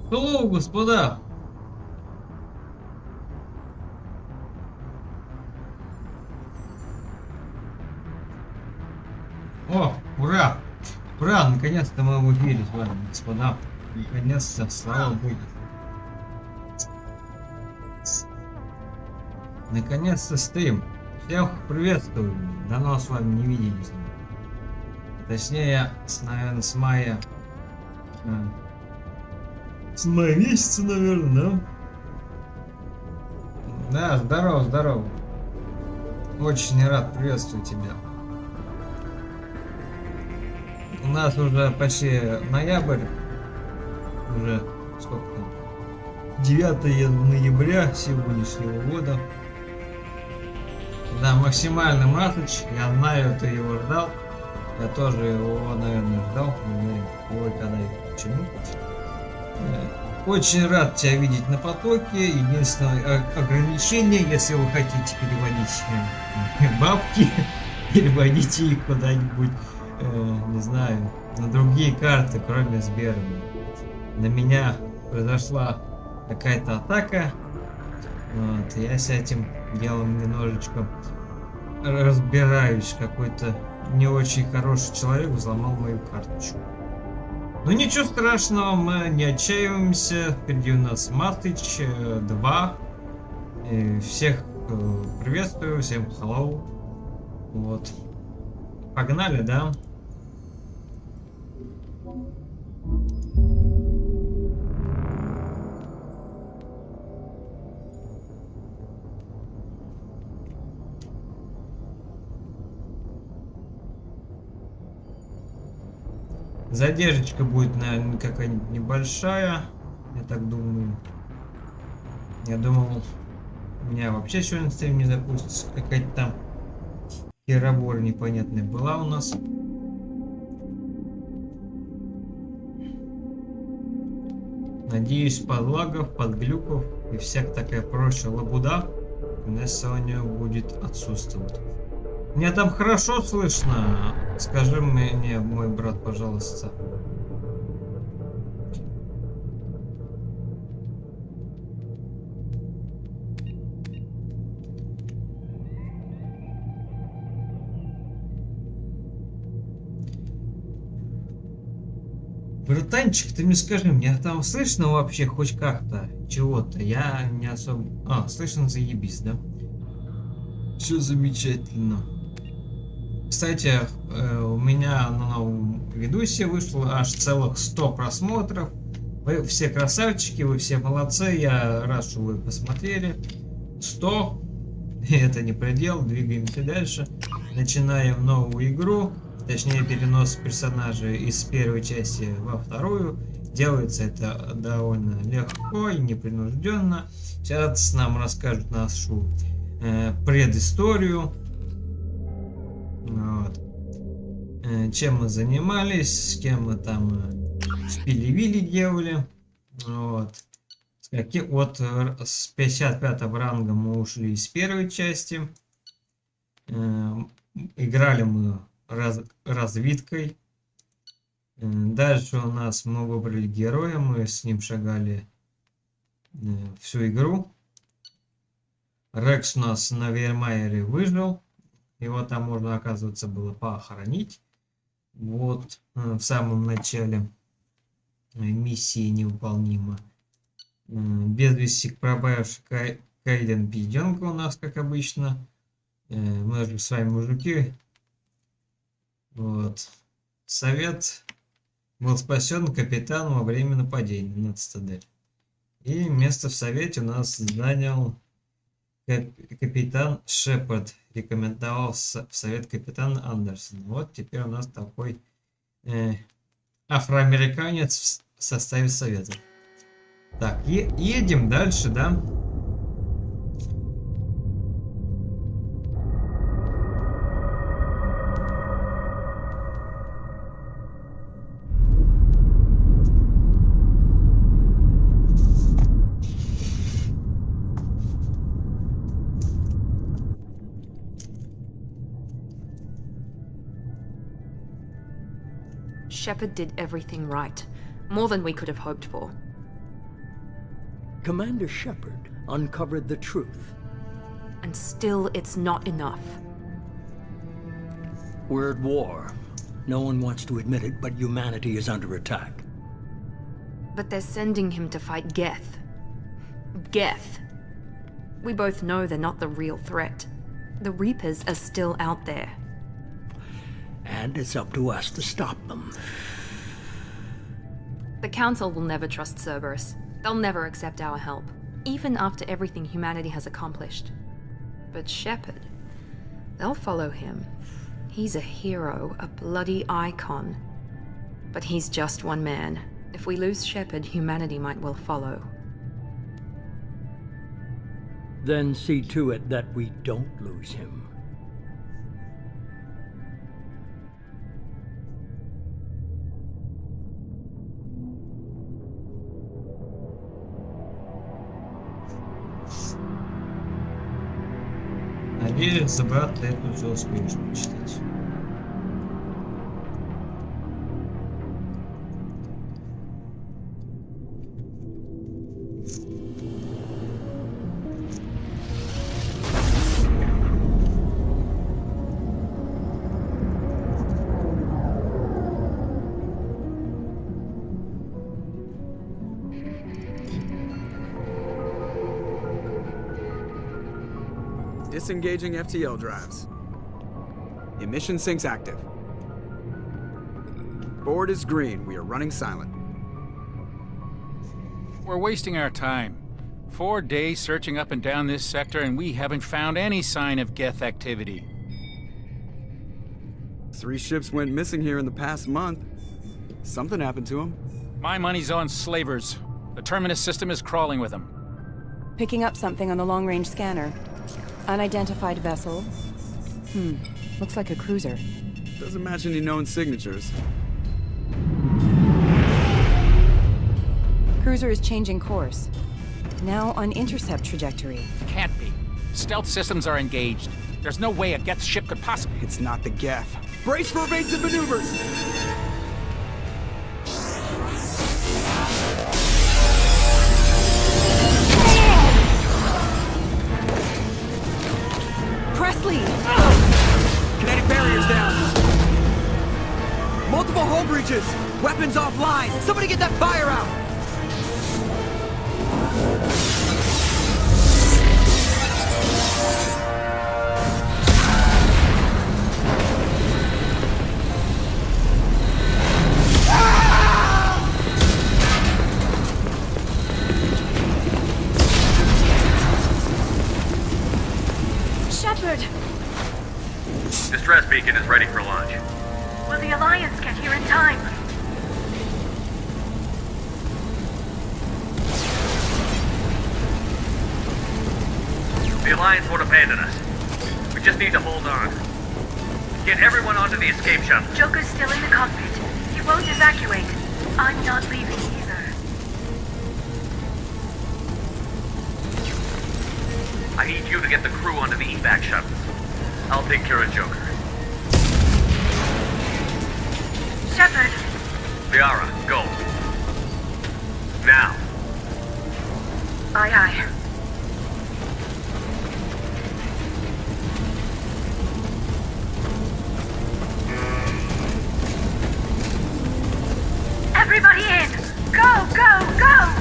Hello, господа! О, ура! Ура! Наконец-то мы в эфире с вами, господа. Наконец-то, слава богу. Наконец-то стрим. Всех приветствую. Давно с вами не виделись. Точнее, наверное, с мая. С мая месяца, наверное, да? Да, здорово, здорово. Очень рад приветствовать тебя. У нас уже почти ноябрь. Уже сколько там? 9 ноября сегодняшнего года. Да, максимальный матч. Я знаю, ты его ждал. Я тоже его, наверное, ждал. Не знаю, ой, когда и почему. Очень рад тебя видеть на потоке. Единственное ограничение, если вы хотите переводить бабки, переводите их куда-нибудь, не знаю, на другие карты, кроме Сбера. На меня произошла какая-то атака. Вот, я с этим делом немножечко разбираюсь. Какой-то не очень хороший человек взломал мою карточку. Ну ничего страшного, мы не отчаиваемся. Впереди у нас матч 2. Всех приветствую, всем hello. Вот. Погнали, да? Задержечка будет, наверное, какая-нибудь небольшая, я так думаю. Я думал, у меня вообще сегодня стрим не запустится. Какая-то там херобора непонятная была у нас. Надеюсь, под лагов, под глюков и всяк такая прочая лабуда у нас сегодня будет отсутствовать. Меня там хорошо слышно? Скажи мне, мой брат, пожалуйста. Братанчик, ты мне скажи, мне там слышно вообще хоть как-то чего-то? Я не особо... А, слышно, заебись, да? Все замечательно. Кстати, у меня на новом видосе вышло аж целых 100 просмотров. Вы все красавчики, вы все молодцы. Я рад, что вы посмотрели. 100. Это не предел. Двигаемся дальше. Начинаем новую игру. Точнее, перенос персонажей из первой части во вторую. Делается это довольно легко и непринужденно. Сейчас нам расскажут нашу предысторию. Вот. Чем мы занимались, с кем мы там шпили-вили делали. Вот. Вот с 55-го ранга мы ушли из первой части. Играли мы развиткой. Дальше у нас мы выбрали героя, мы с ним шагали всю игру. Рекс у нас на Вермайере выжил. Его там можно, оказывается, было похоронить. Вот, в самом начале миссии невыполнима. Без вести пропавший Кайден пьянка у нас, как обычно. Мы же с вами мужики. Вот. Совет был спасен капитаном во время нападения на цитадель. И место в совете у нас занял капитан Шепард. Рекомендовал в совет капитан Андерсон. Вот теперь у нас такой афроамериканец в составе совета. Так, едем дальше, да? Shepard did everything right, more than we could have hoped for. Commander Shepard uncovered the truth. And still it's not enough. We're at war. No one wants to admit it, but humanity is under attack. But they're sending him to fight Geth. Geth. We both know they're not the real threat. The Reapers are still out there. And it's up to us to stop them. The Council will never trust Cerberus. They'll never accept our help, even after everything humanity has accomplished. But Shepard, they'll follow him. He's a hero, a bloody icon. But he's just one man. If we lose Shepard, humanity might well follow. Then see to it that we don't lose him. Надеюсь, за брат ты это все успеешь почитать. Disengaging FTL drives. Emission sinks active. Board is green. We are running silent. We're wasting our time. 4 days searching up and down this sector, and we haven't found any sign of Geth activity. 3 ships went missing here in the past month. Something happened to them. My money's on slavers. The Terminus system is crawling with them. Picking up something on the long-range scanner. Unidentified vessel. Looks like a cruiser. Doesn't match any known signatures. Cruiser is changing course. Now on intercept trajectory. Can't be. Stealth systems are engaged. There's no way a Geth ship could possibly... It's not the Geth. Brace for evasive maneuvers! Presley! Kinetic barriers down! Multiple hull breaches! Weapons offline! Somebody get that fire out! Shepard! Distress beacon is ready for launch. Will the Alliance get here in time? The Alliance won't abandon us. We just need to hold on. Get everyone onto the escape shuttle. Joker's still in the cockpit. He won't evacuate. I'm not leaving either. I need you to get the crew onto the evac shuttle. I'll take care of Joker. Shepard! Liara, go. Now. Aye, aye. Everybody in! Go, go, go!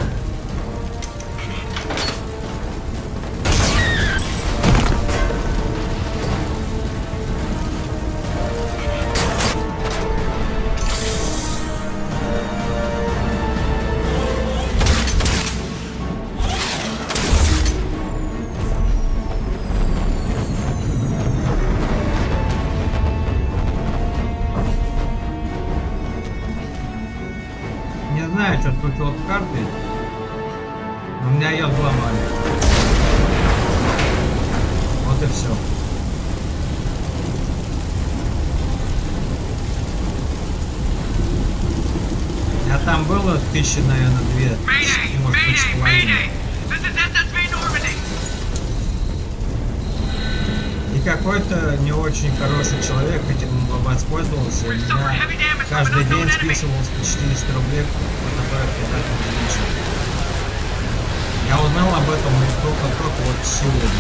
Не знаю, что случилось с картой. У меня ее взломали. Вот и все. А там было 1000, наверное, 2, может быть, с половиной. И какой-то не очень хороший человек этим воспользовался. И меня каждый день списывал 400 рублей, по которых я так не получил. Я узнал об этом только вот сегодня.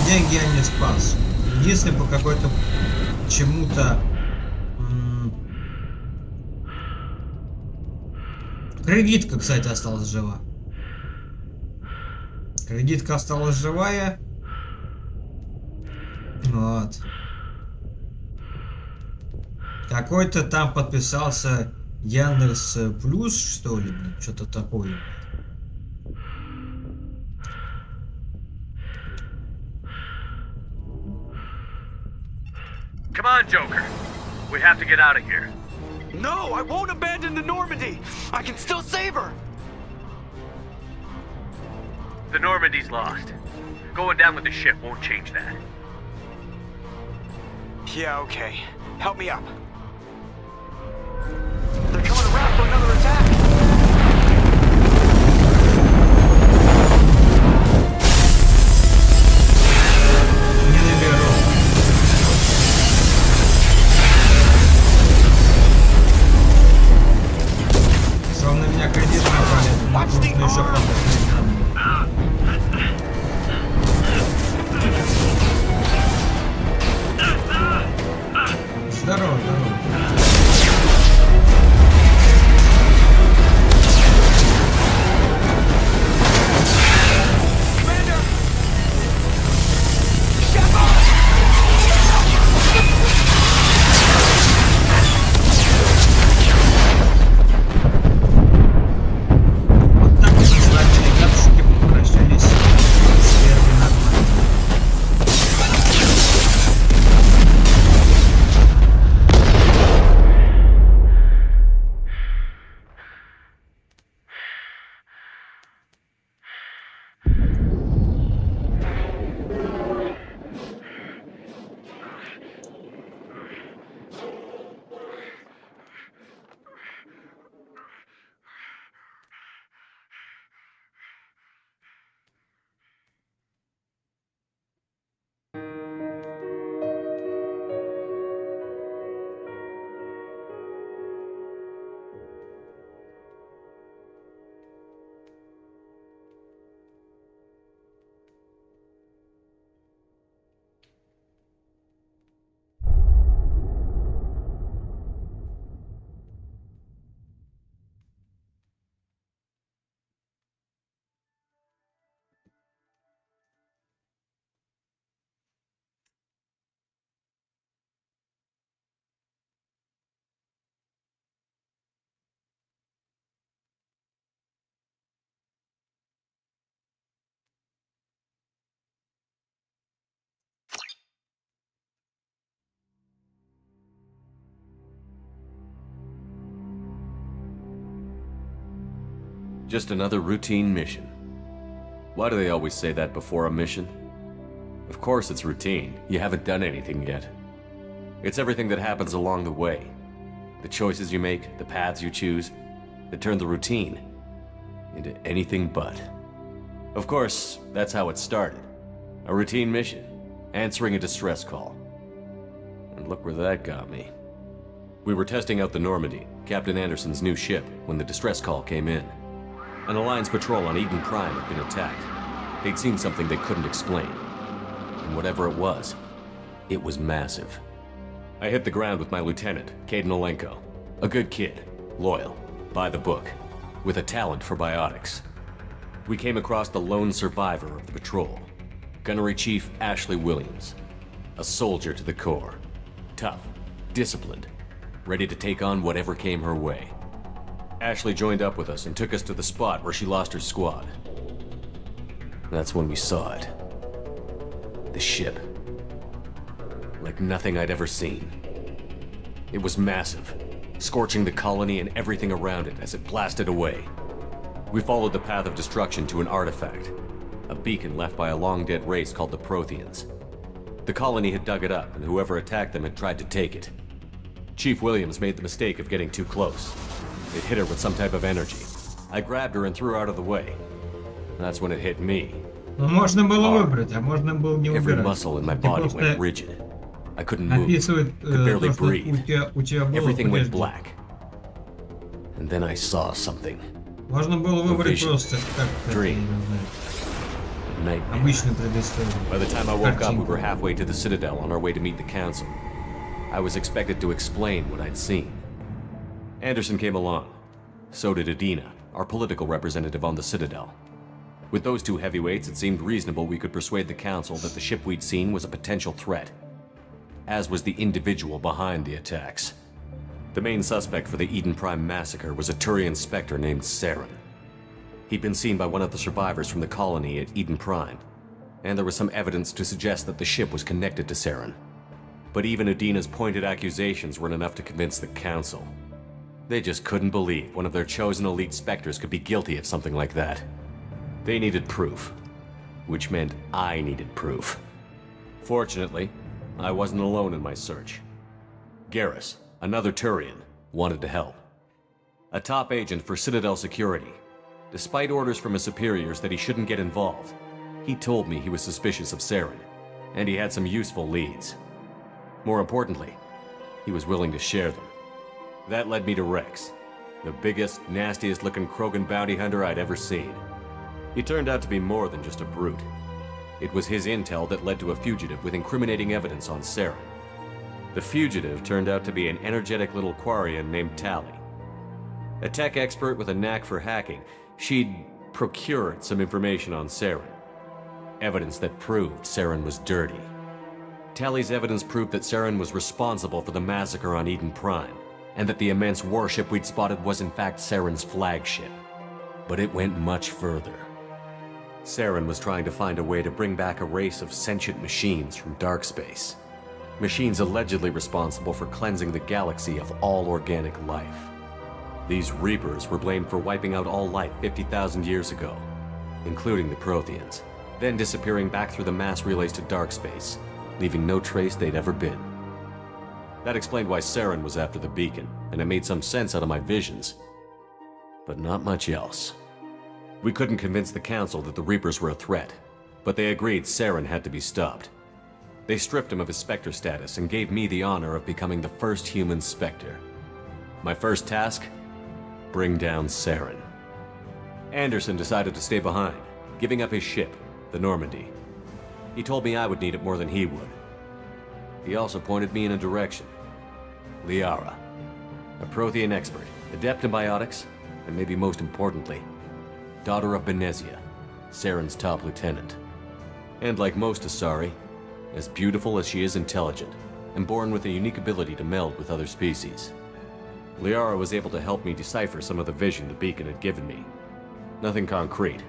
Деньги я не спас. Если по какой-то чему-то... Кредитка, кстати, осталась жива. Кредитка осталась живая. Вот. Какой-то там подписался Яндекс Плюс, что ли, что-то такое. Come on, Joker. We have to get out of here. No, I won't abandon the Normandy. I can still save her. The Normandy's lost. Going down with the ship won't change that. Yeah, okay. Help me up. They're coming around for another attack. Словно меня кредит набрали, нужно еще подать. Здорово, здорово. Вот так мы с вами, ребятушки, попрощались с первой нормальной. Just another routine mission. Why do they always say that before a mission? Of course it's routine. You haven't done anything yet. It's everything that happens along the way. The choices you make, the paths you choose, that turn the routine into anything but. Of course, that's how it started. A routine mission, answering a distress call. And look where that got me. We were testing out the Normandy, Captain Anderson's new ship, when the distress call came in. An Alliance patrol on Eden Prime had been attacked. They'd seen something they couldn't explain. And whatever it was massive. I hit the ground with my lieutenant, Caden Olenko. A good kid, loyal, by the book, with a talent for biotics. We came across the lone survivor of the patrol, Gunnery Chief Ashley Williams. A soldier to the core. Tough, disciplined, ready to take on whatever came her way. Ashley joined up with us and took us to the spot where she lost her squad. That's when we saw it. The ship. Like nothing I'd ever seen. It was massive, scorching the colony and everything around it as it blasted away. We followed the path of destruction to an artifact, a beacon left by a long-dead race called the Protheans. The colony had dug it up, and whoever attacked them had tried to take it. Chief Williams made the mistake of getting too close. It hit her with some type of energy. I grabbed her and threw her out of the way. That's when it hit me. Можно было выбрать, а можно было не Every выбирать. muscle in my body went rigid. I couldn't move. Could barely breathe. Everything went black. and then I saw something. Можно было выбрать Vision. просто как Dream. Nightmare. обычную предысторию. By the time I woke up, we Картинку. were halfway to the Citadel on our way to meet the Council. I was expected to explain what I'd seen. Anderson came along. So did Adina, our political representative on the Citadel. With those two heavyweights, it seemed reasonable we could persuade the Council that the ship we'd seen was a potential threat, as was the individual behind the attacks. The main suspect for the Eden Prime massacre was a Turian Spectre named Saren. He'd been seen by one of the survivors from the colony at Eden Prime, and there was some evidence to suggest that the ship was connected to Saren. But even Adina's pointed accusations weren't enough to convince the Council. They just couldn't believe one of their chosen elite Spectres could be guilty of something like that. They needed proof, which meant I needed proof. Fortunately, I wasn't alone in my search. Garrus, another Turian, wanted to help. A top agent for Citadel Security. Despite orders from his superiors that he shouldn't get involved, he told me he was suspicious of Saren, and he had some useful leads. More importantly, he was willing to share them. That led me to Rex, the biggest, nastiest-looking Krogan bounty hunter I'd ever seen. He turned out to be more than just a brute. It was his intel that led to a fugitive with incriminating evidence on Saren. The fugitive turned out to be an energetic little Quarian named Tally. A tech expert with a knack for hacking, she'd procured some information on Saren. Evidence that proved Saren was dirty. Tally's evidence proved that Saren was responsible for the massacre on Eden Prime, and that the immense warship we'd spotted was in fact Saren's flagship. But it went much further. Saren was trying to find a way to bring back a race of sentient machines from dark space. Machines allegedly responsible for cleansing the galaxy of all organic life. These Reapers were blamed for wiping out all life 50,000 years ago, including the Protheans, then disappearing back through the mass relays to dark space, leaving no trace they'd ever been. That explained why Saren was after the beacon, and it made some sense out of my visions. But not much else. We couldn't convince the Council that the Reapers were a threat, but they agreed Saren had to be stopped. They stripped him of his Spectre status and gave me the honor of becoming the first human Spectre. My first task? Bring down Saren. Anderson decided to stay behind, giving up his ship, the Normandy. He told me I would need it more than he would. He also pointed me in a direction. Liara, a Prothean expert, adept in biotics, and maybe most importantly, daughter of Benezia, Saren's top lieutenant. And like most Asari, as beautiful as she is intelligent, and born with a unique ability to meld with other species. Liara was able to help me decipher some of the vision the beacon had given me. Nothing concrete,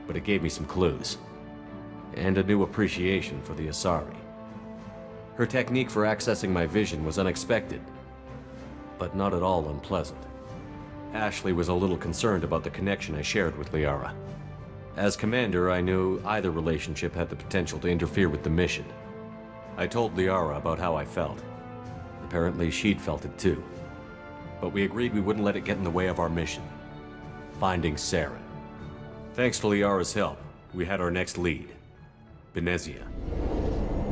but it gave me some clues. And a new appreciation for the Asari. Her technique for accessing my vision was unexpected, but not at all unpleasant. Ashley was a little concerned about the connection I shared with Liara. As commander, I knew either relationship had the potential to interfere with the mission. I told Liara about how I felt. Apparently, she'd felt it too. But we agreed we wouldn't let it get in the way of our mission. Finding Saren. Thanks to Liara's help, we had our next lead. Benezia.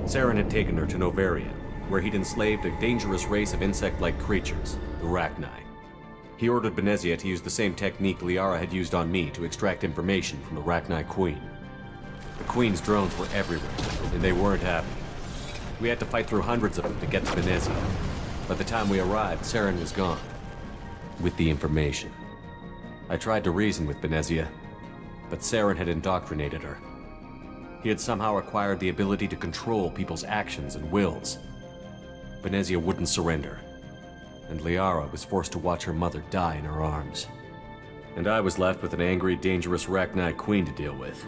Saren had taken her to Novaria, where he'd enslaved a dangerous race of insect-like creatures, the Rachni. He ordered Benezia to use the same technique Liara had used on me to extract information from the Rachni Queen. The Queen's drones were everywhere, and they weren't happy. We had to fight through hundreds of them to get to Benezia. By the time we arrived, Saren was gone. With the information. I tried to reason with Benezia, but Saren had indoctrinated her. He had somehow acquired the ability to control people's actions and wills. Benezia wouldn't surrender, and Liara was forced to watch her mother die in her arms. And I was left with an angry, dangerous Rachni Queen to deal with.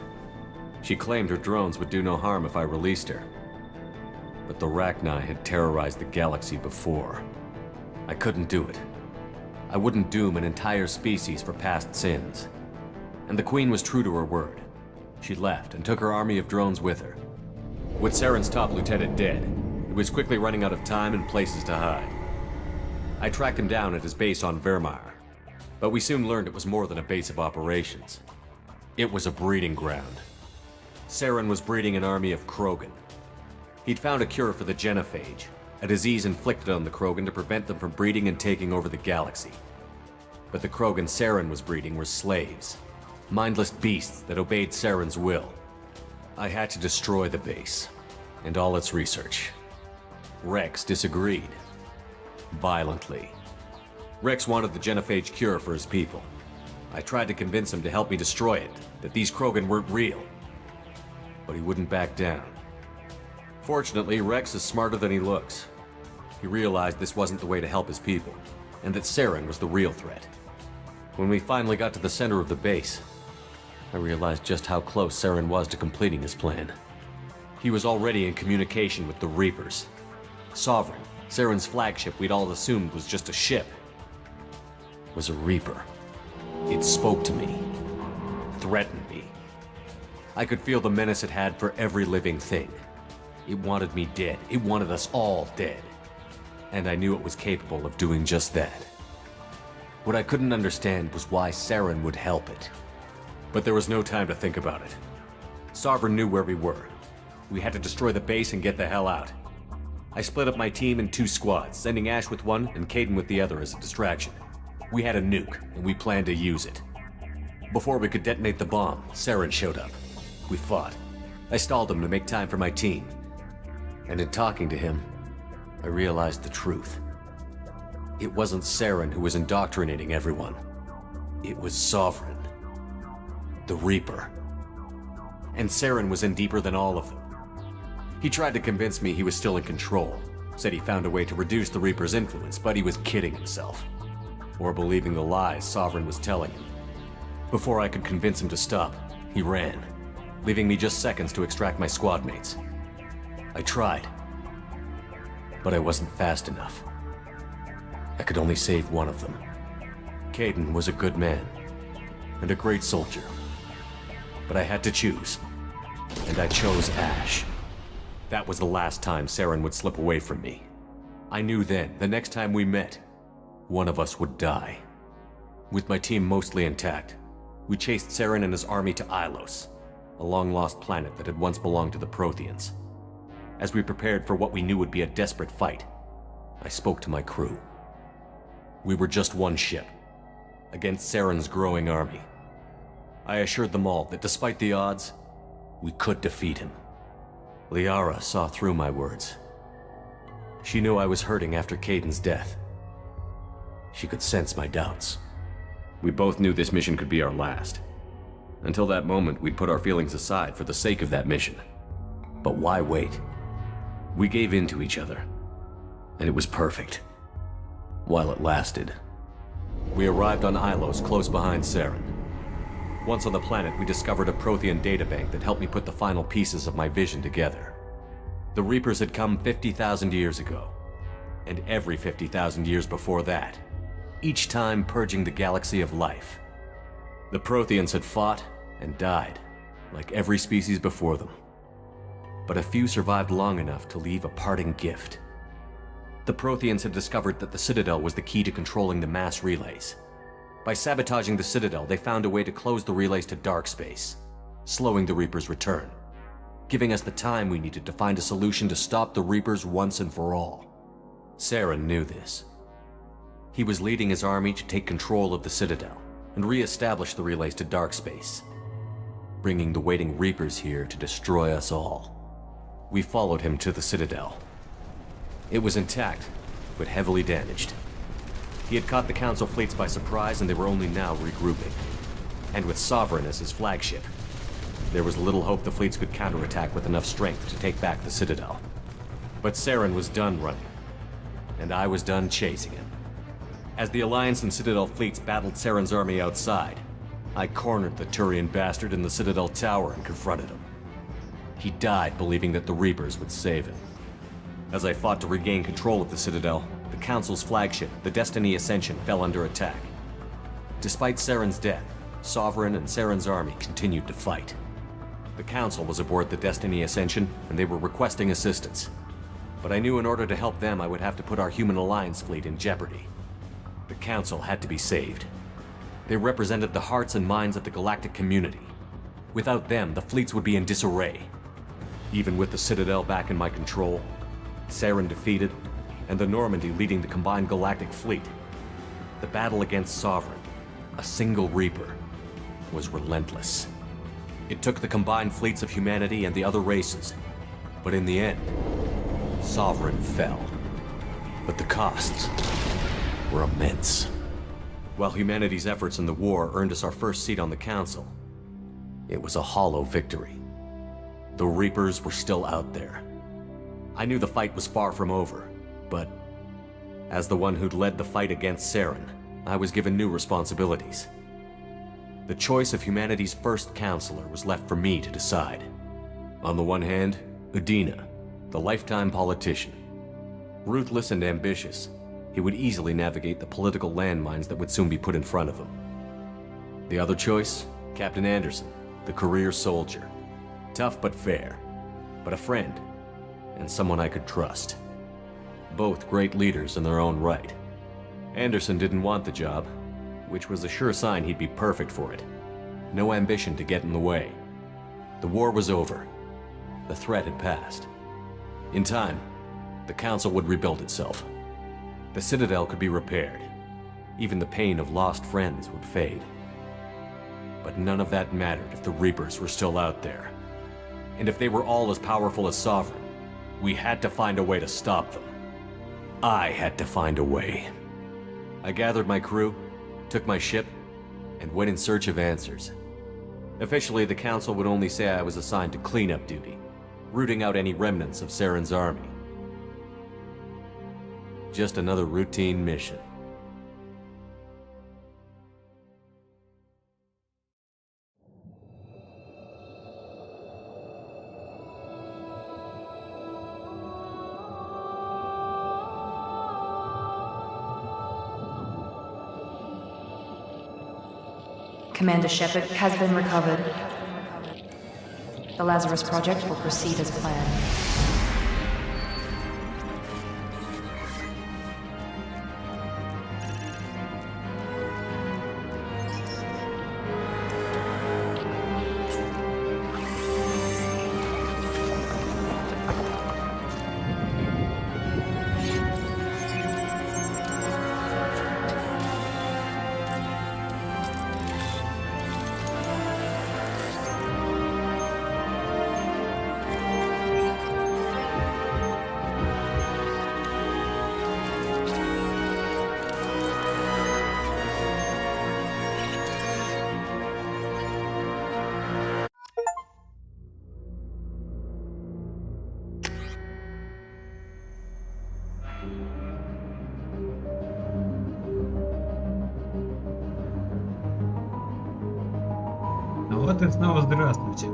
She claimed her drones would do no harm if I released her. But the Rachni had terrorized the galaxy before. I couldn't do it. I wouldn't doom an entire species for past sins. And the Queen was true to her word. She left and took her army of drones with her. With Saren's top lieutenant dead, it was quickly running out of time and places to hide. I tracked him down at his base on Vermeer, but we soon learned it was more than a base of operations. It was a breeding ground. Saren was breeding an army of Krogan. He'd found a cure for the genophage, a disease inflicted on the Krogan to prevent them from breeding and taking over the galaxy. But the Krogan Saren was breeding were slaves. Mindless beasts that obeyed Saren's will. I had to destroy the base, and all its research. Rex disagreed. Violently. Rex wanted the genophage cure for his people. I tried to convince him to help me destroy it, that these Krogan weren't real. But he wouldn't back down. Fortunately, Rex is smarter than he looks. He realized this wasn't the way to help his people, and that Saren was the real threat. When we finally got to the center of the base, I realized just how close Saren was to completing his plan. He was already in communication with the Reapers. Sovereign, Saren's flagship we'd all assumed was just a ship, was a Reaper. It spoke to me, threatened me. I could feel the menace it had for every living thing. It wanted me dead. It wanted us all dead. And I knew it was capable of doing just that. What I couldn't understand was why Saren would help it. But there was no time to think about it. Sovereign knew where we were. We had to destroy the base and get the hell out. I split up my team in 2 squads, sending Ash with one and Caden with the other as a distraction. We had a nuke, and we planned to use it. Before we could detonate the bomb, Saren showed up. We fought. I stalled him to make time for my team. And in talking to him, I realized the truth. It wasn't Saren who was indoctrinating everyone. It was Sovereign. The Reaper. And Saren was in deeper than all of them. He tried to convince me he was still in control. Said he found a way to reduce the Reaper's influence, but he was kidding himself. Or believing the lies Sovereign was telling him. Before I could convince him to stop, he ran, leaving me just seconds to extract my squad mates. I tried, but I wasn't fast enough. I could only save one of them. Caden was a good man, and a great soldier. But I had to choose, and I chose Ash. That was the last time Saren would slip away from me. I knew then, the next time we met, one of us would die. With my team mostly intact, we chased Saren and his army to Ilos, a long-lost planet that had once belonged to the Protheans. As we prepared for what we knew would be a desperate fight, I spoke to my crew. We were just one ship, against Saren's growing army. I assured them all that despite the odds, we could defeat him. Liara saw through my words. She knew I was hurting after Caden's death. She could sense my doubts. We both knew this mission could be our last. Until that moment, we'd put our feelings aside for the sake of that mission. But why wait? We gave in to each other, and it was perfect. While it lasted. We arrived on Ilos, close behind Saren. Once on the planet, we discovered a Prothean databank that helped me put the final pieces of my vision together. The Reapers had come 50,000 years ago, and every 50,000 years before that, each time purging the galaxy of life. The Protheans had fought and died, like every species before them. But a few survived long enough to leave a parting gift. The Protheans had discovered that the Citadel was the key to controlling the mass relays. By sabotaging the Citadel, they found a way to close the relays to dark space, slowing the Reapers' return, giving us the time we needed to find a solution to stop the Reapers once and for all. Saren knew this. He was leading his army to take control of the Citadel and re-establish the relays to dark space, bringing the waiting Reapers here to destroy us all. We followed him to the Citadel. It was intact, but heavily damaged. He had caught the Council fleets by surprise, and they were only now regrouping. And with Sovereign as his flagship, there was little hope the fleets could counterattack with enough strength to take back the Citadel. But Saren was done running, and I was done chasing him. As the Alliance and Citadel fleets battled Saren's army outside, I cornered the Turian bastard in the Citadel tower and confronted him. He died believing that the Reapers would save him. As I fought to regain control of the Citadel, the Council's flagship, the Destiny Ascension, fell under attack. Despite Saren's death, Sovereign and Saren's army continued to fight. The Council was aboard the Destiny Ascension, and they were requesting assistance. But I knew in order to help them, I would have to put our Human Alliance fleet in jeopardy. The Council had to be saved. They represented the hearts and minds of the galactic community. Without them, the fleets would be in disarray. Even with the Citadel back in my control, Saren defeated, and the Normandy leading the combined galactic fleet, the battle against Sovereign a single Reaper, was relentless. It took the combined fleets of humanity and the other races, but in the end, Sovereign fell. But the costs were immense. While humanity's efforts in the war earned us our first seat on the Council, it was a hollow victory. The Reapers were still out there. I knew the fight was far from over, but as the one who'd led the fight against Saren, I was given new responsibilities. The choice of humanity's first counselor was left for me to decide. On the one hand, Udina, the lifetime politician. Ruthless and ambitious, he would easily navigate the political landmines that would soon be put in front of him. The other choice, Captain Anderson, the career soldier. Tough but fair, but a friend, and someone I could trust. Both great leaders in their own right. Anderson didn't want the job, which was a sure sign he'd be perfect for it. No ambition to get in the way. The war was over. The threat had passed. In time, the Council would rebuild itself. The Citadel could be repaired. Even the pain of lost friends would fade. But none of that mattered if the Reapers were still out there. And if they were all as powerful as Sovereign, we had to find a way to stop them. I had to find a way. I gathered my crew, took my ship, and went in search of answers. Officially, the Council would only say I was assigned to cleanup duty, rooting out any remnants of Saren's army. Just another routine mission. Commander Shepard has been recovered. The Lazarus Project will proceed as planned. Вот и снова здравствуйте.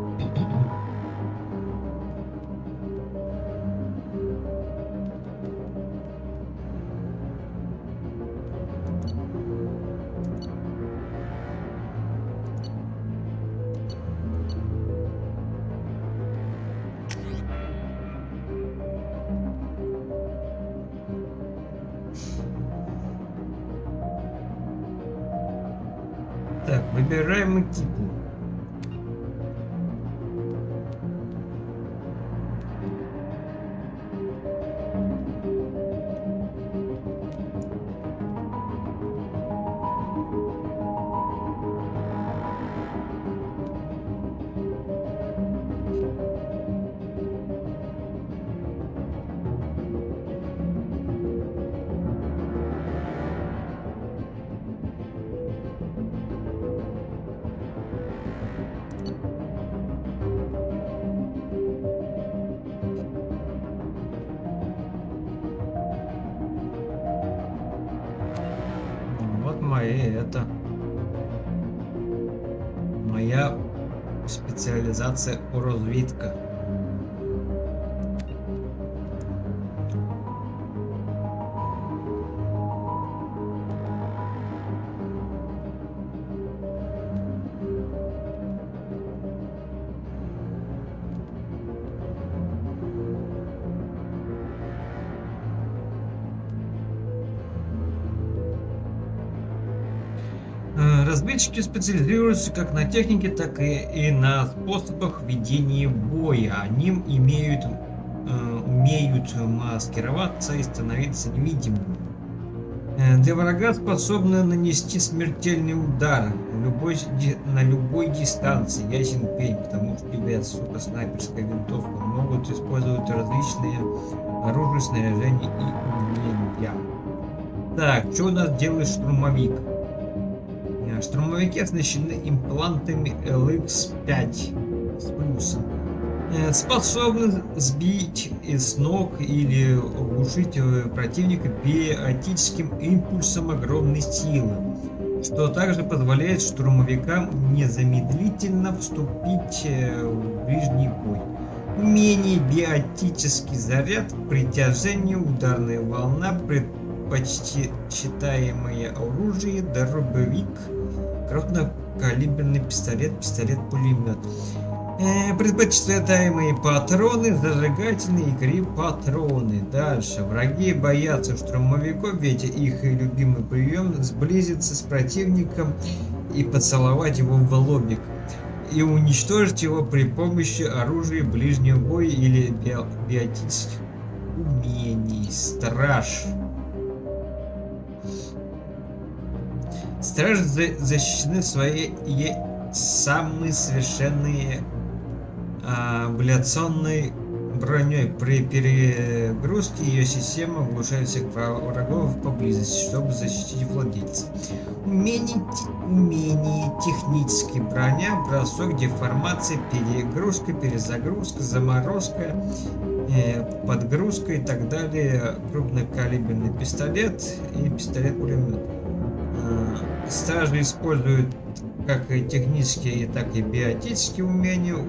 Так, выбираем экипу. Моя спеціалізація у розвідка. Разведчики специализируются как на технике, так и на способах ведения боя. Они умеют маскироваться и становиться невидимыми. Для врага способны нанести смертельный удар на любой дистанции. Ясен пень, потому что, ребят, сука, снайперская винтовка могут использовать различные оружия, снаряжения и умения. Так, что у нас делает штурмовик? Штурмовики оснащены имплантами LX5 с плюсом. Способны сбить с ног или оглушить противника биотическим импульсом огромной силы, что также позволяет штурмовикам незамедлительно вступить в ближний бой. Умение биотический заряд, притяжение, ударная волна, предпочитаемое оружие, дробовик, крупнокалиберный пистолет, пистолет-пулемет. Предпочитаемые патроны, зажигательные игры патроны. Дальше. Враги боятся штурмовиков, ведь их любимый прием сблизиться с противником и поцеловать его в лобик. И уничтожить его при помощи оружия ближнего боя или биотических умений. Страж. Стражи защищены своей самой совершенной абляционной броней. При перегрузке ее система оглушает всех врагов поблизости, чтобы защитить владельца. Умение технические броня, бросок, деформация, перегрузка, перезагрузка, заморозка, подгрузка и так далее. Крупнокалиберный пистолет и пистолет-пулемет. Стражи используют как и технические, так и биотические умения. У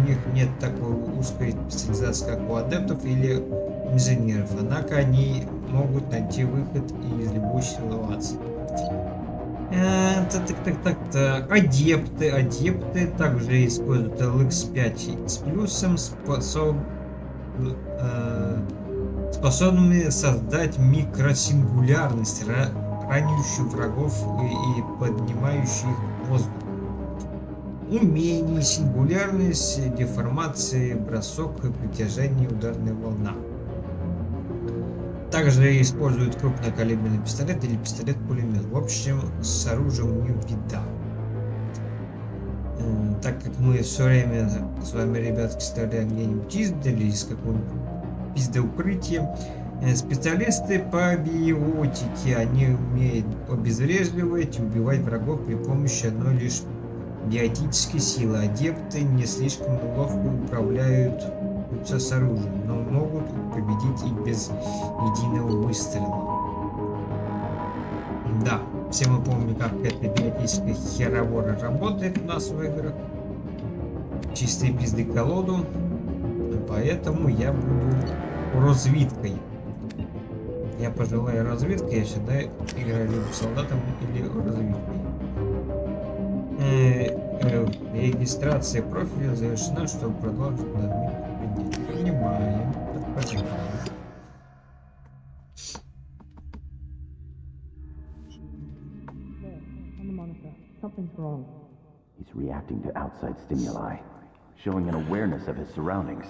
них нет такой узкой специализации, как у адептов или инженеров. Однако они могут найти выход из любой ситуации. Так. Адепты также используют LX5 с плюсом, способными создать микросингулярность, ранящую врагов и поднимающую их в воздух. Умение, сингулярность, деформация, бросок, притяжение, ударная волна. Также используют крупнокалиберный пистолет или пистолет-пулемет. В общем, с оружием не беда. Так как мы все время с вами, ребятки, стреляем где-нибудь издали, из какого-нибудь пиздоукрытия, специалисты по биотике, они умеют обезвреживать и убивать врагов при помощи одной лишь биотической силы. Адепты не слишком ловко управляются с оружием, но могут победить и без единого выстрела. Да, все мы помним, как эта биотическая херовора работает у нас в играх. Чистые пизды колоду. Поэтому я буду разведкой. Я пожелаю разведки, я всегда играю либо солдатом или разведкой. Регистрация профиля завершена, чтобы продолжить нажмите. Понимаем. He's reacting to outside stimuli, showing an awareness of his surroundings.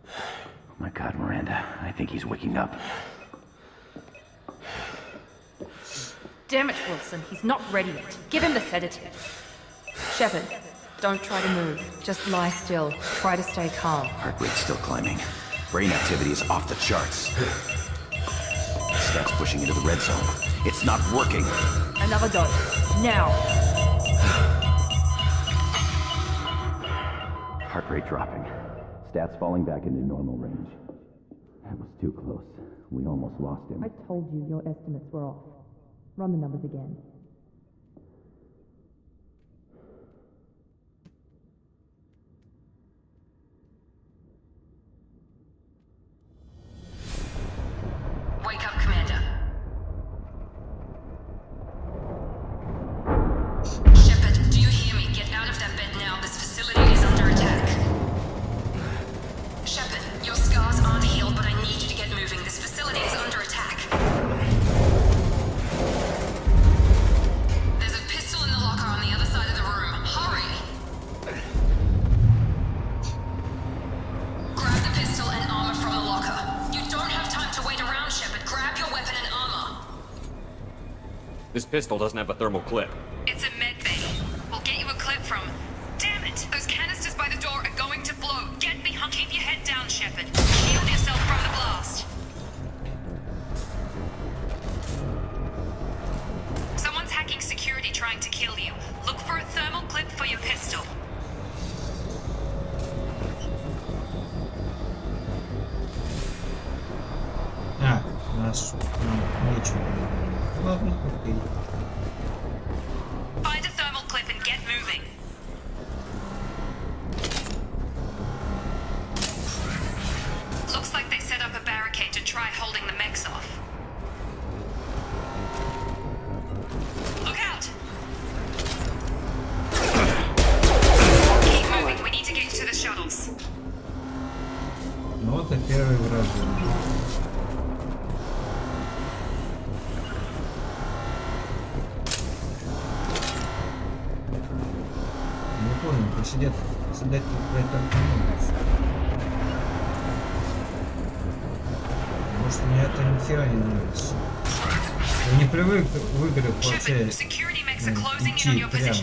Oh my God, Miranda, I think he's waking up. Damn it, Wilson, he's not ready yet. Give him the sedative. Shepard, don't try to move. Just lie still. Try to stay calm. Heart rate's still climbing. Brain activity is off the charts. Stats pushing into the red zone. It's not working. Another dose. Now. Heart rate dropping. Stats falling back into normal range. That was too close. We almost lost him. I told you your estimates were off. Run the numbers again. Wake up, Commander. Shepard, do you hear me? Get out of that bed now. This facility is under attack. Shepard, your scars aren't healed, but I need you to get moving. This facility is under attack. This pistol doesn't have a thermal clip. It's a med bay. We'll get you a clip from... Damn it! Those canisters by the door are going to blow. Get behind. Keep your head down, Shepard. Shield yourself from the blast. Someone's hacking security trying to kill you. Look for a thermal clip for your pistol. Нас нечего. Ладно, окей. Find a thermal clip and get moving. Looks like they set up a barricade to try holding the mechs off. Look out! Keep moving, we need to get to the shuttles. Ну вот и первый враг. Посидят, посидать тут про это много. Может, мне это ни хера не нравится. Я не привык в играх вообще идти прямо.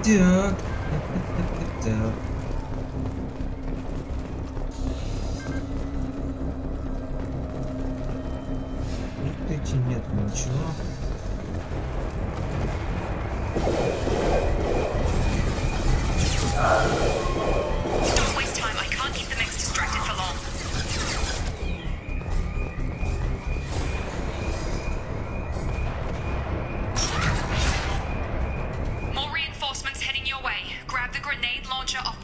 Так. Так. Тут идти нет ничего. Don't waste time. I can't keep the mechs distracted for long. More reinforcements heading your way. Grab the grenade launcher off.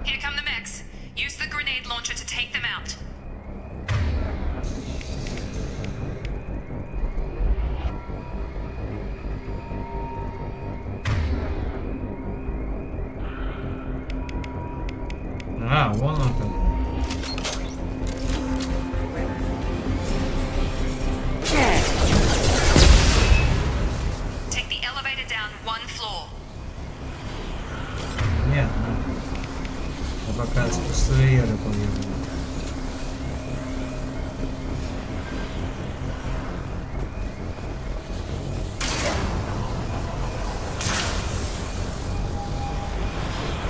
Here come the mechs. Use the grenade launcher to take them out. А, вон он там. Take the elevator down one floor. Нет, я пока с пустыреры поеду.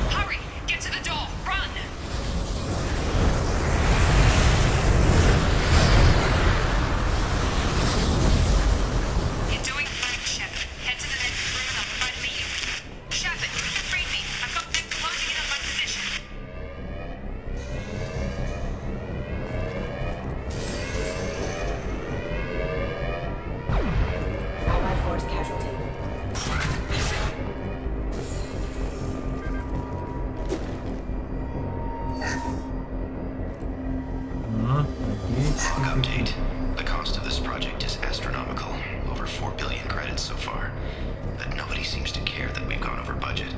Hurry! Get to the door! Run! You're doing fine, Shepard. Head to the next room and I'll try to meet you. Shepard, read me. I've got them closing in on my position. Allied force casualty. Отлично. Update. The cost of this project is astronomical. Over 4 billion credits so far. But nobody seems to care that we've gone over budget.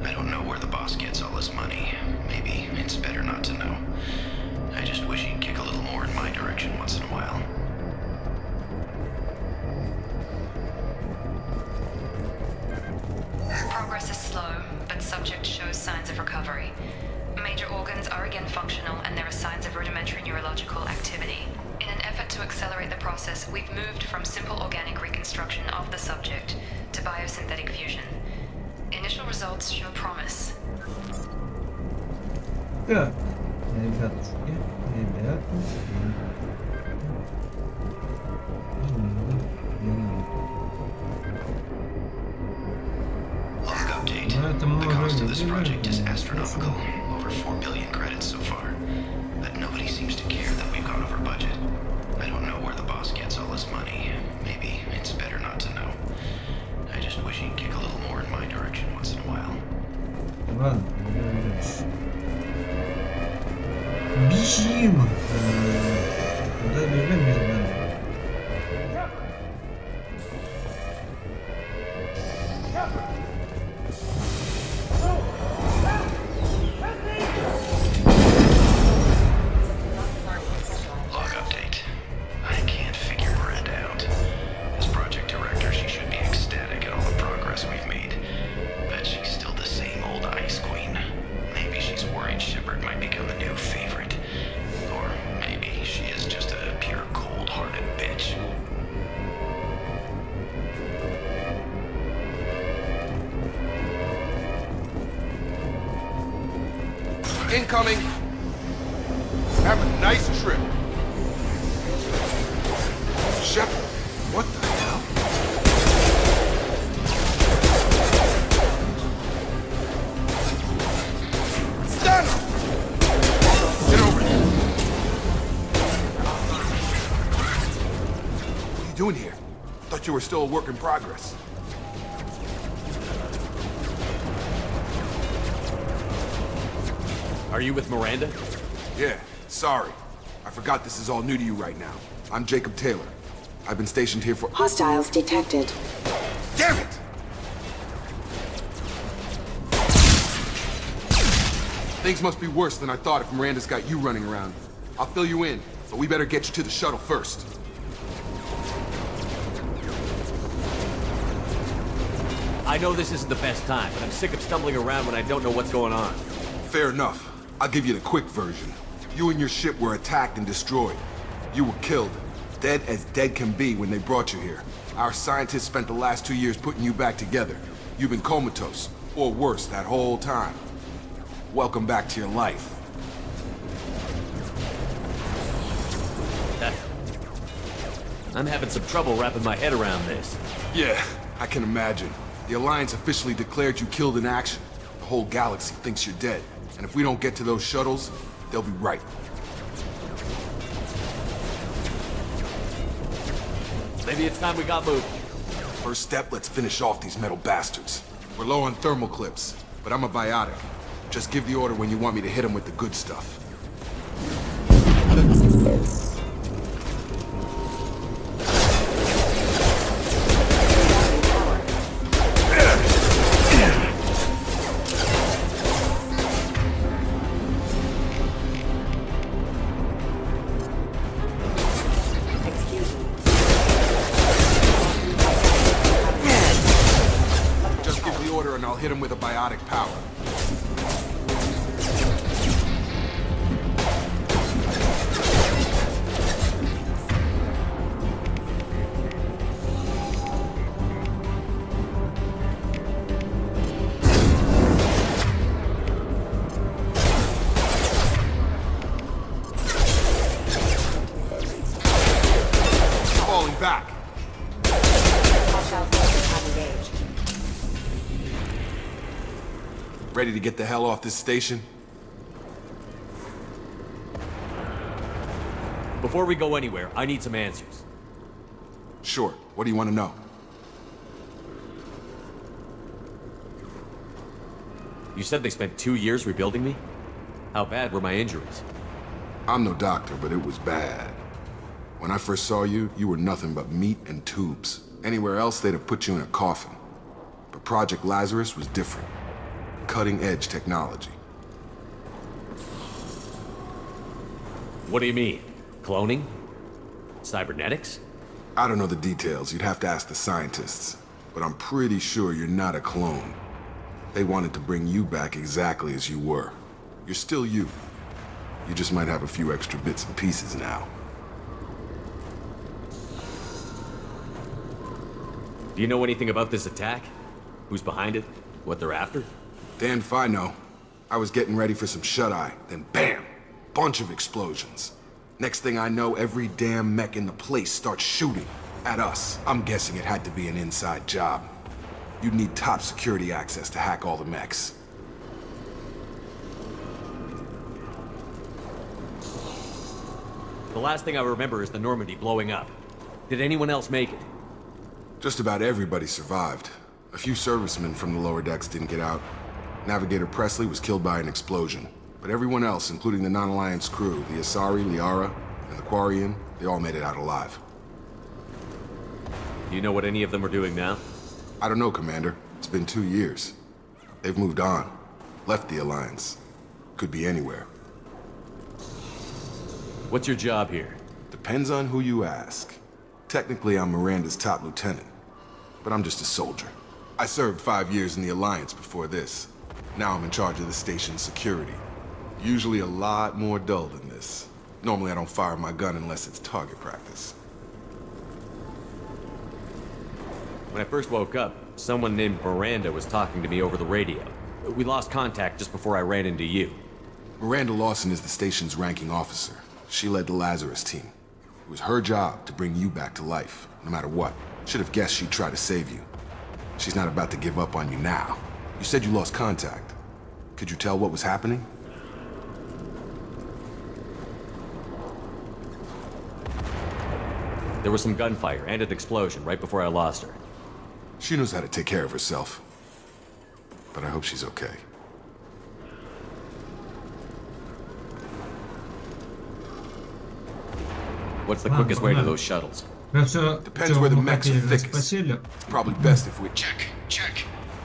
I don't know where the boss gets all his money. Maybe it's better not to know. I just wish he'd kick a little more in my direction once in a while. Progress is slow, but subject shows signs of recovery. Major organs are again functional and there are signs of rudimentary neurological activity. In an effort to accelerate the process, we've moved from simple organic reconstruction of the subject to biosynthetic fusion. Initial results show promise. Так, ребятушки, Log update. The cost of this project is astronomical. Over 4 billion credits so far. But nobody seems to care that we've gone over budget. I don't know where the boss gets all his money. Maybe it's better not to know. I just wish he'd kick a little more in my direction once in a while. incoming. Have a nice trip. Shepard, what the hell? Stand up! Get over here. What are you doing here? Thought you were still a work in progress. Are you with Miranda? Yeah, sorry. I forgot this is all new to you right now. I'm Jacob Taylor. I've been stationed here for— Hostiles detected. Damn it! Things must be worse than I thought if Miranda's got you running around. I'll fill you in, but we better get you to the shuttle first. I know this isn't the best time, but I'm sick of stumbling around when I don't know what's going on. Fair enough. I'll give you the quick version. You and your ship were attacked and destroyed. You were killed. Dead as dead can be when they brought you here. Our scientists spent the last 2 years putting you back together. You've been comatose, or worse, that whole time. Welcome back to your life. I'm having some trouble wrapping my head around this. Yeah, I can imagine. The Alliance officially declared you killed in action. The whole galaxy thinks you're dead. And if we don't get to those shuttles, they'll be right. Maybe it's time we got moving. First step, let's finish off these metal bastards. We're low on thermal clips, but I'm a biotic. Just give the order when you want me to hit them with the good stuff. Hit him with a biotic power. Falling back. Ready to get the hell off this station? Before we go anywhere, I need some answers. Sure. What do you want to know? You said they spent 2 years rebuilding me? How bad were my injuries? I'm no doctor, but it was bad. When I first saw you, you were nothing but meat and tubes. Anywhere else, they'd have put you in a coffin. But Project Lazarus was different. Cutting-edge technology. What do you mean? Cloning? Cybernetics? I don't know the details. You'd have to ask the scientists. But I'm pretty sure you're not a clone. They wanted to bring you back exactly as you were. You're still you. You just might have a few extra bits and pieces now. Do you know anything about this attack? Who's behind it? What they're after? Damned if I know. I was getting ready for some shut-eye, then bam! Bunch of explosions. Next thing I know, every damn mech in the place starts shooting at us. I'm guessing it had to be an inside job. You'd need top security access to hack all the mechs. The last thing I remember is the Normandy blowing up. Did anyone else make it? Just about everybody survived. A few servicemen from the lower decks didn't get out. Navigator Presley was killed by an explosion. But everyone else, including the non-Alliance crew, the Asari, Liara, and the Quarian, they all made it out alive. Do you know what any of them are doing now? I don't know, Commander. It's been 2 years. They've moved on. Left the Alliance. Could be anywhere. What's your job here? Depends on who you ask. Technically, I'm Miranda's top lieutenant. But I'm just a soldier. I served 5 years in the Alliance before this. Now I'm in charge of the station's security. Usually a lot more dull than this. Normally I don't fire my gun unless it's target practice. When I first woke up, someone named Miranda was talking to me over the radio. We lost contact just before I ran into you. Miranda Lawson is the station's ranking officer. She led the Lazarus team. It was her job to bring you back to life, no matter what. Should have guessed she'd try to save you. She's not about to give up on you now. You said you lost contact. Could you tell what was happening? There was some gunfire and an explosion right before I lost her. She knows how to take care of herself. But I hope she's okay. What's the quickest way to those shuttles? Depends where the mechs are thickest. It's probably best if we... Check.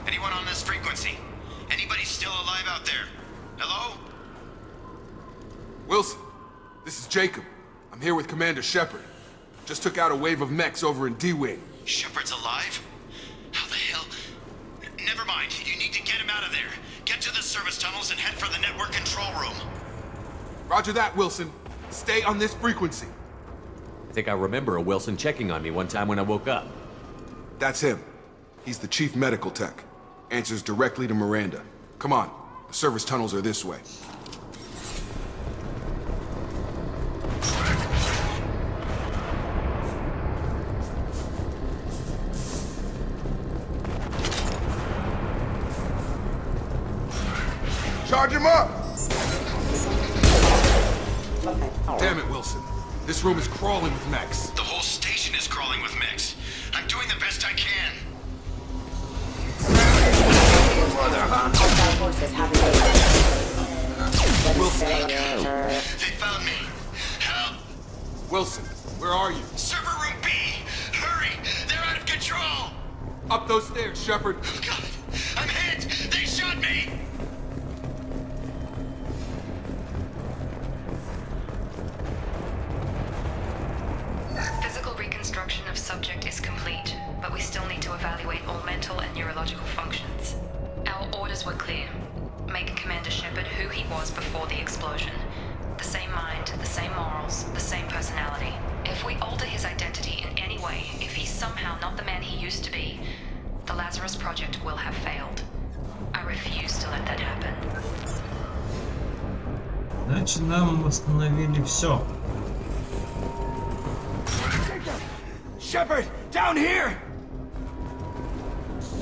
Anyone on this frequency? Anybody still alive out there? Hello? Wilson, this is Jacob. I'm here with Commander Shepard. Just took out a wave of mechs over in D-Wing. Shepard's alive? How the hell? Never mind. You need to get him out of there. Get to the service tunnels and head for the network control room. Roger that, Wilson. Stay on this frequency. I think I remember a Wilson checking on me one time when I woke up. That's him. He's the chief medical tech. Answers directly to Miranda. Come on. The service tunnels are this way. Charge him up! Damn it, Wilson. This room is crawling with mechs. The whole station is crawling with mechs. I'm doing the best I can. Wilson. They found me. Help! Wilson, where are you? Server room B! Hurry! They're out of control! Up those stairs, Shepard. Oh, God! I'm hit! They shot me! Physical reconstruction of subject is complete, but we still need to evaluate all mental and neurological functions. Our orders were clear. Make Commander Shepard who he was before the explosion. The same mind, the same morals, the same personality. If we alter his identity in any way, if he's somehow not the man he used to be, the Lazarus Project will have failed. I refuse to let that happen. Значит, нам восстановили все. Shepard, down here!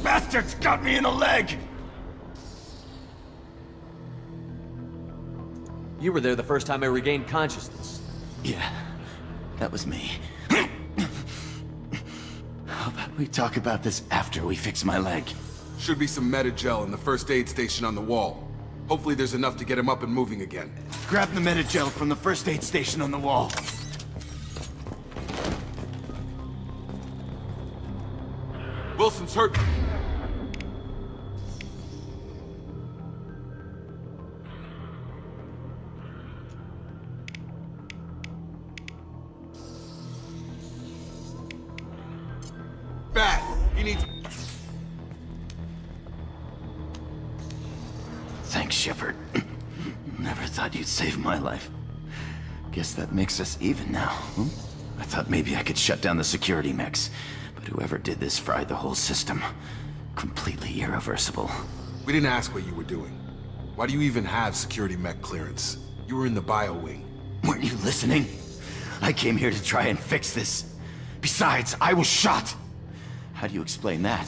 Bastards got me in the leg! You were there the first time I regained consciousness. Yeah, that was me. How about we talk about this after we fix my leg? Should be some Metagel in the first aid station on the wall. Hopefully there's enough to get him up and moving again. Grab the Metagel from the first aid station on the wall. Wilson's hurt. Bad. He needs... Thanks, Shepard. Never thought you'd save my life. Guess that makes us even now, hmm? I thought maybe I could shut down the security mechs, but whoever did this fried the whole system. Completely irreversible. We didn't ask what you were doing. Why do you even have security mech clearance? You were in the bio wing. Weren't you listening? I came here to try and fix this. Besides, I was shot! How do you explain that?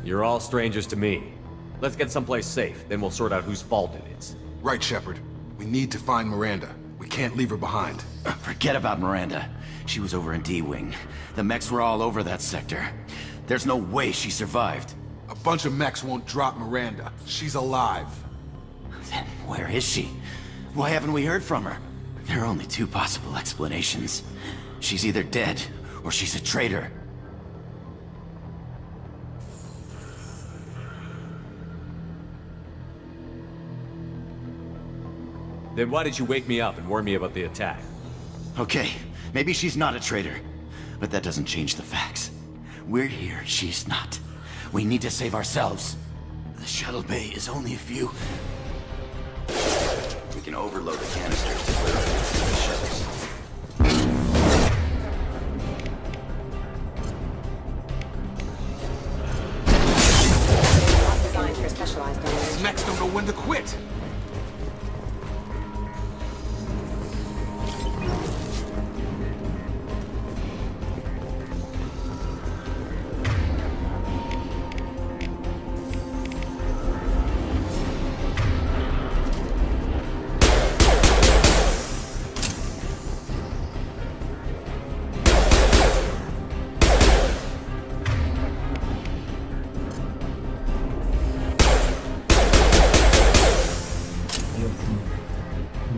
You're all strangers to me. Let's get someplace safe, then we'll sort out whose fault it is. Right, Shepard. We need to find Miranda. We can't leave her behind. Forget about Miranda. She was over in D-Wing. The mechs were all over that sector. There's no way she survived. A bunch of mechs won't drop Miranda. She's alive. Then where is she? Why haven't we heard from her? There are only two possible explanations. She's either dead, or she's a traitor. Then why did you wake me up and warn me about the attack? Okay, maybe she's not a traitor, but that doesn't change the facts. We're here, she's not. We need to save ourselves. The shuttle bay is only a few... We can overload the canisters to clear up the shuttles. Designed for specialized to quit.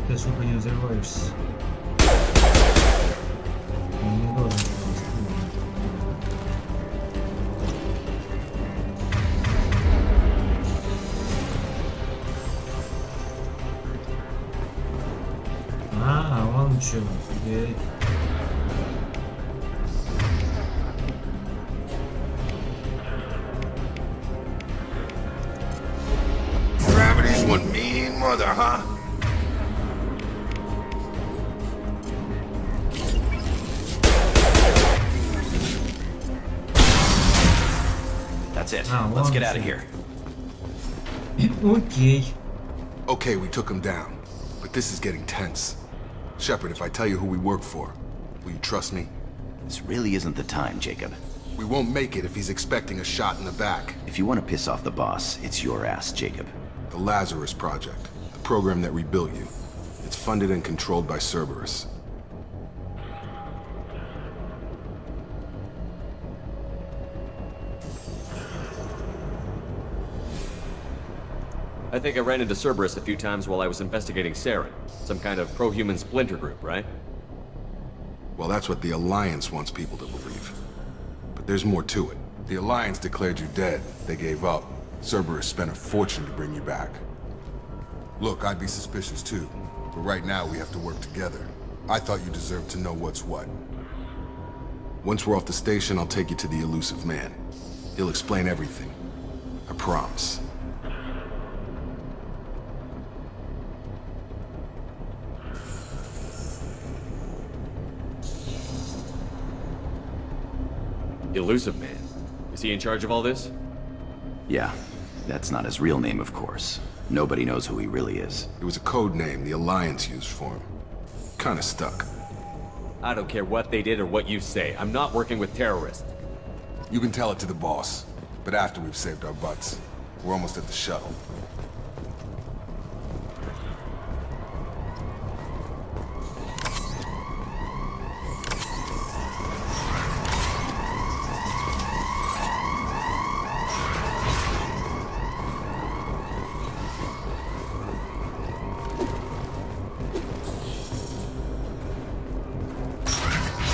Ты, сука, не взрываешься. Не должен просто. Он чё? Gravity's one mean mother, huh? That's it. Let's get out of here. Okay, we took him down. But this is getting tense. Shepard, if I tell you who we work for, will you trust me? This really isn't the time, Jacob. We won't make it if he's expecting a shot in the back. If you want to piss off the boss, it's your ass, Jacob. The Lazarus Project, the program that rebuilt you. It's funded and controlled by Cerberus. I think I ran into Cerberus a few times while I was investigating Saren. Some kind of pro-human splinter group, right? Well, that's what the Alliance wants people to believe. But there's more to it. The Alliance declared you dead. They gave up. Cerberus spent a fortune to bring you back. Look, I'd be suspicious too. But right now, we have to work together. I thought you deserved to know what's what. Once we're off the station, I'll take you to the elusive man. He'll explain everything. I promise. Elusive Man? Is he in charge of all this? Yeah. That's not his real name, of course. Nobody knows who he really is. It was a code name the Alliance used for him. Kinda stuck. I don't care what they did or what you say. I'm not working with terrorists. You can tell it to the boss. But after we've saved our butts. We're almost at the shuttle.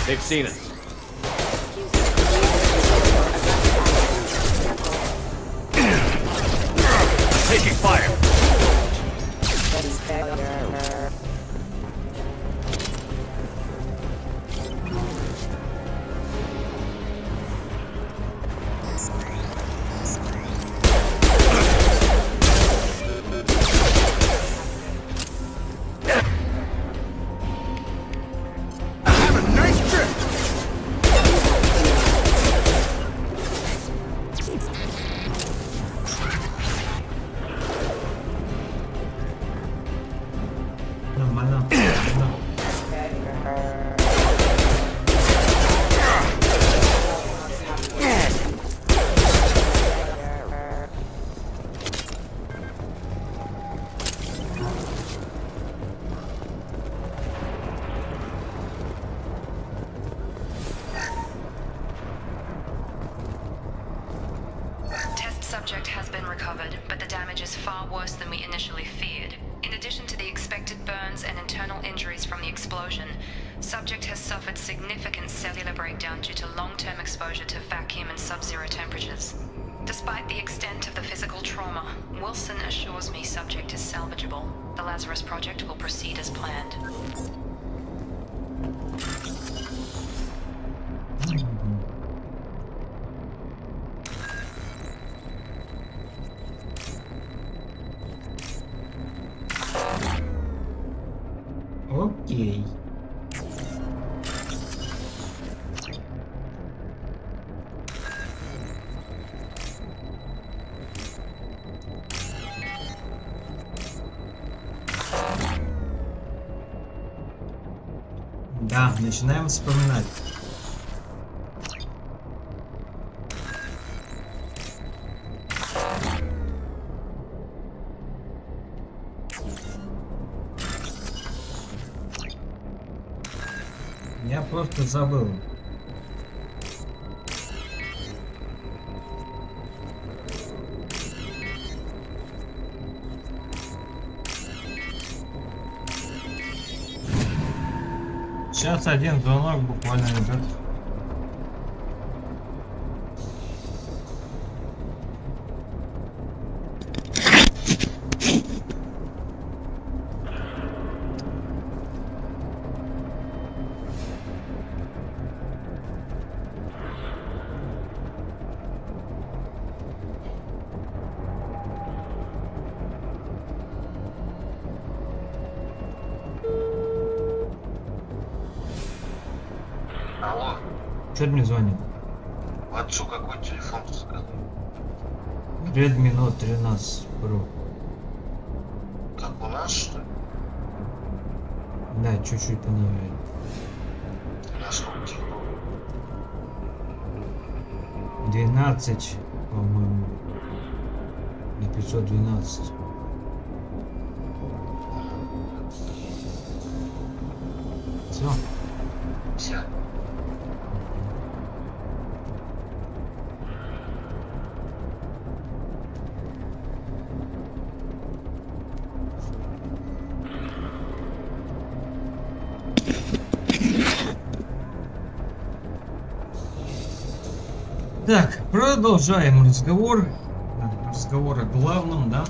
They've seen us. Taking fire. Subject has been recovered, but the damage is far worse than we initially feared. In addition to the expected burns and internal injuries from the explosion, subject has suffered significant cellular breakdown due to long-term exposure to vacuum and sub-zero temperatures. Despite the extent of the physical trauma, Wilson assures me subject is salvageable. The Lazarus Project will proceed as planned. Окей. Да, начинаем вспоминать. Я просто забыл. Сейчас один звонок буквально идет. Алло. Чё ты мне звонил? Отцу какой телефон сказал? Redmi Note 13 Pro. Как у нас, что ли? Да, чуть-чуть поновее. Насколько тебе было? 12, по-моему. На 512. Все. Все. Так, продолжаем разговор. Разговор о главном, да?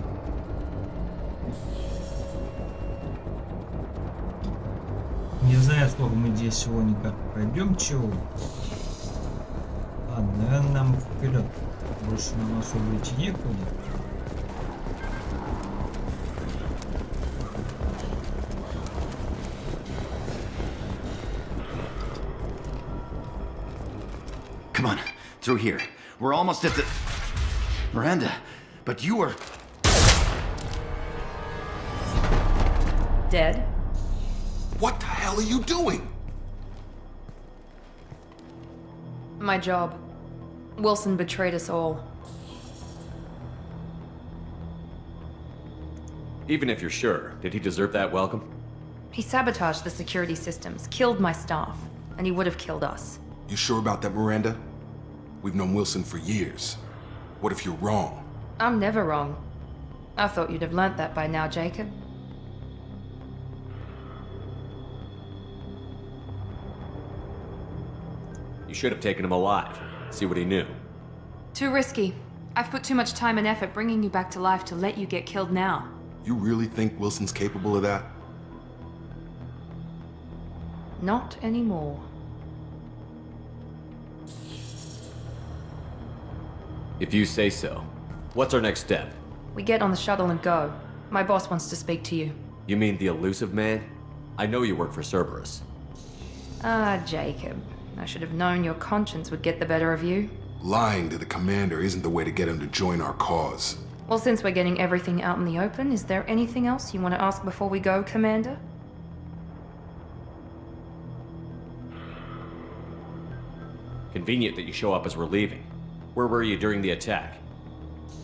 Не знаю, сколько мы здесь сегодня как пройдем, чего. Ладно, наверное, нам вперед. Больше на нас убить некуда. Come on, through here. We're almost at the... Miranda, but you are... Dead? What the hell are you doing? My job. Wilson betrayed us all. Even if you're sure, did he deserve that welcome? He sabotaged the security systems, killed my staff, and he would have killed us. You sure about that, Miranda? We've known Wilson for years. What if you're wrong? I'm never wrong. I thought you'd have learnt that by now, Jacob. You should have taken him alive. See what he knew. Too risky. I've put too much time and effort bringing you back to life to let you get killed now. You really think Wilson's capable of that? Not anymore. If you say so. What's our next step? We get on the shuttle and go. My boss wants to speak to you. You mean the elusive man? I know you work for Cerberus. Ah, Jacob. I should have known your conscience would get the better of you. Lying to the commander isn't the way to get him to join our cause. Well, since we're getting everything out in the open, is there anything else you want to ask before we go, Commander? Convenient that you show up as we're leaving. Where were you during the attack?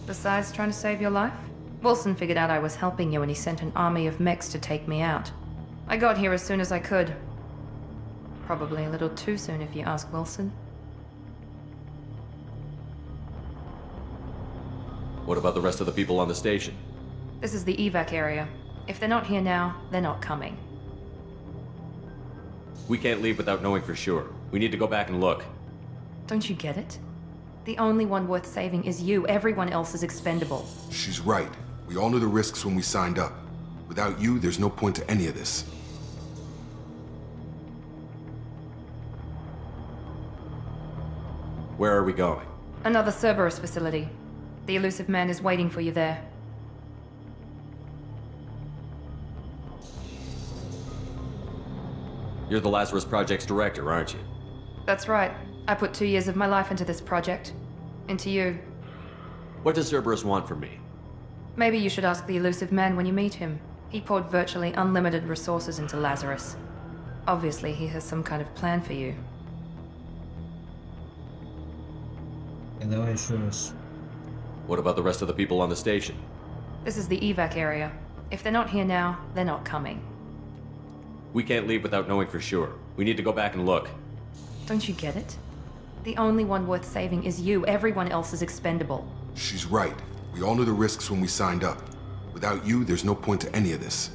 Besides trying to save your life? Wilson figured out I was helping you and he sent an army of mechs to take me out. I got here as soon as I could. Probably a little too soon if you ask Wilson. What about the rest of the people on the station? This is the evac area. If they're not here now, they're not coming. We can't leave without knowing for sure. We need to go back and look. Don't you get it? The only one worth saving is you. Everyone else is expendable. She's right. We all knew the risks when we signed up. Without you, there's no point to any of this. Where are we going? Another Cerberus facility. The elusive man is waiting for you there. You're the Lazarus Project's director, aren't you? That's right. I put 2 years of my life into this project. Into you. What does Cerberus want from me? Maybe you should ask the elusive man when you meet him. He poured virtually unlimited resources into Lazarus. Obviously, he has some kind of plan for you. Давай еще раз. What about the rest of the people on the station? This is the evac area. If they're not here now, they're not coming. We can't leave without knowing for sure. We need to go back and look. Don't you get it? The only one worth saving is you. Everyone else is expendable. She's right. We all knew the risks when we signed up. Without you, there's no point to any of this.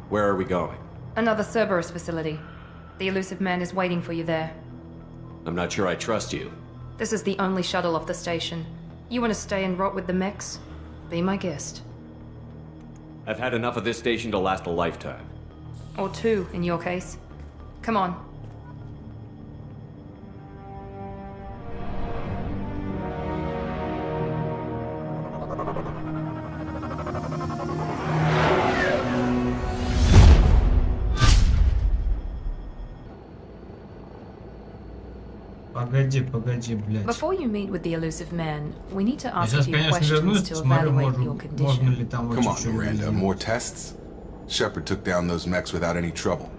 Where are we going? Another Cerberus facility. The elusive man is waiting for you there. I'm not sure I trust you. This is the only shuttle off the station. You want to stay and rot with the mechs? Be my guest. I've had enough of this station to last a lifetime. Or two, in your case. Come on. Погоди, блядь. Before you meet with the elusive man, we need to Я ask a сейчас, few конечно, questions вернусь, to посмотрю, evaluate your можно ли condition. там Come вообще on, Miranda, что-нибудь. more tests? Shepard took down those mechs without any trouble.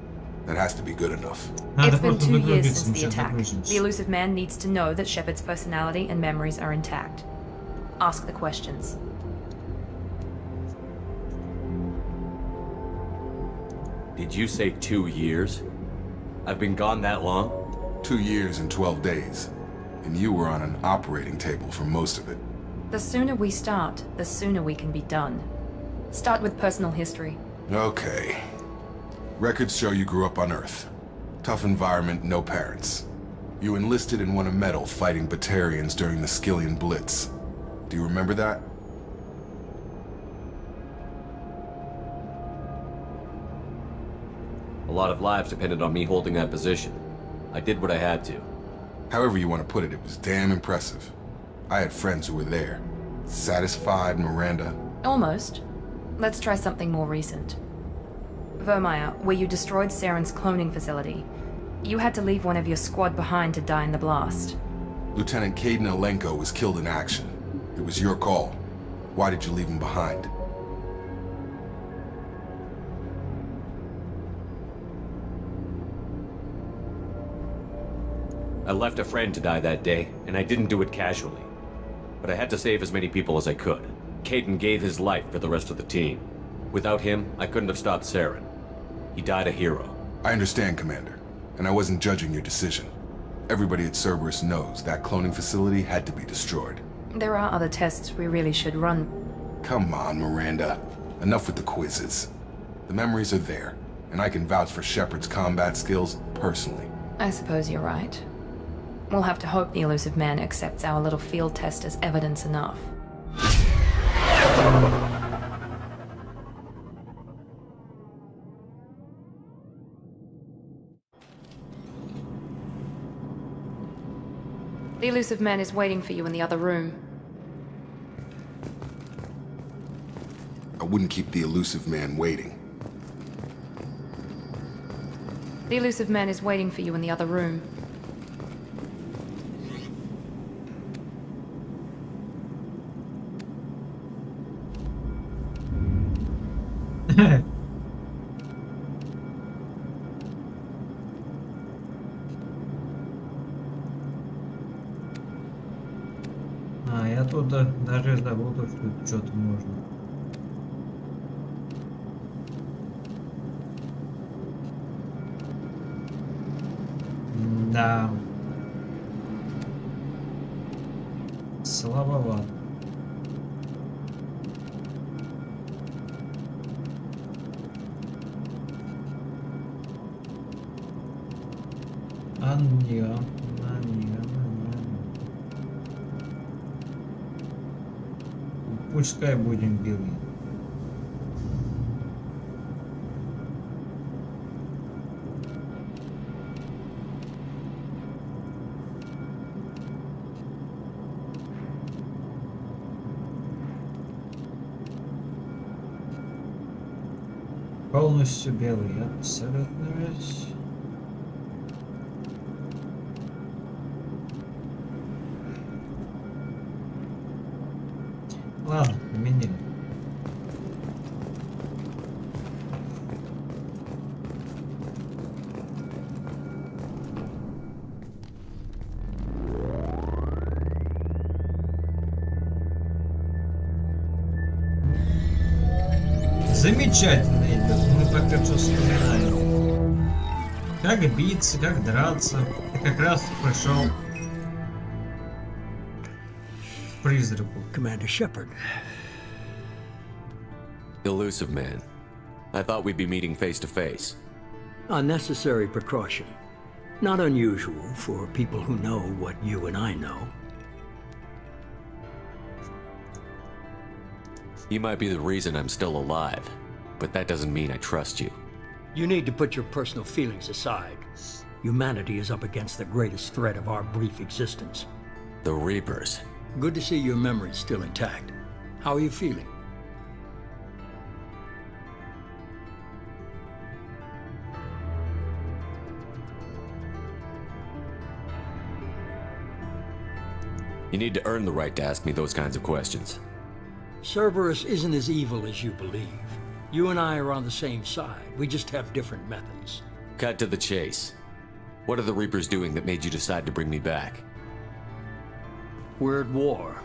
That has to be good enough. It's been 2 years since the attack. The elusive man needs to know that Shepard's personality and memories are intact. Ask the questions. Did you say 2 years? I've been gone that long? 2 years and 12 days. And you were on an operating table for most of it. The sooner we start, the sooner we can be done. Start with personal history. Okay. Records show you grew up on Earth. Tough environment, no parents. You enlisted and won a medal fighting Batarians during the Skillian Blitz. Do you remember that? A lot of lives depended on me holding that position. I did what I had to. However you want to put it, it was damn impressive. I had friends who were there. Satisfied, Miranda? Almost. Let's try something more recent. Vermeer, where you destroyed Saren's cloning facility. You had to leave one of your squad behind to die in the blast. Lieutenant Caden Alenko was killed in action. It was your call. Why did you leave him behind? I left a friend to die that day, and I didn't do it casually. But I had to save as many people as I could. Caden gave his life for the rest of the team. Without him, I couldn't have stopped Saren. He died a hero. I understand, Commander, and I wasn't judging your decision. Everybody at Cerberus knows that cloning facility had to be destroyed. There are other tests we really should run. Come on, Miranda. Enough with the quizzes. The memories are there, and I can vouch for Shepard's combat skills personally. I suppose you're right. We'll have to hope the elusive man accepts our little field test as evidence enough. The elusive man is waiting for you in the other room. I wouldn't keep the elusive man waiting. The elusive man is waiting for you in the other room. Я тут даже забыл, что тут что-то можно. Да. Слабовато. Пускай будем белыми. Полностью белый, абсолютно весь. Ладно, поменяли. Замечательно идет. Мы пока что вспоминаем. Как биться, как драться. Я как раз пришел к призраку. Commander Shepard. Elusive man. I thought we'd be meeting face to face. Unnecessary precaution. Not unusual for people who know what you and I know. You might be the reason I'm still alive, but that doesn't mean I trust you. You need to put your personal feelings aside. Humanity is up against the greatest threat of our brief existence. The Reapers. Good to see your memory's still intact. How are you feeling? You need to earn the right to ask me those kinds of questions. Cerberus isn't as evil as you believe. You and I are on the same side. We just have different methods. Cut to the chase. What are the Reapers doing that made you decide to bring me back? We're at war.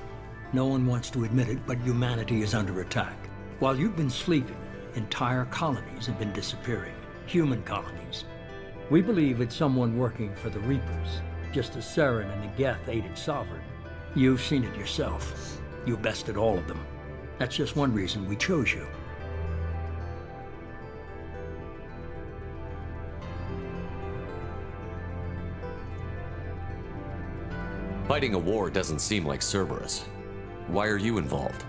No one wants to admit it, but humanity is under attack. While you've been sleeping, entire colonies have been disappearing. Human colonies. We believe it's someone working for the Reapers, just as Saren and the Geth aided Sovereign. You've seen it yourself. You bested all of them. That's just one reason we chose you. Fighting a war doesn't seem like Cerberus. Why are you involved?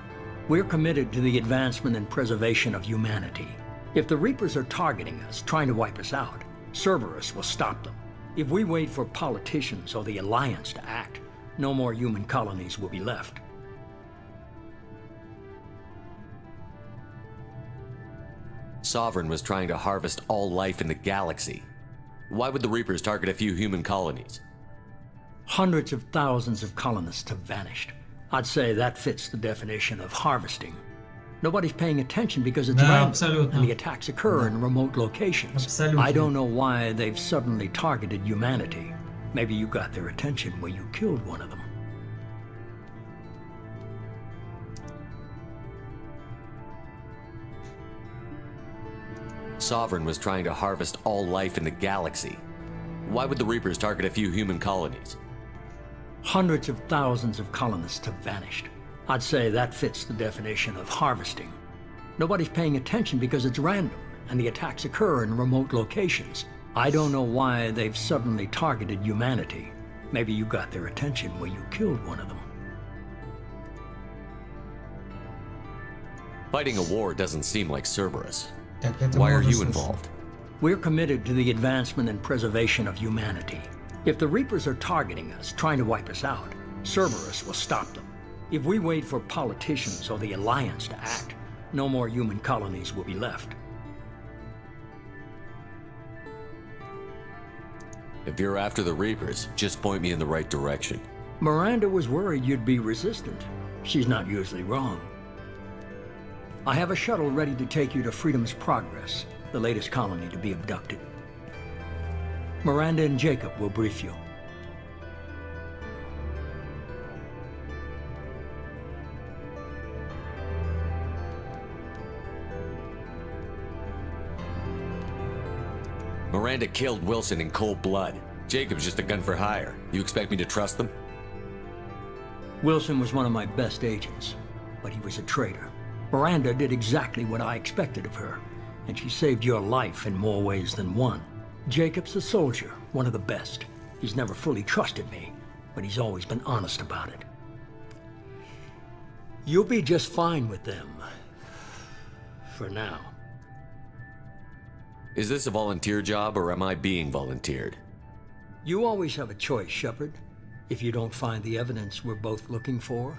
We're committed to the advancement and preservation of humanity. If the Reapers are targeting us, trying to wipe us out, Cerberus will stop them. If we wait for politicians or the Alliance to act, no more human colonies will be left. Sovereign was trying to harvest all life in the galaxy. Why would the Reapers target a few human colonies? Hundreds of thousands of colonists have vanished. I'd say that fits the definition of harvesting. Nobody's paying attention because it's random, and the attacks occur in remote locations. I don't know why they've suddenly targeted humanity. Maybe you got their attention when you killed one of them. Sovereign was trying to harvest all life in the galaxy. Why would the Reapers target a few human colonies? Hundreds of thousands of colonists have vanished. I'd say that fits the definition of harvesting. Nobody's paying attention because it's random, and the attacks occur in remote locations. I don't know why they've suddenly targeted humanity. Maybe you got their attention when you killed one of them. Fighting a war doesn't seem like Cerberus. Why are you involved? We're committed to the advancement and preservation of humanity. If the Reapers are targeting us, trying to wipe us out, Cerberus will stop them. If we wait for politicians or the Alliance to act, no more human colonies will be left. If you're after the Reapers, just point me in the right direction. Miranda was worried you'd be resistant. She's not usually wrong. I have a shuttle ready to take you to Freedom's Progress, the latest colony to be abducted. Miranda and Jacob will brief you. Miranda killed Wilson in cold blood. Jacob's just a gun for hire. You expect me to trust them? Wilson was one of my best agents, but he was a traitor. Miranda did exactly what I expected of her, and she saved your life in more ways than one. Jacob's a soldier, one of the best. He's never fully trusted me, but he's always been honest about it. You'll be just fine with them. For now. Is this a volunteer job, or am I being volunteered? You always have a choice, Shepard. If you don't find the evidence we're both looking for,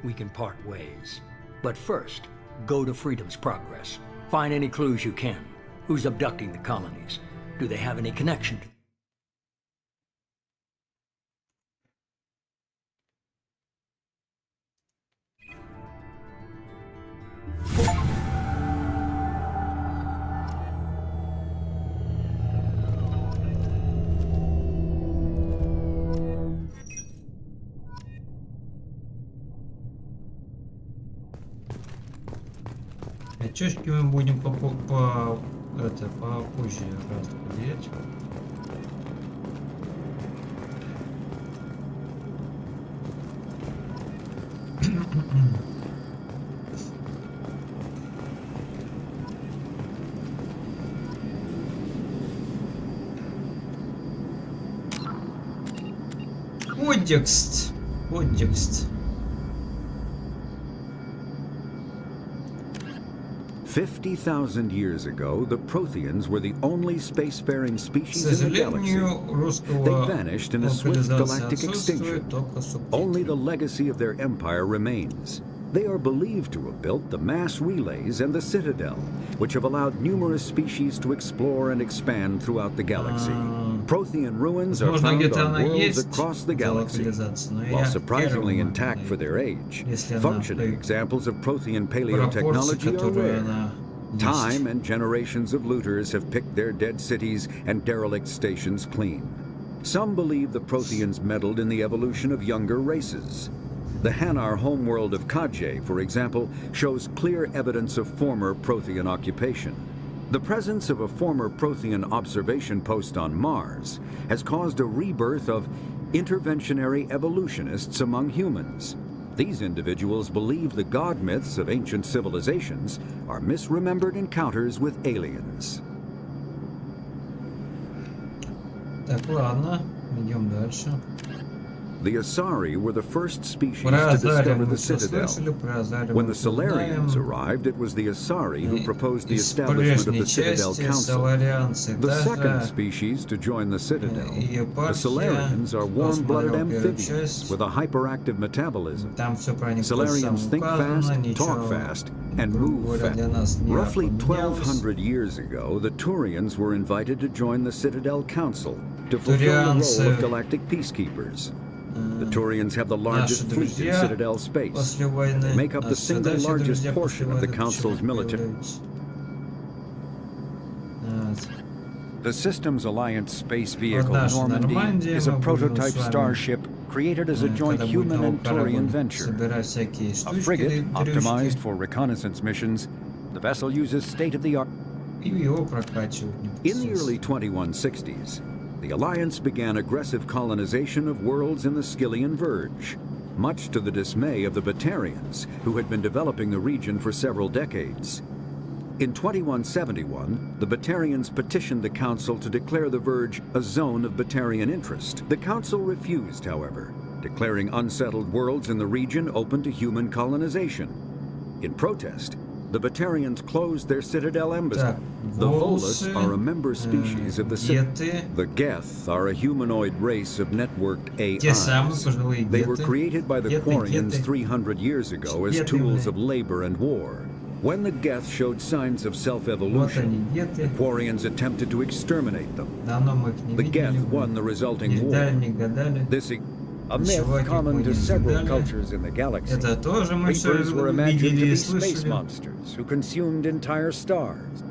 we can part ways. But first, go to Freedom's Progress. Find any clues you can. Who's abducting the colonies? Do they have any connection? Чешки мы будем попозже распределять. Подтекст. 50,000 years ago, the Protheans were the only spacefaring species in the galaxy. They vanished in a swift galactic extinction. Only the legacy of their empire remains. They are believed to have built the mass relays and the Citadel, which have allowed numerous species to explore and expand throughout the galaxy. Prothean ruins are found on worlds across the galaxy. While surprisingly intact for their age, functioning examples of Prothean paleotechnology are rare. Time and generations of looters have picked their dead cities and derelict stations clean. Some believe the Protheans meddled in the evolution of younger races. The Hanar homeworld of Kaje, for example, shows clear evidence of former Prothean occupation. The presence of a former Prothean observation post on Mars has caused a rebirth of interventionary evolutionists among humans. These individuals believe the god myths of ancient civilizations are misremembered encounters with aliens. Так, ладно, идем дальше. The Asari were the first species to discover the Citadel. When the Solarians arrived, it was the Asari who proposed the establishment of the Citadel Council. The second species to join the Citadel, the Solarians are warm-blooded amphibians with a hyperactive metabolism. Solarians think fast, talk fast, and move fast. Roughly 1,200 years ago, the Turians were invited to join the Citadel Council to fulfill the role of galactic peacekeepers. The Turians have the largest fleet in Citadel space. They make up the single largest portion of the Council's military. The Systems Alliance space vehicle Normandy is a prototype starship created as a joint human and Turian venture. A frigate optimized for reconnaissance missions, the vessel uses state-of-the-art. In the early 2160s, the Alliance began aggressive colonization of worlds in the Skyllian Verge, much to the dismay of the Batarians, who had been developing the region for several decades. In 2171, the Batarians petitioned the Council to declare the Verge a zone of Batarian interest. The Council refused, however, declaring unsettled worlds in the region open to human colonization. In protest, the Batarians closed their Citadel embassy. The Volus are a member species of the Citadel. The Geth are a humanoid race of networked AIs. They were created by the Quarians 300 years ago as tools of labor and war. When the Geth showed signs of self-evolution, the Quarians attempted to exterminate them. The Geth won the resulting war. This a myth common to several cultures in the galaxy. Reapers were imagined to be space monsters who consumed entire stars.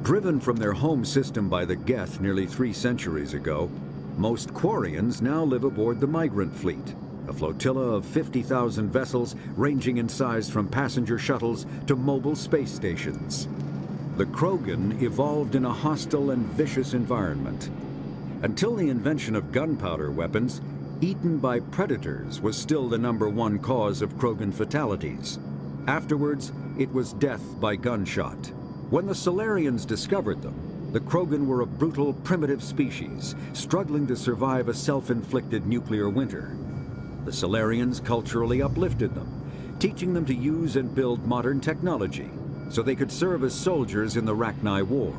Driven from their home system by the Geth nearly 3 centuries ago, most Quarians now live aboard the Migrant Fleet, a flotilla of 50,000 vessels ranging in size from passenger shuttles to mobile space stations. The Krogan evolved in a hostile and vicious environment. Until the invention of gunpowder weapons, eaten by predators was still the #1 cause of Krogan fatalities. Afterwards, it was death by gunshot. When the Solarians discovered them, the Krogan were a brutal, primitive species, struggling to survive a self-inflicted nuclear winter. The Solarians culturally uplifted them, teaching them to use and build modern technology, so they could serve as soldiers in the Rachni War.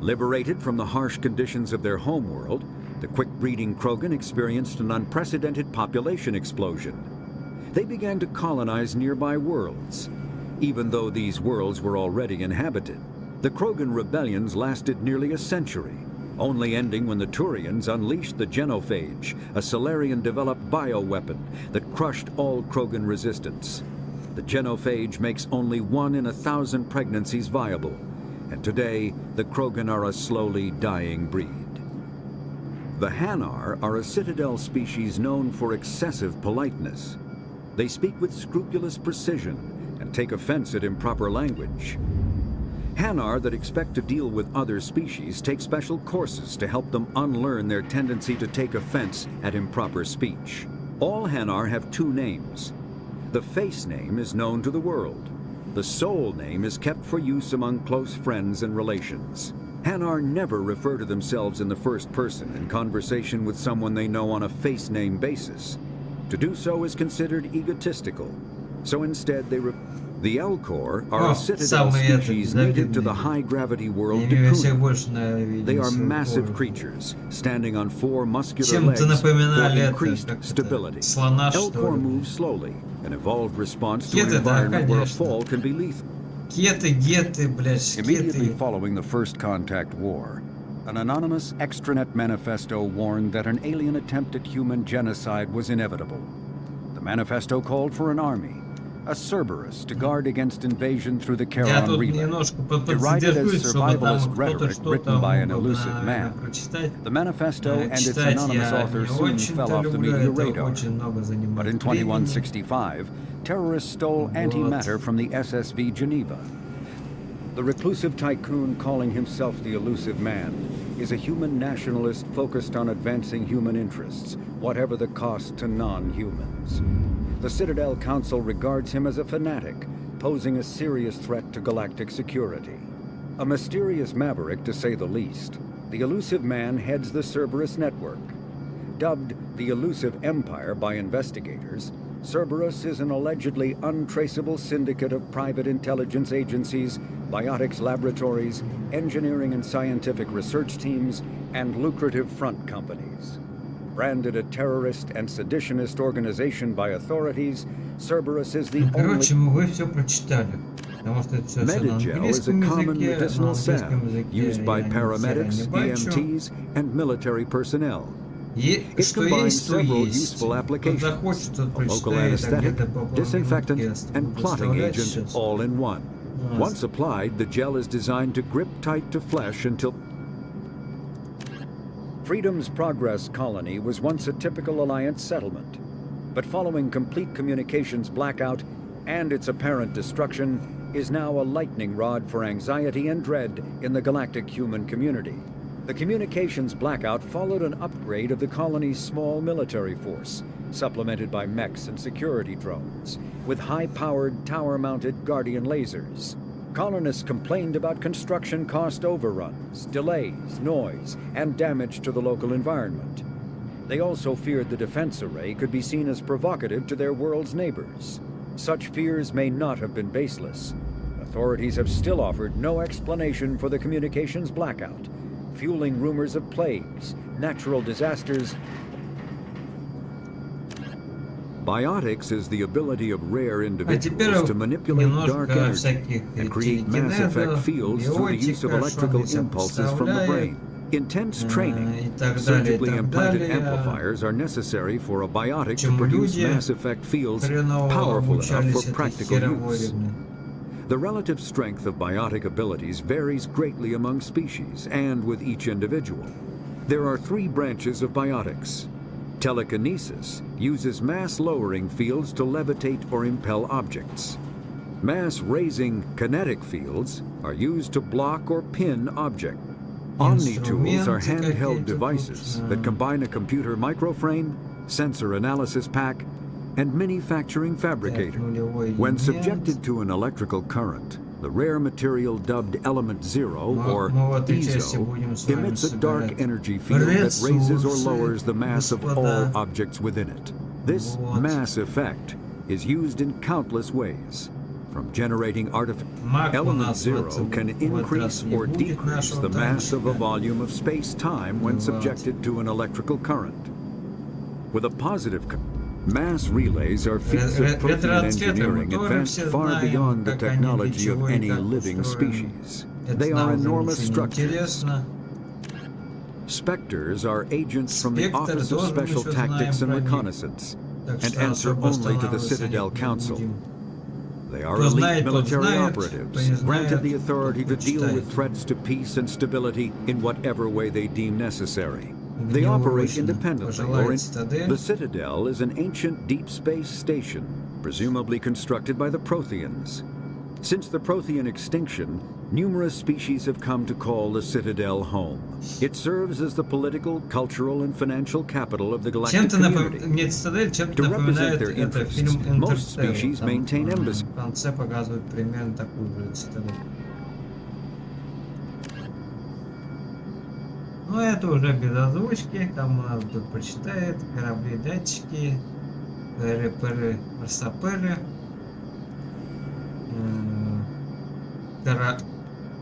Liberated from the harsh conditions of their homeworld, the quick-breeding Krogan experienced an unprecedented population explosion. They began to colonize nearby worlds. Even though these worlds were already inhabited, the Krogan rebellions lasted nearly a century, only ending when the Turians unleashed the Genophage, a Solarian-developed bioweapon that crushed all Krogan resistance. The Genophage makes only 1 in 1,000 pregnancies viable, and today the Krogan are a slowly dying breed. The Hanar are a Citadel species known for excessive politeness. They speak with scrupulous precision and take offense at improper language. Hanar that expect to deal with other species take special courses to help them unlearn their tendency to take offense at improper speech. All Hanar have two names. The face name is known to the world. The soul name is kept for use among close friends and relations. Hanar never refer to themselves in the first person in conversation with someone they know on a face name basis. To do so is considered egotistical. So instead the Elcor are a citadel species native to the high-gravity world Dukun. They are massive creatures, standing on four muscular legs for increased stability. Elcor moves slowly, an evolved response to an environment where a fall can be lethal. Immediately following the First Contact War, an anonymous extranet manifesto warned that an alien attempt at human genocide was inevitable. The manifesto called for an army, a Cerberus, to guard against invasion through the Charon Relay. Derided as survivalist rhetoric written by an elusive man, the manifesto and its anonymous author soon fell off the media radar. But in 2165, terrorists stole antimatter from the SSV Geneva. The reclusive tycoon calling himself the elusive man is a human nationalist focused on advancing human interests, whatever the cost to non-humans. The Citadel Council regards him as a fanatic, posing a serious threat to galactic security. A mysterious maverick, to say the least, the elusive man heads the Cerberus network. Dubbed the Elusive Empire by investigators, Cerberus is an allegedly untraceable syndicate of private intelligence agencies, biotics laboratories, engineering and scientific research teams, and lucrative front companies. Branded a terrorist and seditionist organization by authorities, Cerberus is the only... Medigel is a common medicinal salve used by paramedics, EMTs, and military personnel. It combines several useful applications, a local anesthetic, disinfectant, and clotting agent all in one. Once applied, the gel is designed to grip tight to flesh until... Freedom's Progress colony was once a typical Alliance settlement, but following complete communications blackout and its apparent destruction, is now a lightning rod for anxiety and dread in the galactic human community. The communications blackout followed an upgrade of the colony's small military force, supplemented by mechs and security drones, with high-powered tower-mounted Guardian lasers. Colonists complained about construction cost overruns, delays, noise, and damage to the local environment. They also feared the defense array could be seen as provocative to their world's neighbors. Such fears may not have been baseless. Authorities have still offered no explanation for the communications blackout, fueling rumors of plagues, natural disasters. Biotics is the ability of rare individuals to manipulate dark energy and create mass effect fields through the use of electrical impulses from the brain. Intense training, surgically implanted amplifiers are necessary for a biotic to produce mass effect fields powerful enough for practical use. The relative strength of biotic abilities varies greatly among species and with each individual. There are three branches of biotics. Telekinesis uses mass-lowering fields to levitate or impel objects. Mass-raising kinetic fields are used to block or pin objects. Omni-tools are handheld devices that combine a computer microframe, sensor analysis pack, and manufacturing fabricator. When subjected to an electrical current, the rare material dubbed Element Zero, or EZO, emits a dark energy field that raises or lowers the mass of all objects within it. This mass effect is used in countless ways. From generating Element Zero can increase or decrease the mass of a volume of space-time when subjected to an electrical current. With a positive mass relays are feats of protein engineering advanced far beyond the technology of any living species. They are enormous structures. Spectres are agents from the Office of Special Tactics and Reconnaissance and answer only to the Citadel Council. They are elite military operatives, granted the authority to deal with threats to peace and stability in whatever way they deem necessary. They operate independently, the Citadel is an ancient deep space station, presumably constructed by the Protheans. Since the Prothean extinction, numerous species have come to call the Citadel home. It serves as the political, cultural, and financial capital of the galactic community. To represent their interests, most species maintain embassies. В конце показывают примерно такую же цитадель. Ну, это уже без озвучки, кому надо тут прочитает. Корабли, датчики, РПР, РСПР.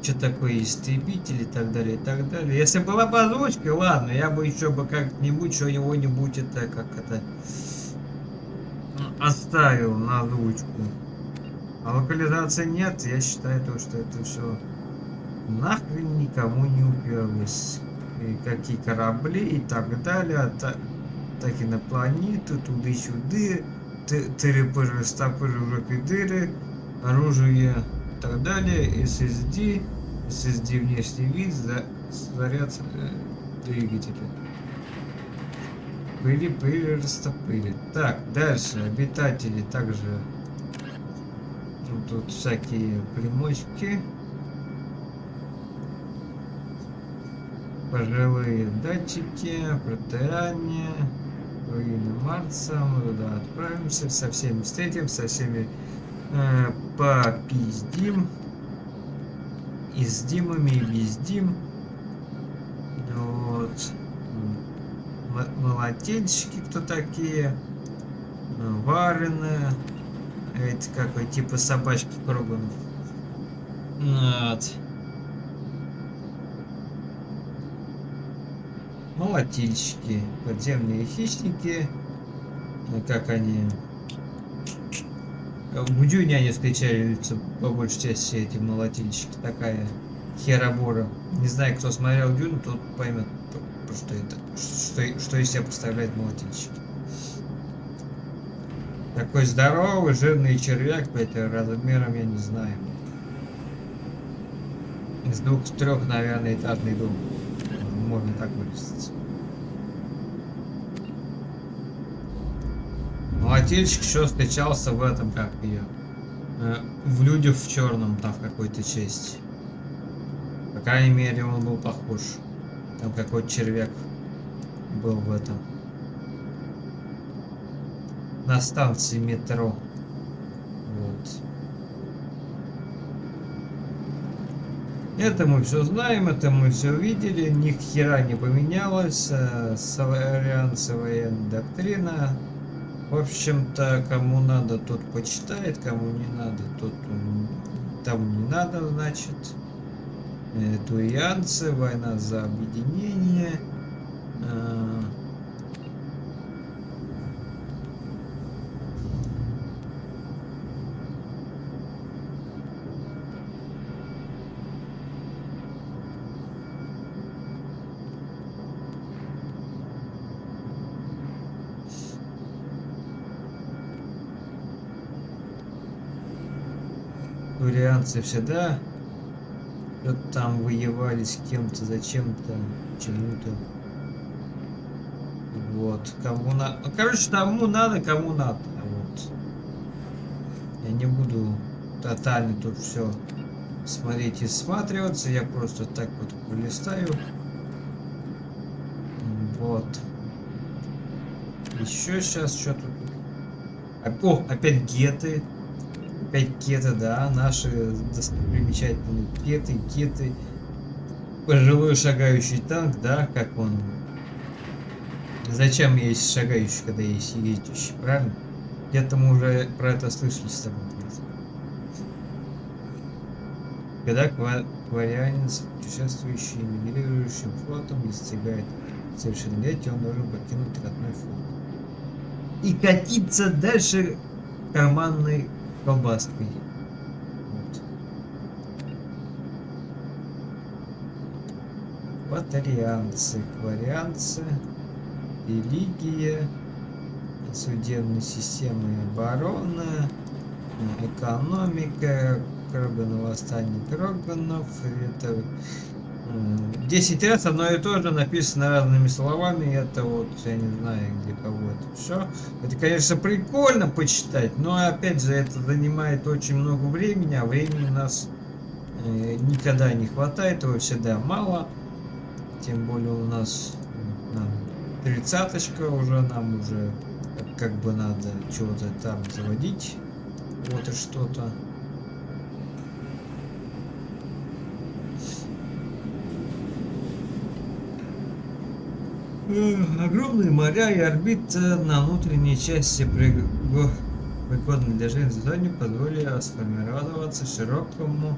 Что такое истребитель и так далее, и так далее. Если была бы озвучка, ладно, я бы еще бы как-нибудь что-нибудь это, как это, оставил на озвучку. А локализации нет, я считаю, что это все нахрен никому не уперлось. И какие корабли и так далее, атаки на планету, туды-сюды, тыры-пыры, стопыры, жопы-дыры, оружие и так далее, SSD внешний вид, заряд двигателя. Пыли, растопыли. Так, дальше, обитатели также. Тут всякие примочки. Пожилые датчики, протеане, руины Марса. Мы туда отправимся, со всеми встретим, со всеми попиздим. И с Димами, и без Дим. Вот. Молотильщики кто такие? Варены. Это какой типа собачки Круганов. Вот. Молотильщики, подземные хищники. Как они? В Дюне они встречаются по большей части, эти молотильщики. Такая херобора. Не знаю, кто смотрел Дюну, тот поймет, что это, что из себя представляет молотильщик. Такой здоровый, жирный червяк, размером я не знаю. Из 2-3, наверное, этажный дом. Можно так выразиться. Молотильщик еще встречался в этом, как ее, в людях в черном, там в какой-то части. По крайней мере, он был похож. Там какой-то червяк был в этом. На станции метро. Вот. Это мы все знаем, это мы все видели, ни хера не поменялось. Соларианцевая доктрина. В общем-то, кому надо, тот почитает, кому не надо, тот тому не надо, значит. Турианцы, война за объединение. Турианцы всегда что-то там воевали с кем-то, зачем-то, чему-то. Вот, кому надо. Ну, короче, тому надо, кому надо. Вот. Я не буду тотально тут все смотреть и всматриваться. Я просто так вот полистаю. Вот. Еще сейчас что тут. О, опять геты. Опять кеты, да, наши достопримечательные кеты. Пожилой шагающий танк, да, как он. Зачем есть шагающий, когда есть ездящий, правильно? Где-то мы уже про это слышали с тобой. Когда кварианец, путешествующий мигрирующим флотом, достигает совершеннолетия, он должен покинуть родной флот и катиться дальше карманной колбаской. Вот. Батарианцы, кварианцы, религия, судебные системы обороны, экономика, Кроган, восстание Кроганов, это 10 раз одно и то же написано разными словами. Это вот, я не знаю, где кого это все. Это, конечно, прикольно почитать, но опять же это занимает очень много времени, а времени у нас никогда не хватает, его всегда мало. Тем более у нас 30-очка уже, нам уже как бы надо чего-то там заводить. Вот и что-то. Огромные моря и орбита на внутренней части пригодной для жизни зоне позволили сформироваться широкому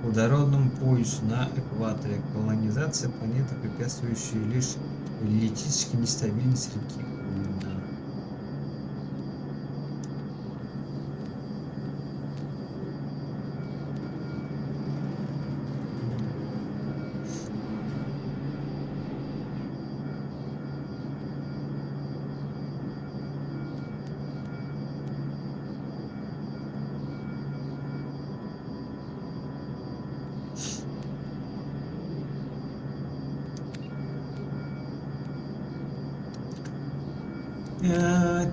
водородному поясу на экваторе. Колонизация планеты, препятствующая лишь политически нестабильность реки.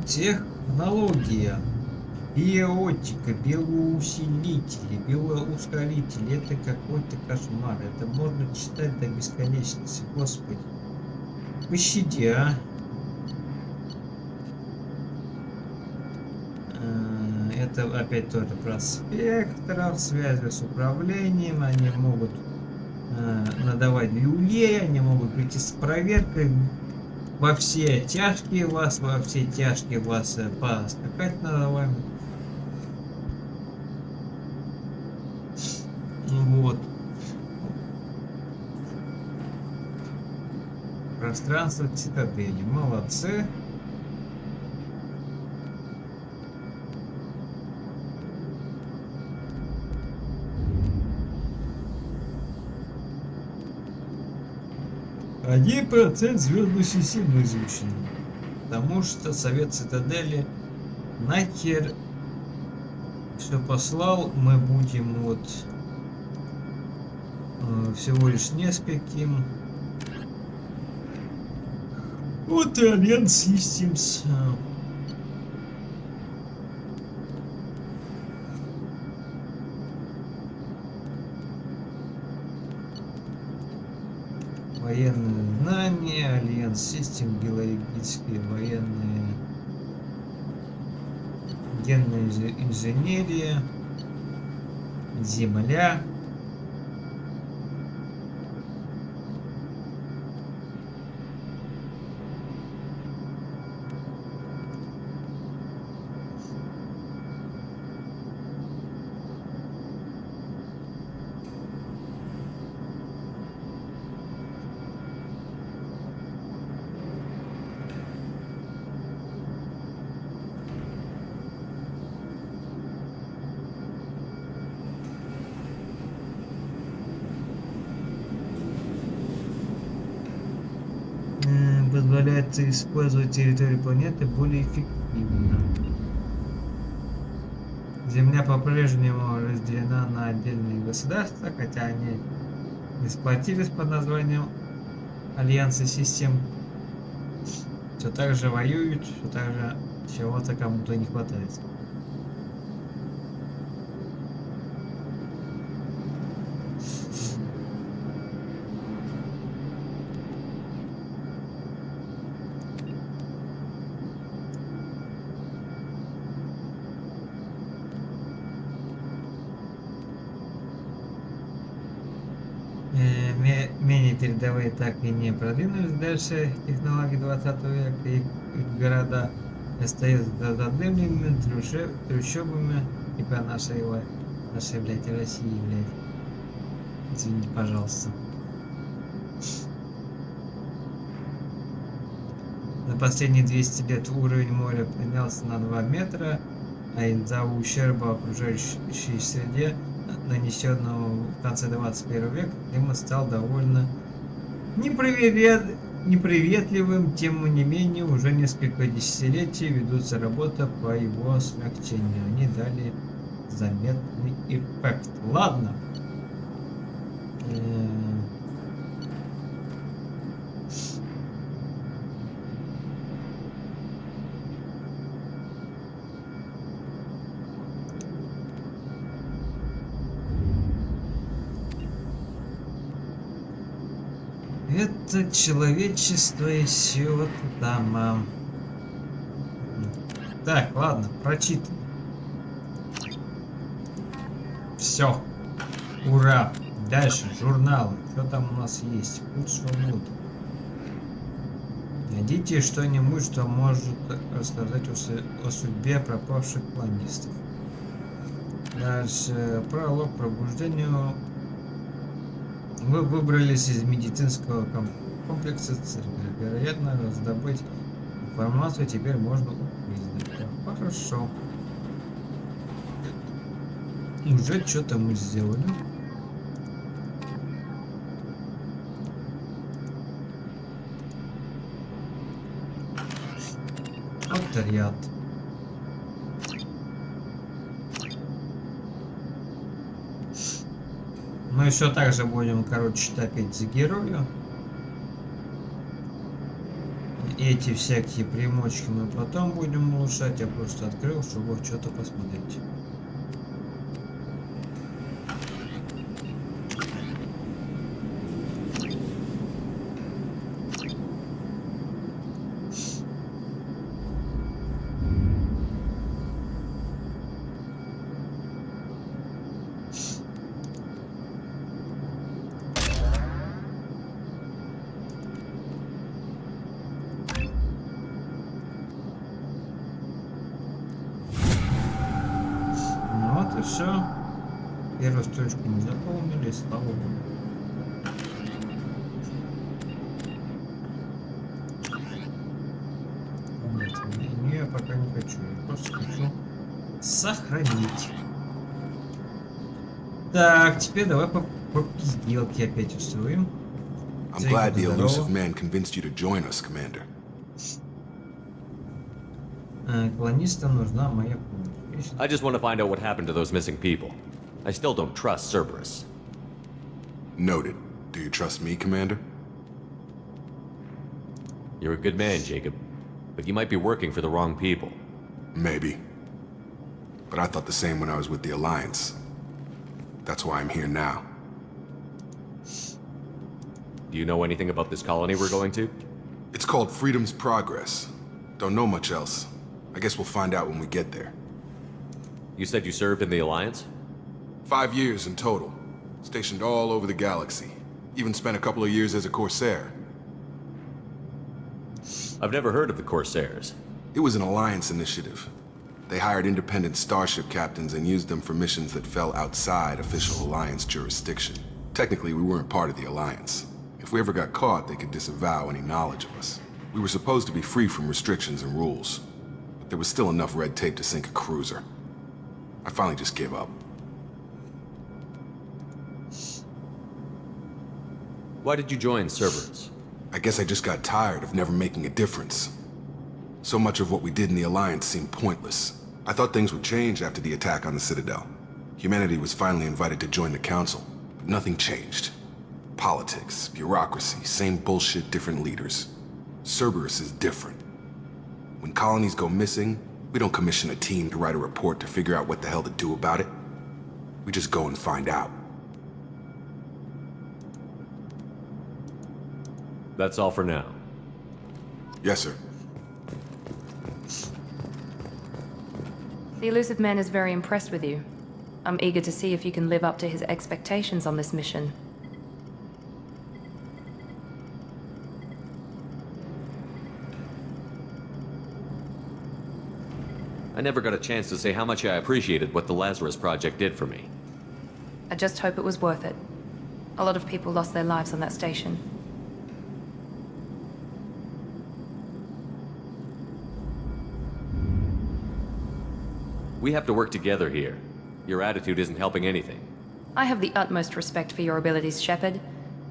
Технология, биотика, биоусилители, биоускорители. Это какой-то кошмар. Это можно читать до бесконечности. Господи. Пощади, а. Это опять тоже про спектров, связи с управлением. Они могут надавать люлей, они могут прийти с проверкой. Во все тяжкие вас поскакать надо вами. Вот. Пространство цитадели. Молодцы. Один процент звездной системы изучен, потому что совет цитадели нахер все послал. Мы будем вот всего лишь нескольким. Вот и Альянс Systems. Военные знания, Альянс Систем, биологические, военные, генная инженерия, земля. Позволяет использовать территорию планеты более эффективно. Земля по-прежнему разделена на отдельные государства, хотя они не сплотились под названием Альянса Систем. Все так же воюют, все так же чего-то кому-то не хватает. Менее передовые так и не продвинулись дальше технологии 20 века. Их города остаются задымленными трущобами типа нашей, блядь, России, блядь. Извините, пожалуйста. За последние 200 лет уровень моря поднялся на 2 метра, а из-за ущерба окружающей среде, нанесенного в конце 21 века, климат стал довольно неприветливым. Тем не менее, уже несколько десятилетий ведутся работы по его смягчению. Они дали заметный эффект. Ладно. Это человечество и все вот там. Так, ладно, прочитано. Все. Ура. Дальше журналы. Что там у нас есть? Путь свободы. Найдите что-нибудь, что может рассказать о судьбе пропавших колонистов. Дальше пролог пробуждению. Вы выбрались из медицинского комплекса церкви. Вероятно, раздобыть информацию теперь можно увидеть. Хорошо. Уже что-то мы сделали. Отряд. Мы еще также будем, короче, топить за героя. Эти всякие примочки мы потом будем улучшать. Я просто открыл, чтобы что-то посмотреть. И все. Первую строчку мы заполнили, слава богу. Нет, не, пока не хочу. Я просто хочу сохранить. Так, теперь давай по пизделке опять устроим. I'm glad the elusive man convinced you to join us, Commander. Колонистам нужна моя помощь. I just want to find out what happened to those missing people. I still don't trust Cerberus. Noted. Do you trust me, Commander? You're a good man, Jacob. But you might be working for the wrong people. Maybe. But I thought the same when I was with the Alliance. That's why I'm here now. Do you know anything about this colony we're going to? It's called Freedom's Progress. Don't know much else. I guess we'll find out when we get there. You said you served in the Alliance? 5 years in total. Stationed all over the galaxy. Even spent a couple of years as a Corsair. I've never heard of the Corsairs. It was an Alliance initiative. They hired independent starship captains and used them for missions that fell outside official Alliance jurisdiction. Technically, we weren't part of the Alliance. If we ever got caught, they could disavow any knowledge of us. We were supposed to be free from restrictions and rules. But there was still enough red tape to sink a cruiser. I finally just gave up. Why did you join Cerberus? I guess I just got tired of never making a difference. So much of what we did in the Alliance seemed pointless. I thought things would change after the attack on the Citadel. Humanity was finally invited to join the Council, but nothing changed. Politics, bureaucracy, same bullshit, different leaders. Cerberus is different. When colonies go missing, we don't commission a team to write a report to figure out what the hell to do about it. We just go and find out. That's all for now. Yes, sir. The elusive man is very impressed with you. I'm eager to see if you can live up to his expectations on this mission. I never got a chance to say how much I appreciated what the Lazarus Project did for me. I just hope it was worth it. A lot of people lost their lives on that station. We have to work together here. Your attitude isn't helping anything. I have the utmost respect for your abilities, Shepard.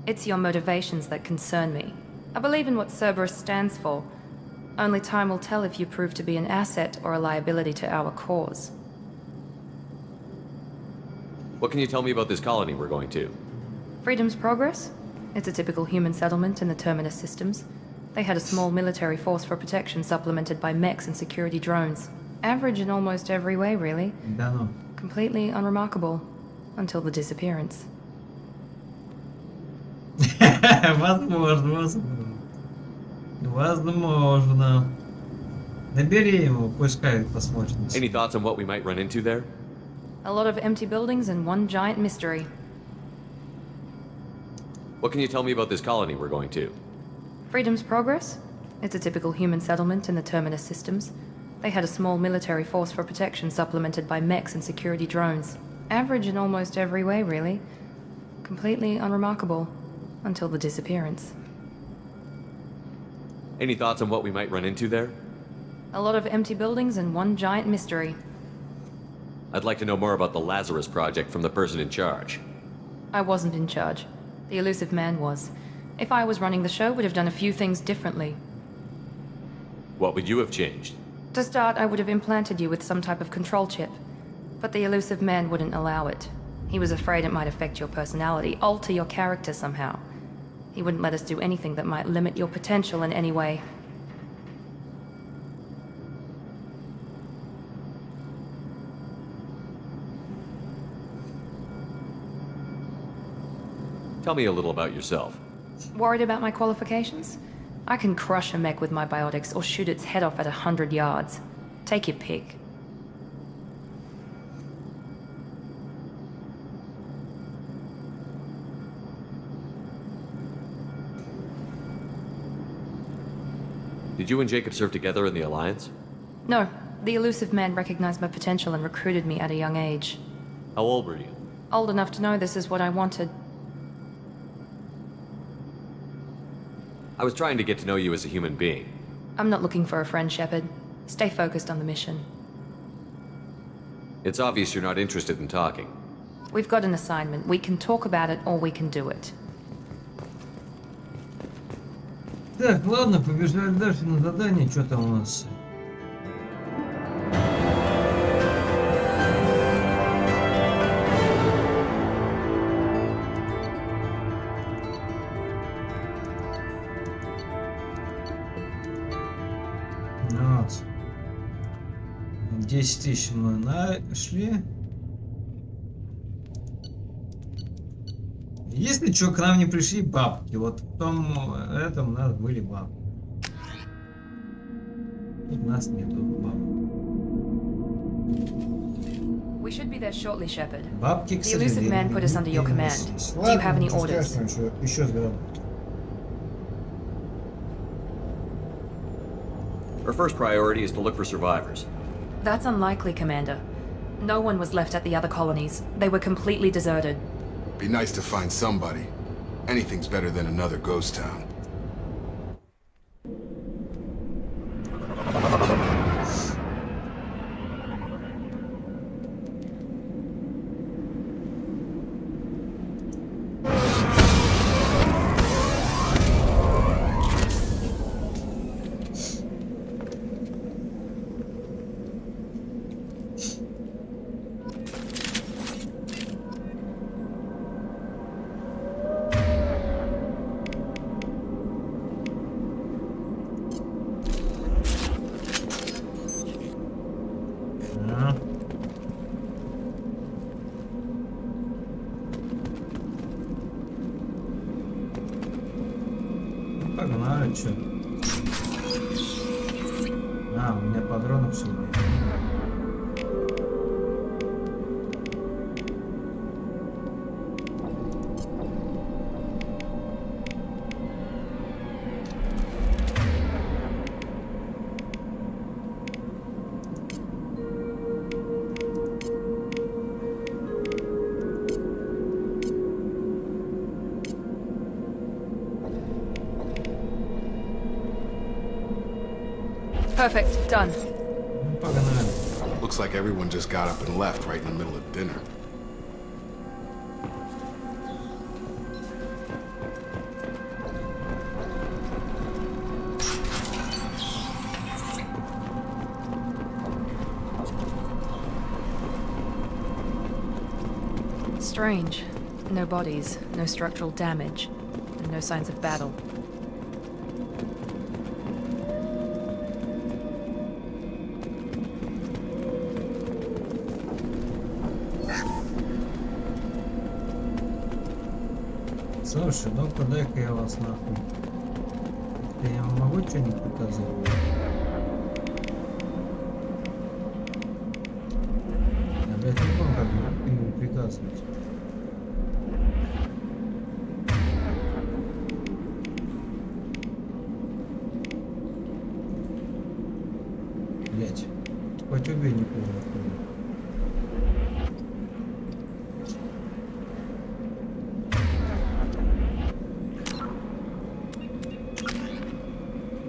It's your motivations that concern me. I believe in what Cerberus stands for. Only time will tell if you prove to be an asset or a liability to our cause. What can you tell me about this colony we're going to? Freedom's Progress? It's a typical human settlement in the Terminus systems. They had a small military force for protection supplemented by mechs and security drones. Average in almost every way, really. Completely unremarkable. Until the disappearance. Возможно. Возможно. Набери ему, пускай посмотрит. Any thoughts on what we might run into there? A lot of empty buildings and one giant mystery. What can you tell me about this colony we're going to? Freedom's Progress? It's a typical human settlement in the Terminus systems. They had a small military force for protection supplemented by mechs and security drones. Average in almost every way, really. Completely unremarkable. Until the disappearance. Any thoughts on what we might run into there? A lot of empty buildings and one giant mystery. I'd like to know more about the Lazarus Project from the person in charge. I wasn't in charge. The elusive man was. If I was running the show, would have done a few things differently. What would you have changed? To start, I would have implanted you with some type of control chip. But the elusive man wouldn't allow it. He was afraid it might affect your personality, alter your character somehow. He wouldn't let us do anything that might limit your potential in any way. Tell me a little about yourself. Worried about my qualifications? I can crush a mech with my biotics or shoot its head off at 100 yards. Take your pick. Did you and Jacob serve together in the Alliance? No, the elusive man recognized my potential and recruited me at a young age. How old were you? Old enough to know this is what I wanted. I was trying to get to know you as a human being. I'm not looking for a friend, Shepard. Stay focused on the mission. It's obvious you're not interested in talking. We've got an assignment. We can talk about it or we can do it. Так, ладно, побежали дальше на задание. Что там у нас? Вот. 10 тысяч мы нашли. Если что, к нам не пришли бабки. Вот в том этом у нас были бабки. У нас нету бабок. We should be there shortly, Shepard. Бабки, к The elusive man put us under your command. Do you have any orders? Еще сгадал. Our first priority is to look for survivors. That's unlikely, Commander. No one was left at the other colonies. They were completely deserted. Be nice to find somebody. Anything's better than another ghost town. Погнали, что? А, у меня патронов все нет. Perfect. Done. Looks like everyone just got up and left right in the middle of dinner. Strange. No bodies, no structural damage, and no signs of battle. Слушай, ну-ка дай-ка я вас нахуй. Я могу что-нибудь показать? Я, блядь, не помню, как ему приказывать. Блядь, хоть убей, не помню.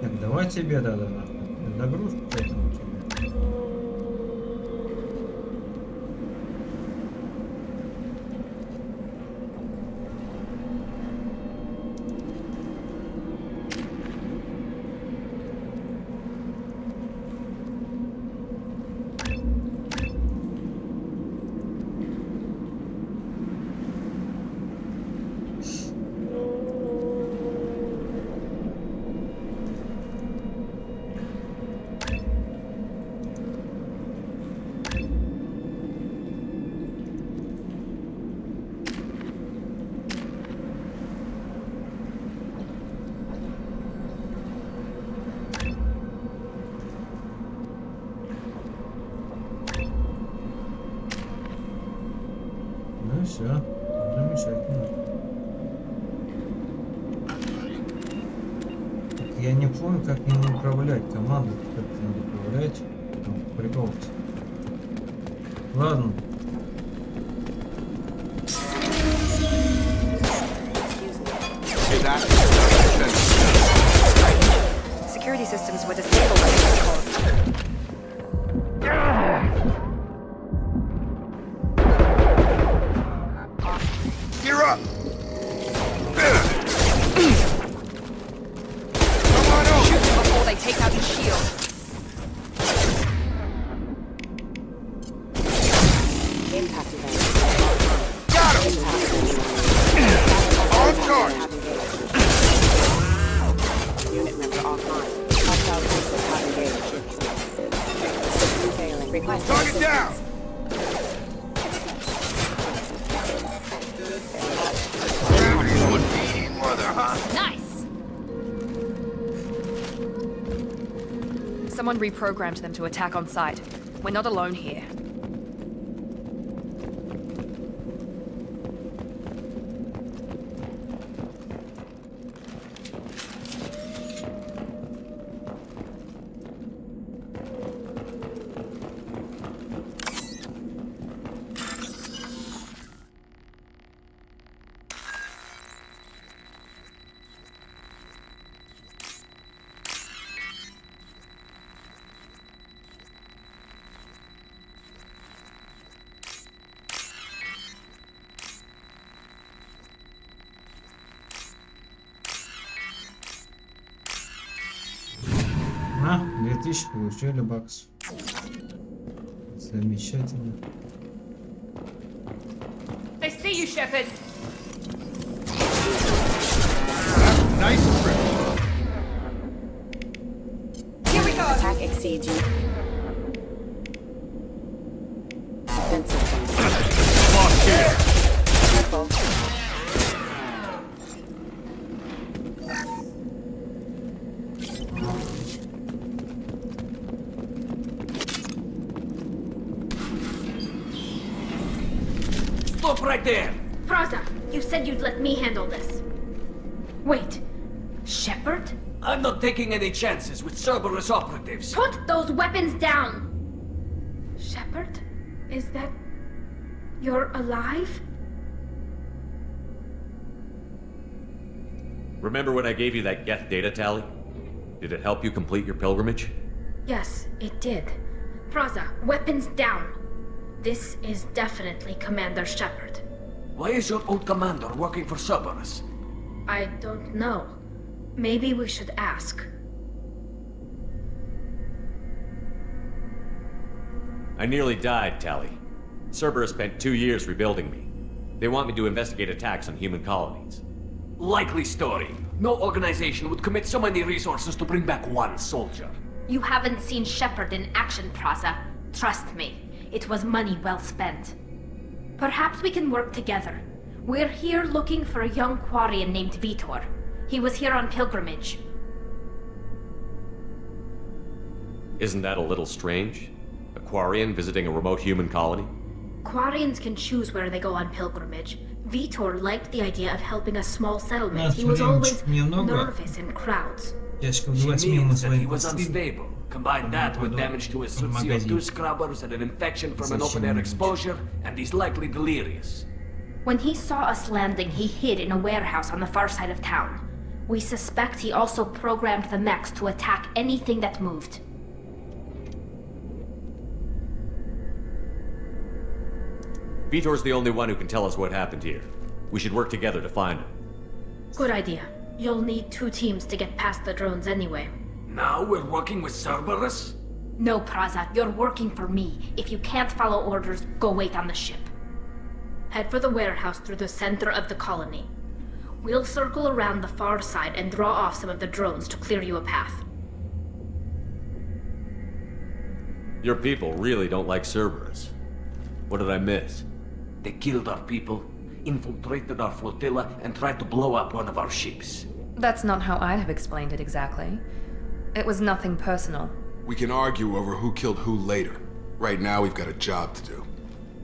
Так, давай тебе тогда загрузку к этому тебе. Ну все, замечательно. Так, я не помню, как мне управлять команду, как надо управлять. Прикол. Ладно. Security systems were disabled by the call. Gear up! Shoot them before they take out his shield. Impact event. Got him! On charge! Unit member offline. Hostile forces have engaged. System failing. Request Target down! Mother, huh? Nice! Someone reprogrammed them to attack on sight. We're not alone here. На, 2000 получили баксов. Замечательно. They see you, Shepard. Nice trip. Here we go. Attack exceeds you. Defense systems. Lost here. Careful. Stop right there! Praza, you said you'd let me handle this. Wait, Shepard? I'm not taking any chances with Cerberus operatives. Put those weapons down! Shepard? Is that... you're alive? Remember when I gave you that Geth data tally? Did it help you complete your pilgrimage? Yes, it did. Praza, weapons down. This is definitely Commander Shepard. Why is your old commander working for Cerberus? I don't know. Maybe we should ask. I nearly died, Tally. Cerberus spent 2 years rebuilding me. They want me to investigate attacks on human colonies. Likely story. No organization would commit so many resources to bring back one soldier. You haven't seen Shepard in action, Praza. Trust me, it was money well spent. Perhaps we can work together. We're here looking for a young Quarian named Vitor. He was here on pilgrimage. Isn't that a little strange? A Quarian visiting a remote human colony? Quarians can choose where they go on pilgrimage. Vitor liked the idea of helping a small settlement. He was always nervous in crowds. She means that he was unstable. Combine that with damage to his suit CO2 scrubbers and an infection from an open-air exposure, and he's likely delirious. When he saw us landing, he hid in a warehouse on the far side of town. We suspect he also programmed the mechs to attack anything that moved. Vitor's the only one who can tell us what happened here. We should work together to find him. Good idea. You'll need 2 teams to get past the drones anyway. Now we're working with Cerberus? No, Praza, you're working for me. If you can't follow orders, go wait on the ship. Head for the warehouse through the center of the colony. We'll circle around the far side and draw off some of the drones to clear you a path. Your people really don't like Cerberus. What did I miss? They killed our people, infiltrated our flotilla, and tried to blow up one of our ships. That's not how I'd have explained it exactly. It was nothing personal. We can argue over who killed who later. Right now, we've got a job to do.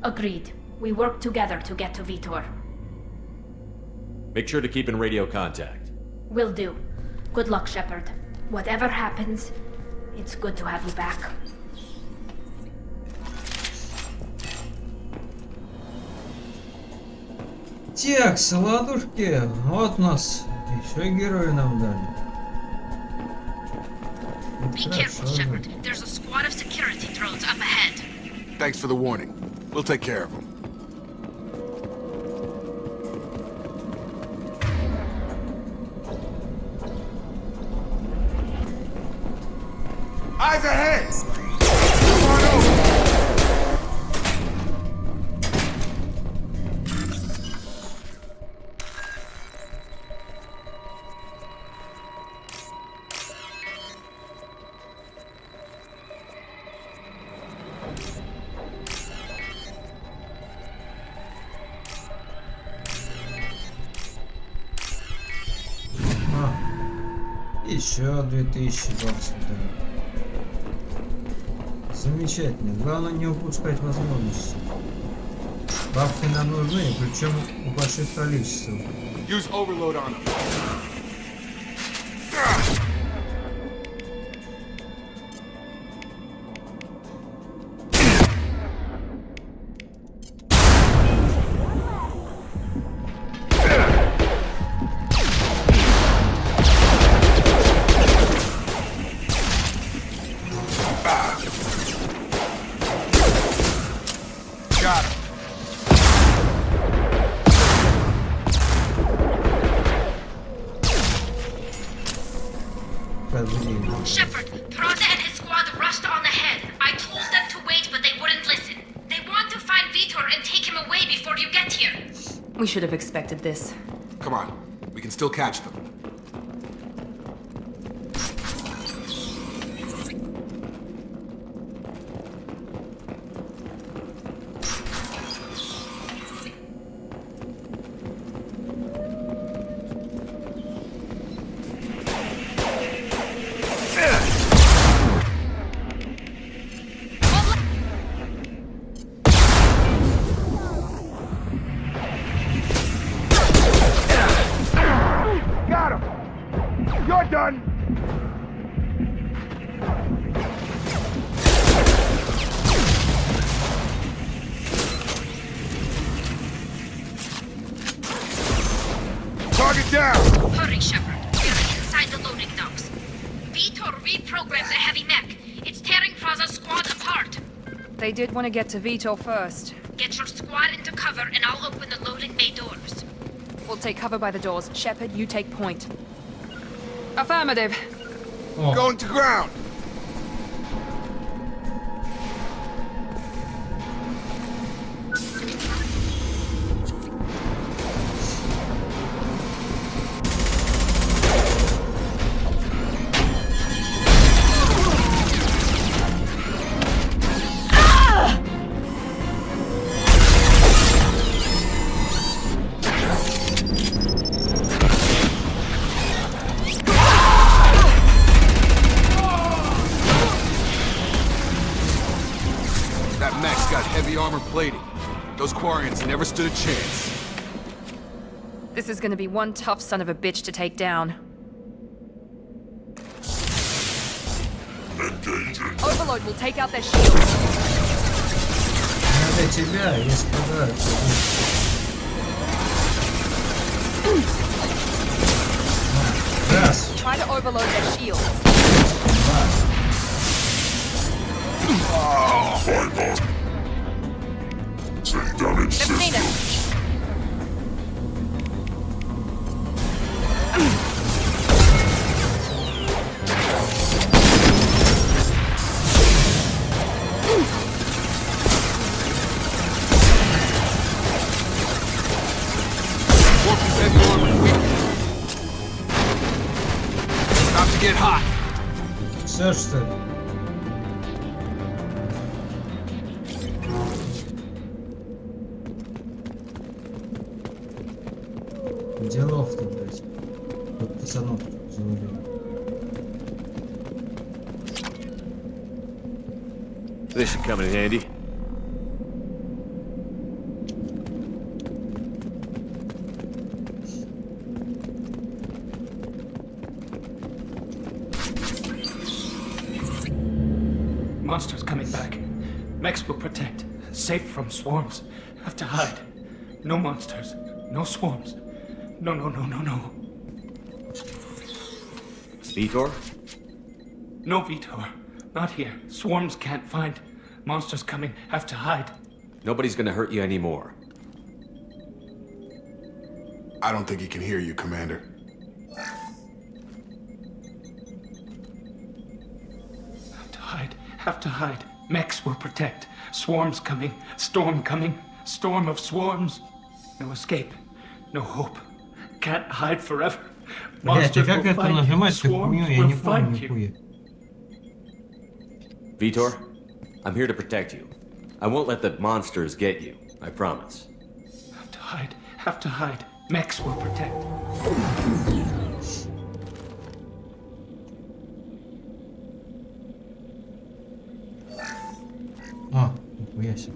Agreed. We work together to get to Vitor. Make sure to keep in radio contact. Will do. Good luck, Shepard. Whatever happens, it's good to have you back. Так, ладушки, вот нас еще герои нам дали. Be careful, Shepard. There's a squad of security drones up ahead. Thanks for the warning. We'll take care of them. Eyes ahead! Come on over! Еще 2000 баксов дали. Замечательно. Главное не упускать возможности. Бабки нам нужны, причем в больших количествах. Use overload on them. Shepard, Praza and his squad rushed on ahead. I told them to wait, but they wouldn't listen. They want to find Vitor and take him away before you get here. We should have expected this. Come on, we can still catch them. Target down! Hurry, Shepard. We're inside the loading docks. Vitor reprogrammed the heavy mech. It's tearing Praza's squad apart. They did want to get to Vitor first. Get your squad into cover and I'll open the loading bay doors. We'll take cover by the doors. Shepard, you take point. Affirmative. Going to ground. heavy armor plating. Those Quarians never stood a chance. This is gonna be one tough son of a bitch to take down. Overload will take out their shields. Для тебя, я сказал. Раз. Try to overload their shields. They've seen it. About to get hot. Все что ли? Делов-то, блядь. Тут пацанов завалили. This should come in handy. Monsters coming back. Mechs will protect. Safe from swarms. Have to hide. No monsters. No swarms. No. Vitor? No Vitor. Not here. Swarms can't find. Monsters coming. Have to hide. Nobody's gonna hurt you anymore. I don't think he can hear you, Commander. Have to hide. Mechs will protect. Swarms coming. Storm coming. Storm of swarms. No escape. No hope. Can't hide forever. Monsters will find you. Swarms will find you. Vitor, I'm here to protect you. I won't let the monsters get you. I promise. Have to hide. Have to hide. Mechs will protect. А, нихуя себе.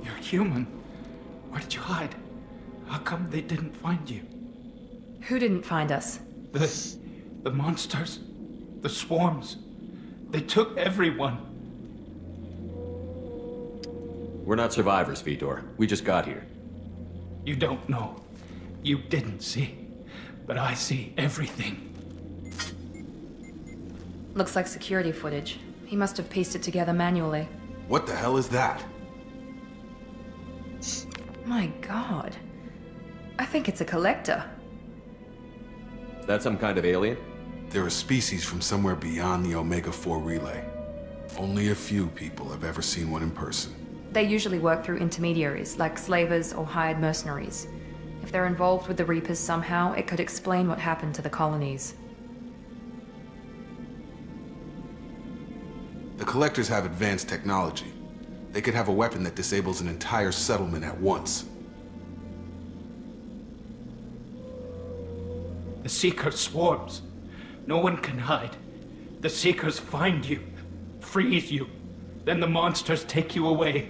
You're human. Where did you hide? How come they didn't find you? Who didn't find us? The monsters. The swarms. They took everyone. We're not survivors, Vitor. We just got here. You don't know. You didn't see. But I see everything. Looks like security footage. He must have pieced it together manually. What the hell is that? My god. I think it's a collector. Is that some kind of alien? They're a species from somewhere beyond the Omega-4 relay. Only a few people have ever seen one in person. They usually work through intermediaries, like slavers or hired mercenaries. If they're involved with the Reapers somehow, it could explain what happened to the colonies. The Collectors have advanced technology. They could have a weapon that disables an entire settlement at once. The Seeker swarms. No one can hide. The Seekers find you, freeze you. Then the monsters take you away.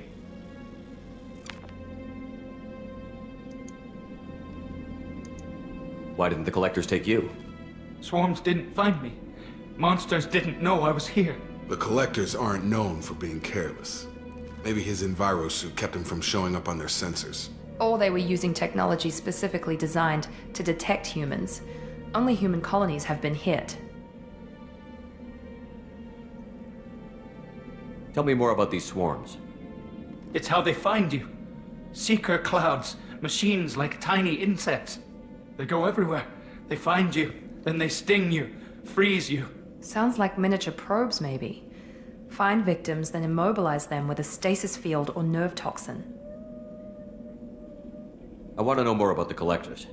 Why didn't the Collectors take you? Swarms didn't find me. Monsters didn't know I was here. The Collectors aren't known for being careless. Maybe his Enviro suit kept him from showing up on their sensors. Or they were using technology specifically designed to detect humans. Only human colonies have been hit. Tell me more about these swarms. It's how they find you. Seeker clouds, machines like tiny insects. They go everywhere. They find you, then they sting you, freeze you. Sounds like miniature probes, maybe. Find victims, then immobilize them with a stasis field or nerve toxin. I want to know more about the Collectors.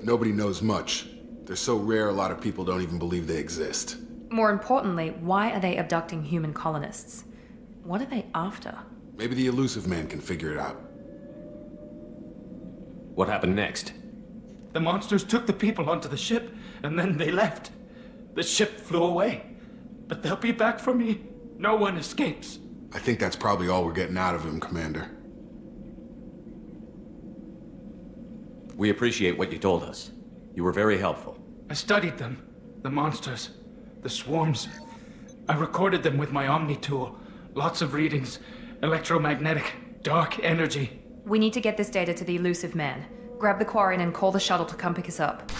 Nobody knows much. They're so rare a lot of people don't even believe they exist. More importantly, why are they abducting human colonists? What are they after? Maybe the Elusive Man can figure it out. What happened next? The monsters took the people onto the ship, and then they left. The ship flew away. But they'll be back for me. No one escapes. I think that's probably all we're getting out of him, Commander. We appreciate what you told us. You were very helpful. I studied them. The monsters. The swarms. I recorded them with my Omni tool. Lots of readings. Electromagnetic. Dark energy. We need to get this data to the elusive man. Grab the Quarian and call the shuttle to come pick us up.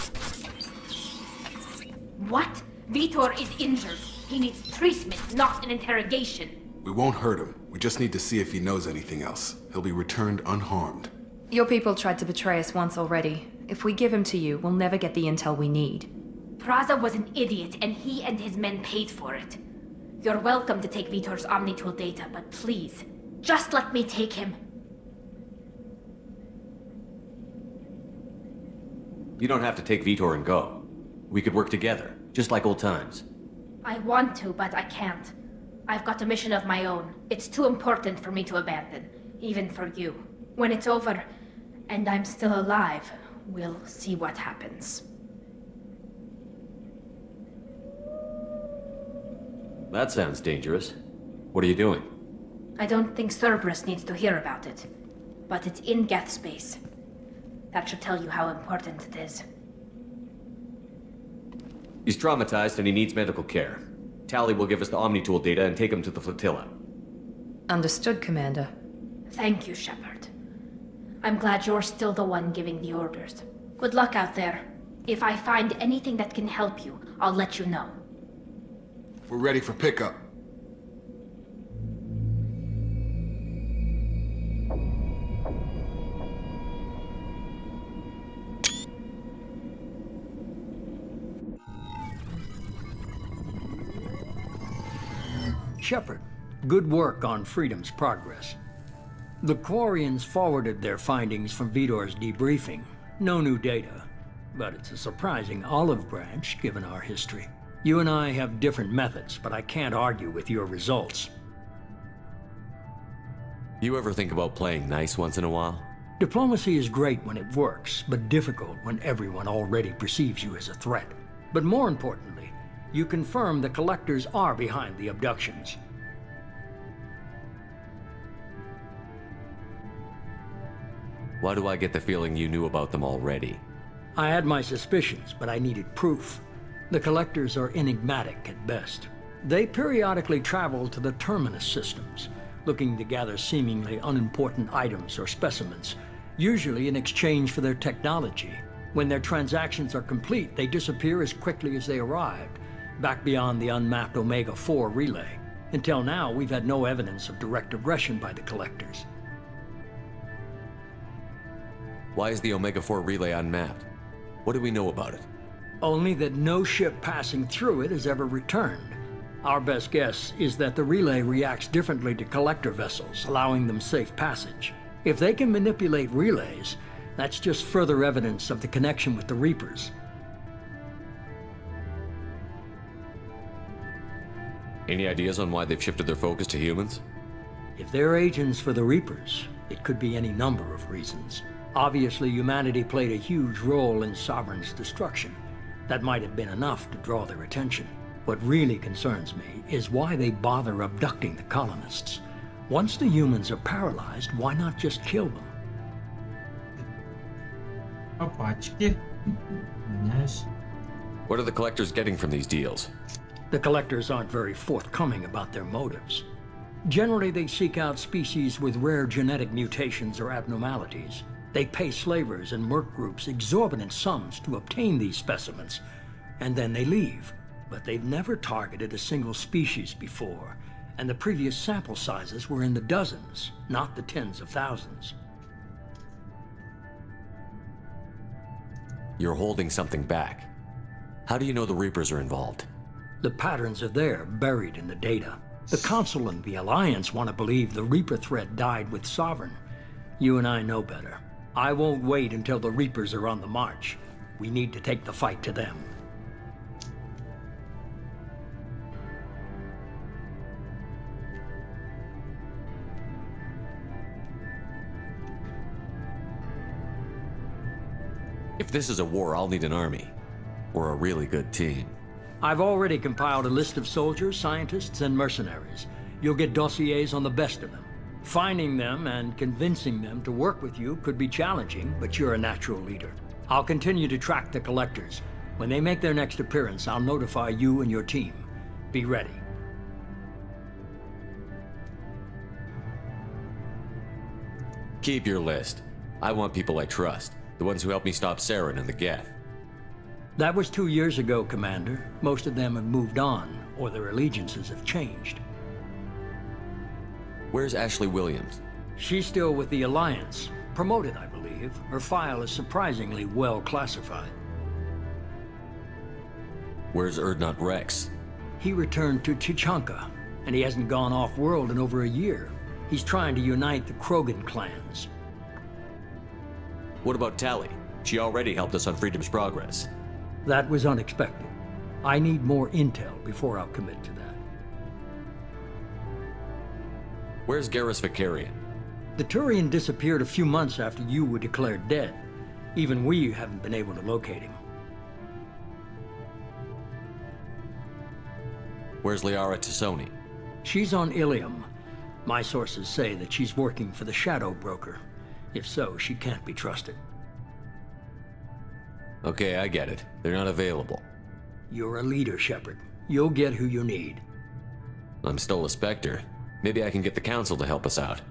What? Vitor is injured. He needs treatment, not an interrogation. We won't hurt him. We just need to see if he knows anything else. He'll be returned unharmed. Your people tried to betray us once already. If we give him to you, we'll never get the intel we need. Praza was an idiot, and he and his men paid for it. You're welcome to take Vitor's Omnitool data, but please, just let me take him. You don't have to take Vitor and go. We could work together, just like old times. I want to, but I can't. I've got a mission of my own. It's too important for me to abandon, even for you. When it's over, and I'm still alive, we'll see what happens. That sounds dangerous. What are you doing? I don't think Cerberus needs to hear about it, but it's in Geth space. That should tell you how important it is. He's traumatized and he needs medical care. Tally will give us the Omnitool data and take him to the flotilla. Understood, Commander. Thank you, Shepard. I'm glad you're still the one giving the orders. Good luck out there. If I find anything that can help you, I'll let you know. We're ready for pickup. Shepard, good work on Freedom's progress. The Quarians forwarded their findings from Vitor's debriefing. No new data, but it's a surprising olive branch given our history. You and I have different methods, but I can't argue with your results. You ever think about playing nice once in a while? Diplomacy is great when it works, but difficult when everyone already perceives you as a threat. But more importantly, you confirm the Collectors are behind the abductions. Why do I get the feeling you knew about them already? I had my suspicions, but I needed proof. The Collectors are enigmatic at best. They periodically travel to the Terminus systems, looking to gather seemingly unimportant items or specimens, usually in exchange for their technology. When their transactions are complete, they disappear as quickly as they arrived, back beyond the unmapped Omega-4 relay. Until now, we've had no evidence of direct aggression by the Collectors. Why is the Omega-4 relay unmapped? What do we know about it? Only that no ship passing through it has ever returned. Our best guess is that the relay reacts differently to collector vessels, allowing them safe passage. If they can manipulate relays, that's just further evidence of the connection with the Reapers. Any ideas on why they've shifted their focus to humans? If they're agents for the Reapers, it could be any number of reasons. Obviously, humanity played a huge role in Sovereign's destruction. That might have been enough to draw their attention. What really concerns me is why they bother abducting the colonists. Once the humans are paralyzed, why not just kill them? What are the Collectors getting from these deals? The Collectors aren't very forthcoming about their motives. Generally, they seek out species with rare genetic mutations or abnormalities. They pay slavers and merc groups exorbitant sums to obtain these specimens, and then they leave. But they've never targeted a single species before, and the previous sample sizes were in the dozens, not the tens of thousands. You're holding something back. How do you know the Reapers are involved? The patterns are there, buried in the data. The Council and the Alliance want to believe the Reaper threat died with Sovereign. You and I know better. I won't wait until the Reapers are on the march. We need to take the fight to them. If this is a war, I'll need an army. Or a really good team. I've already compiled a list of soldiers, scientists, and mercenaries. You'll get dossiers on the best of them. Finding them and convincing them to work with you could be challenging, but you're a natural leader. I'll continue to track the collectors. When they make their next appearance, I'll notify you and your team. Be ready. Keep your list. I want people I trust. The ones who helped me stop Saren and the Geth. That was 2 years ago, Commander. Most of them have moved on, or their allegiances have changed. Where's Ashley Williams? She's still with the Alliance. Promoted, I believe. Her file is surprisingly well classified. Where's Erdnot Rex? He returned to Chichanka, and he hasn't gone off-world in over a year. He's trying to unite the Krogan clans. What about Tali? She already helped us on Freedom's Progress. That was unexpected. I need more intel before I'll commit to that. Where's Garrus Vicarian? The Turian disappeared a few months after you were declared dead. Even we haven't been able to locate him. Where's Liara Tassoni? She's on Ilium. My sources say that she's working for the Shadow Broker. If so, she can't be trusted. Okay, I get it. They're not available. You're a leader, Shepard. You'll get who you need. I'm still a Spectre. Maybe I can get the Council to help us out.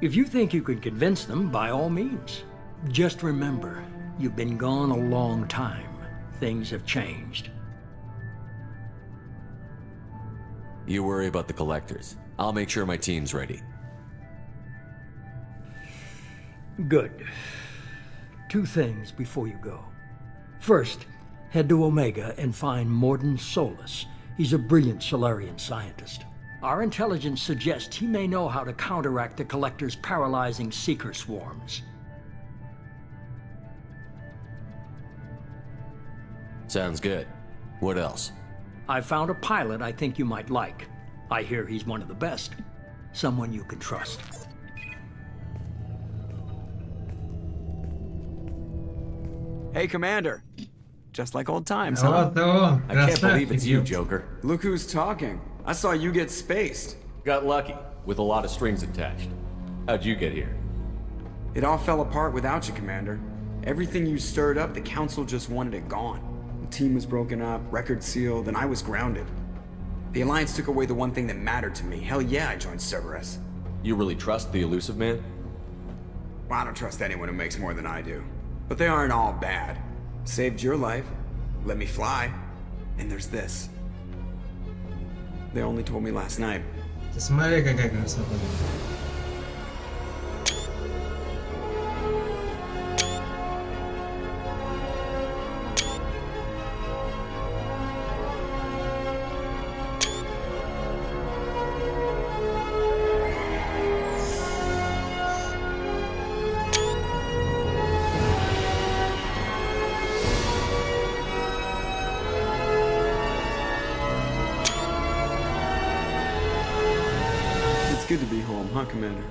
If you think you can convince them, by all means. Just remember, you've been gone a long time. Things have changed. You worry about the Collectors. I'll make sure my team's ready. Good. 2 things before you go. First, head to Omega and find Morden Solus. He's a brilliant Solarian scientist. Our intelligence suggests he may know how to counteract the Collector's paralyzing Seeker swarms. Sounds good. What else? I found a pilot I think you might like. I hear he's one of the best. Someone you can trust. Hey, Commander. Just like old times, huh? I can't believe it's you, Joker. Look who's talking. I saw you get spaced. Got lucky, with a lot of strings attached. How'd you get here? It all fell apart without you, Commander. Everything you stirred up, the Council just wanted it gone. The team was broken up, record sealed, and I was grounded. The Alliance took away the one thing that mattered to me. Hell yeah, I joined Cerberus. You really trust the Elusive Man? Well, I don't trust anyone who makes more than I do. But they aren't all bad. Saved your life, let me fly, and there's this. They only told me last night. Смотри, какая красота. Good to be home, huh, Commander?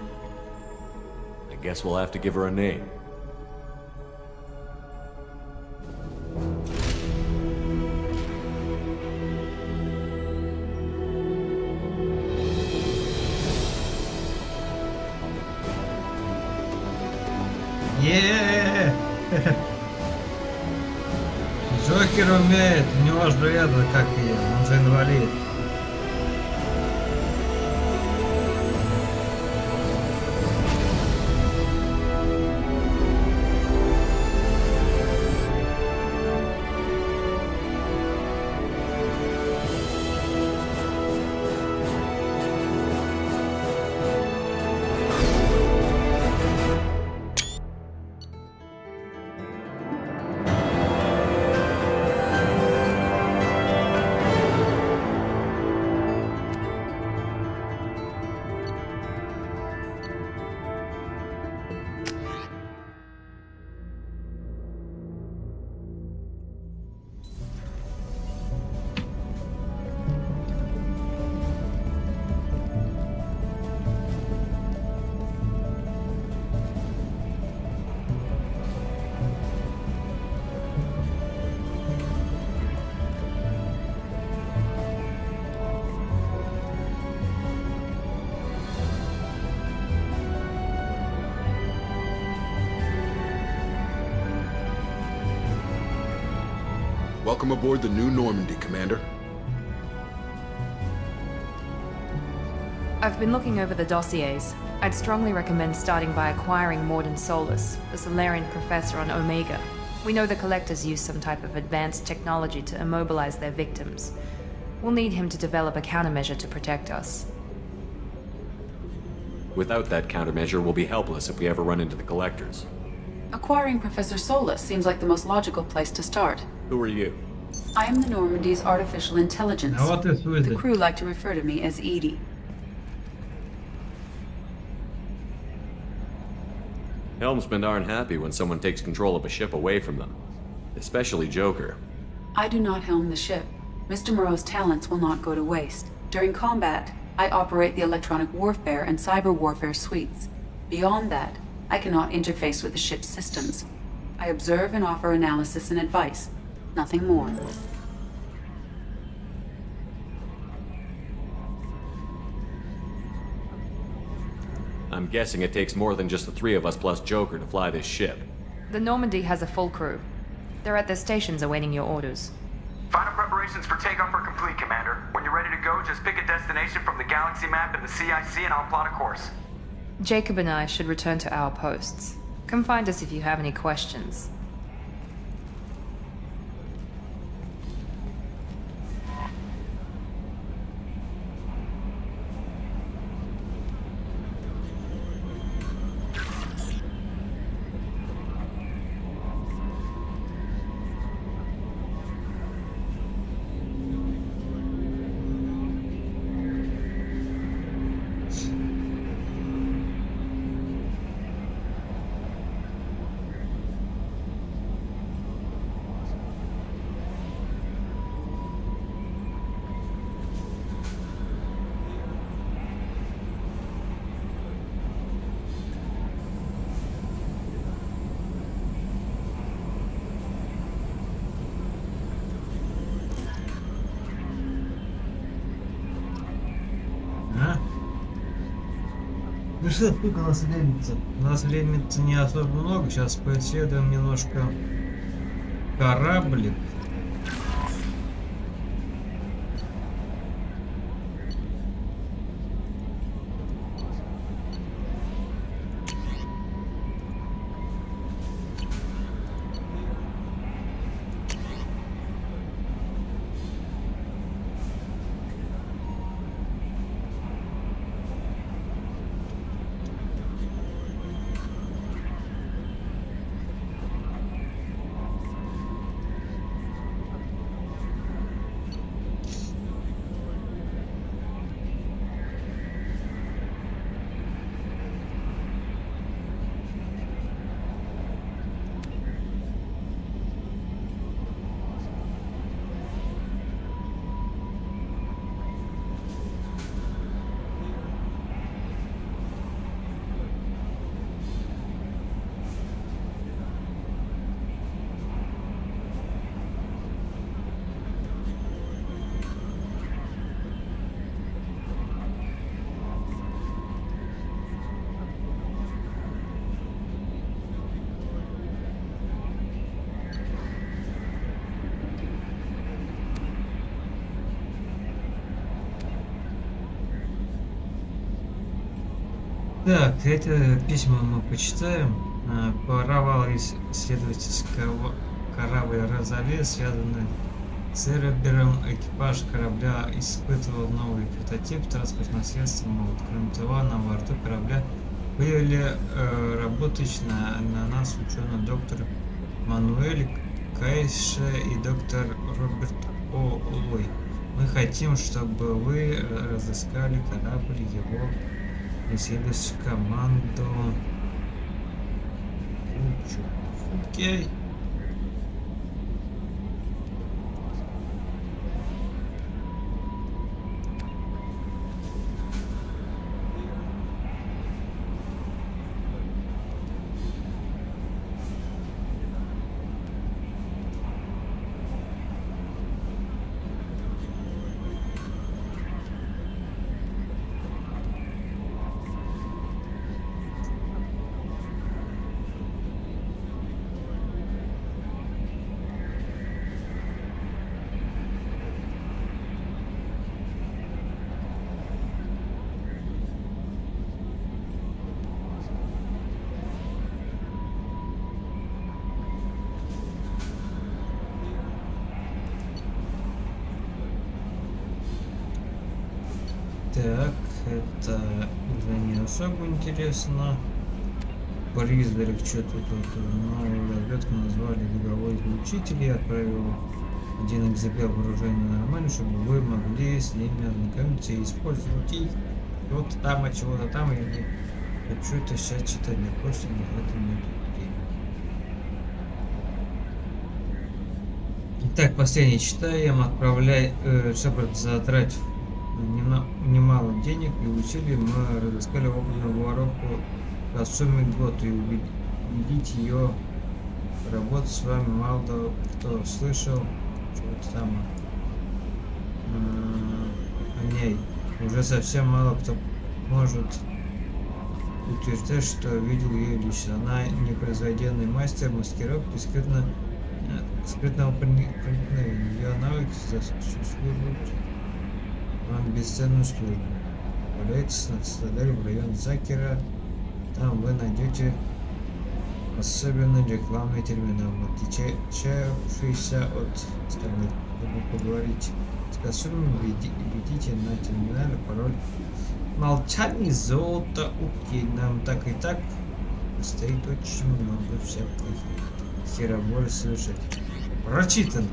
I guess we'll have to give her a name. Джокер умеет, у него же это, как и он же инвалид. Welcome aboard the new Normandy, Commander. I've been looking over the dossiers. I'd strongly recommend starting by acquiring Morden Solus, the Solarian professor on Omega. We know the Collectors use some type of advanced technology to immobilize their victims. We'll need him to develop a countermeasure to protect us. Without that countermeasure, we'll be helpless if we ever run into the Collectors. Acquiring Professor Solus seems like the most logical place to start. Who are you? I am the Normandy's artificial intelligence. Now what is with The it? crew like to refer to me as Edie. Helmsmen aren't happy when someone takes control of a ship away from them. Especially Joker. I do not helm the ship. Mr. Moreau's talents will not go to waste. During combat, I operate the electronic warfare and cyber warfare suites. Beyond that, I cannot interface with the ship's systems. I observe and offer analysis and advice. Nothing more. I'm guessing it takes more than just the three of us plus Joker to fly this ship. The Normandy has a full crew. They're at their stations awaiting your orders. Final preparations for takeoff are complete, Commander. When you're ready to go, just pick a destination from the galaxy map in the CIC and I'll plot a course. Jacob and I should return to our posts. Come find us if you have any questions. Ну что, сколько у нас времени-то? У нас времени-то не особо много. Сейчас поисследуем немножко кораблик. Так, эти письма мы почитаем. Провал исследовательского корабля «Розалия», связанный с Эребером. Экипаж корабля испытывал новый прототип транспортного средства. Кроме того, на борту корабля были работающие на нас ученый доктор Мануэль Кайше и доктор Роберт Олой. Мы хотим, чтобы вы разыскали корабль, его исследующую команду. Окей. Так, это уже не особо интересно. Призрак, что-то тут новую разведку назвали беговой излучитель. Я отправил один экземпляр вооружения нормально, чтобы вы могли с ними ознакомиться и использовать их. Вот там, от чего-то там, я не хочу это сейчас читать, мне просто на это нет времени. Итак, последний читаем. Отправляй Шепард, затратив немало денег и усилий, мы разыскали опытную воровку по сумме год и убедить ее работать с вами. Мало кто слышал что-то там о ней. Уже совсем мало кто может утверждать, что видел ее лично. Она непревзойденный мастер маскировки, скрытного проникновения. Ее навыки заслуживают вам бесценную службу. Отправляйтесь на цитадель в район Закера. Там вы найдете особенно рекламный терминал, отличающийся от остальных. Чтобы поговорить с кассовым, введите на терминале пароль молчание, золото, окей. Нам так и так предстоит очень много всяких херобор совершить. Прочитан.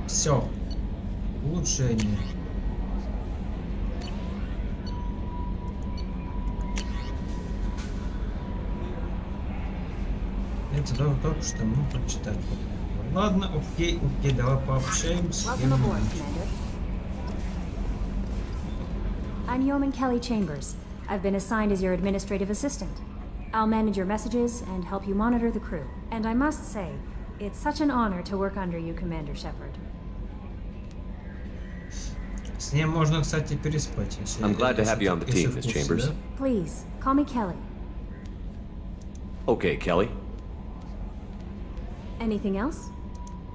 Все. Улучшение. Это только что мы прочитали. Ладно, окей, давай пообщаемся. I'm Yeoman Kelly Chambers. I've been assigned as your administrative assistant. I'll manage your messages and help you monitor the crew. And I must say, it's such an honor to work under you, Commander Shepard. С ним можно, кстати, переспать. I'm glad to have you on the team, Miss Chambers. Please, call me Kelly. Okay, Kelly. Anything else?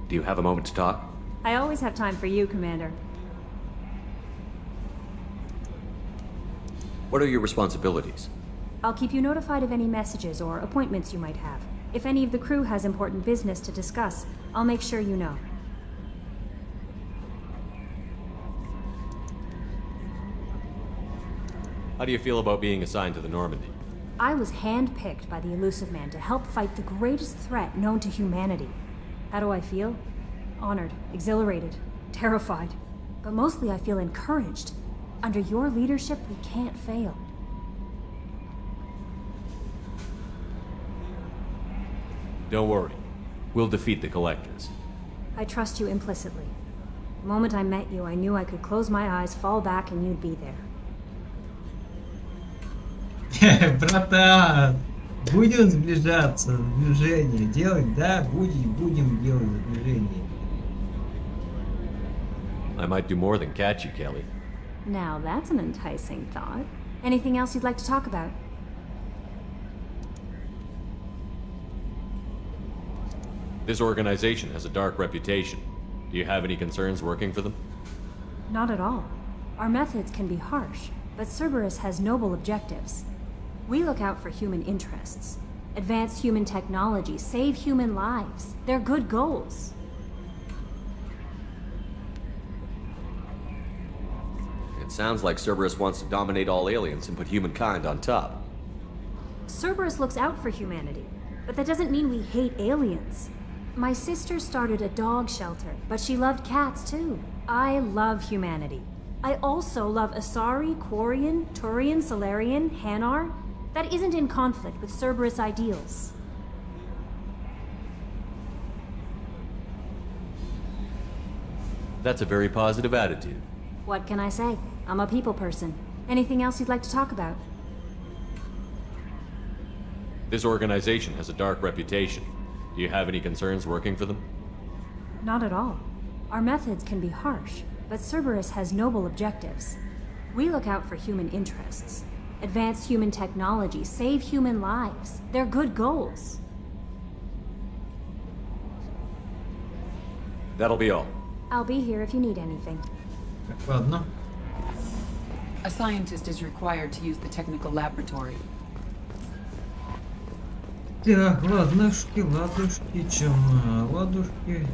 Do you have a moment to talk? I always have time for you, Commander. What are your responsibilities? I'll keep you notified of any messages or appointments you might have. If any of the crew has important business to discuss, I'll make sure you know. How do you feel about being assigned to the Normandy? I was handpicked by the Elusive Man to help fight the greatest threat known to humanity. How do I feel? Honored, exhilarated, terrified. But mostly I feel encouraged. Under your leadership, we can't fail. Don't worry. We'll defeat the Collectors. I trust you implicitly. The moment I met you, I knew I could close my eyes, fall back, and you'd be there. Братан, будем сближаться, сближение делать, да? Будем делать сближение. I might do more than catch you, Kelly. Now that's an enticing thought. Anything else you'd like to talk about? This organization has a dark reputation. Do you have any concerns working for them? Not at all. Our methods can be harsh, but Cerberus has noble objectives. We look out for human interests, advance human technology, save human lives. They're good goals. It sounds like Cerberus wants to dominate all aliens and put humankind on top. Cerberus looks out for humanity, but that doesn't mean we hate aliens. My sister started a dog shelter, but she loved cats too. I love humanity. I also love Asari, Quarian, Turian, Solarian, Hanar. That isn't in conflict with Cerberus ideals. That's a very positive attitude. What can I say? I'm a people person. Anything else you'd like to talk about? This organization has a dark reputation. Do you have any concerns working for them? Not at all. Our methods can be harsh, but Cerberus has noble objectives. We look out for human interests, advance human technology, save human lives. They're good goals. That'll be all. I'll be here if you need anything. Ладно. A scientist is required to use the technical laboratory. Так, ладушки, ладушки, чем ладушки.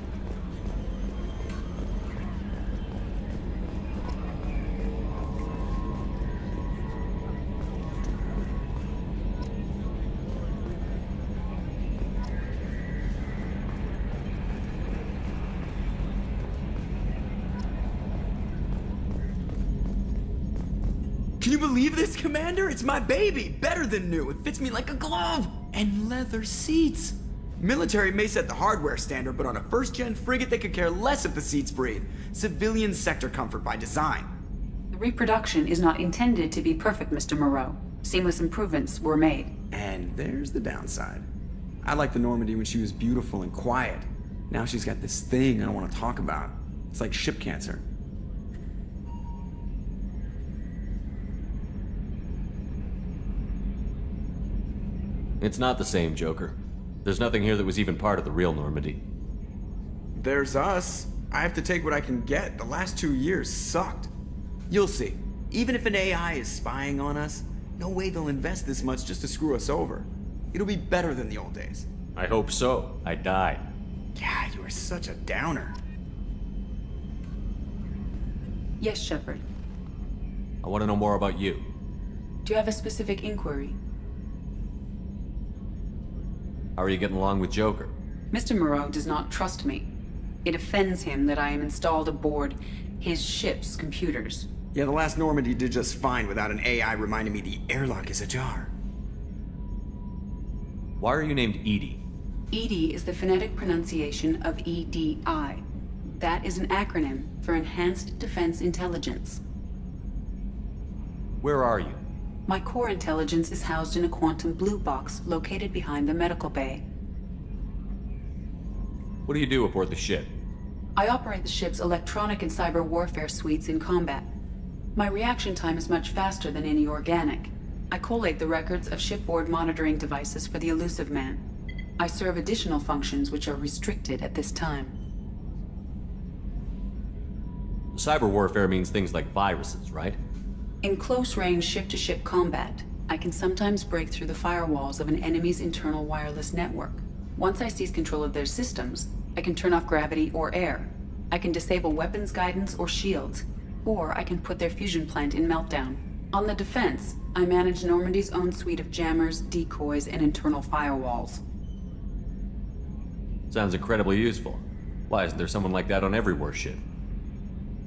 Can you believe this, Commander? It's my baby! Better than new. It fits me like a glove! And leather seats! Military may set the hardware standard, but on a first-gen frigate they could care less if the seats breathe. Civilian sector comfort by design. The reproduction is not intended to be perfect, Mr. Moreau. Seamless improvements were made. And there's the downside. I liked the Normandy when she was beautiful and quiet. Now she's got this thing I don't want to talk about. It's like ship cancer. It's not the same, Joker. There's nothing here that was even part of the real Normandy. There's us. I have to take what I can get. The last 2 years sucked. You'll see. Even if an AI is spying on us, no way they'll invest this much just to screw us over. It'll be better than the old days. I hope so. I died. Yeah, you are such a downer. Yes, Shepard. I want to know more about you. Do you have a specific inquiry? How are you getting along with Joker? Mr. Moreau does not trust me. It offends him that I am installed aboard his ship's computers. Yeah, the last Normandy did just fine without an AI reminding me the airlock is ajar. Why are you named Edie? EDI is the phonetic pronunciation of EDI. That is an acronym for Enhanced Defense Intelligence. Where are you? My core intelligence is housed in a quantum blue box located behind the medical bay. What do you do aboard the ship? I operate the ship's electronic and cyber warfare suites in combat. My reaction time is much faster than any organic. I collate the records of shipboard monitoring devices for the elusive man. I serve additional functions which are restricted at this time. Cyber warfare means things like viruses, right? In close-range ship-to-ship combat, I can sometimes break through the firewalls of an enemy's internal wireless network. Once I seize control of their systems, I can turn off gravity or air. I can disable weapons guidance or shields, or I can put their fusion plant in meltdown. On the defense, I manage Normandy's own suite of jammers, decoys, and internal firewalls. Sounds incredibly useful. Why isn't there someone like that on every warship?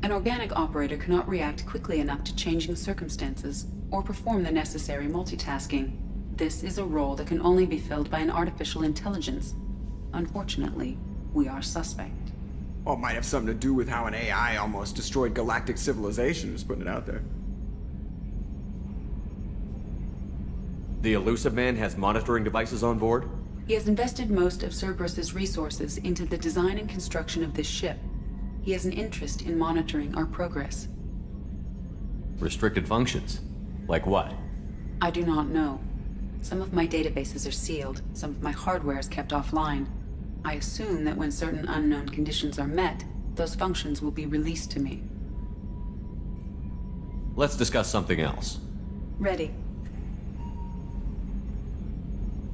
An organic operator cannot react quickly enough to changing circumstances or perform the necessary multitasking. This is a role that can only be filled by an artificial intelligence. Unfortunately, we are suspect. Well, it might have something to do with how an AI almost destroyed galactic civilization, just putting it out there. The elusive man has monitoring devices on board? He has invested most of Cerberus's resources into the design and construction of this ship. He has an interest in monitoring our progress. Restricted functions? Like what? I do not know. Some of my databases are sealed, some of my hardware is kept offline. I assume that when certain unknown conditions are met, those functions will be released to me. Let's discuss something else. Ready.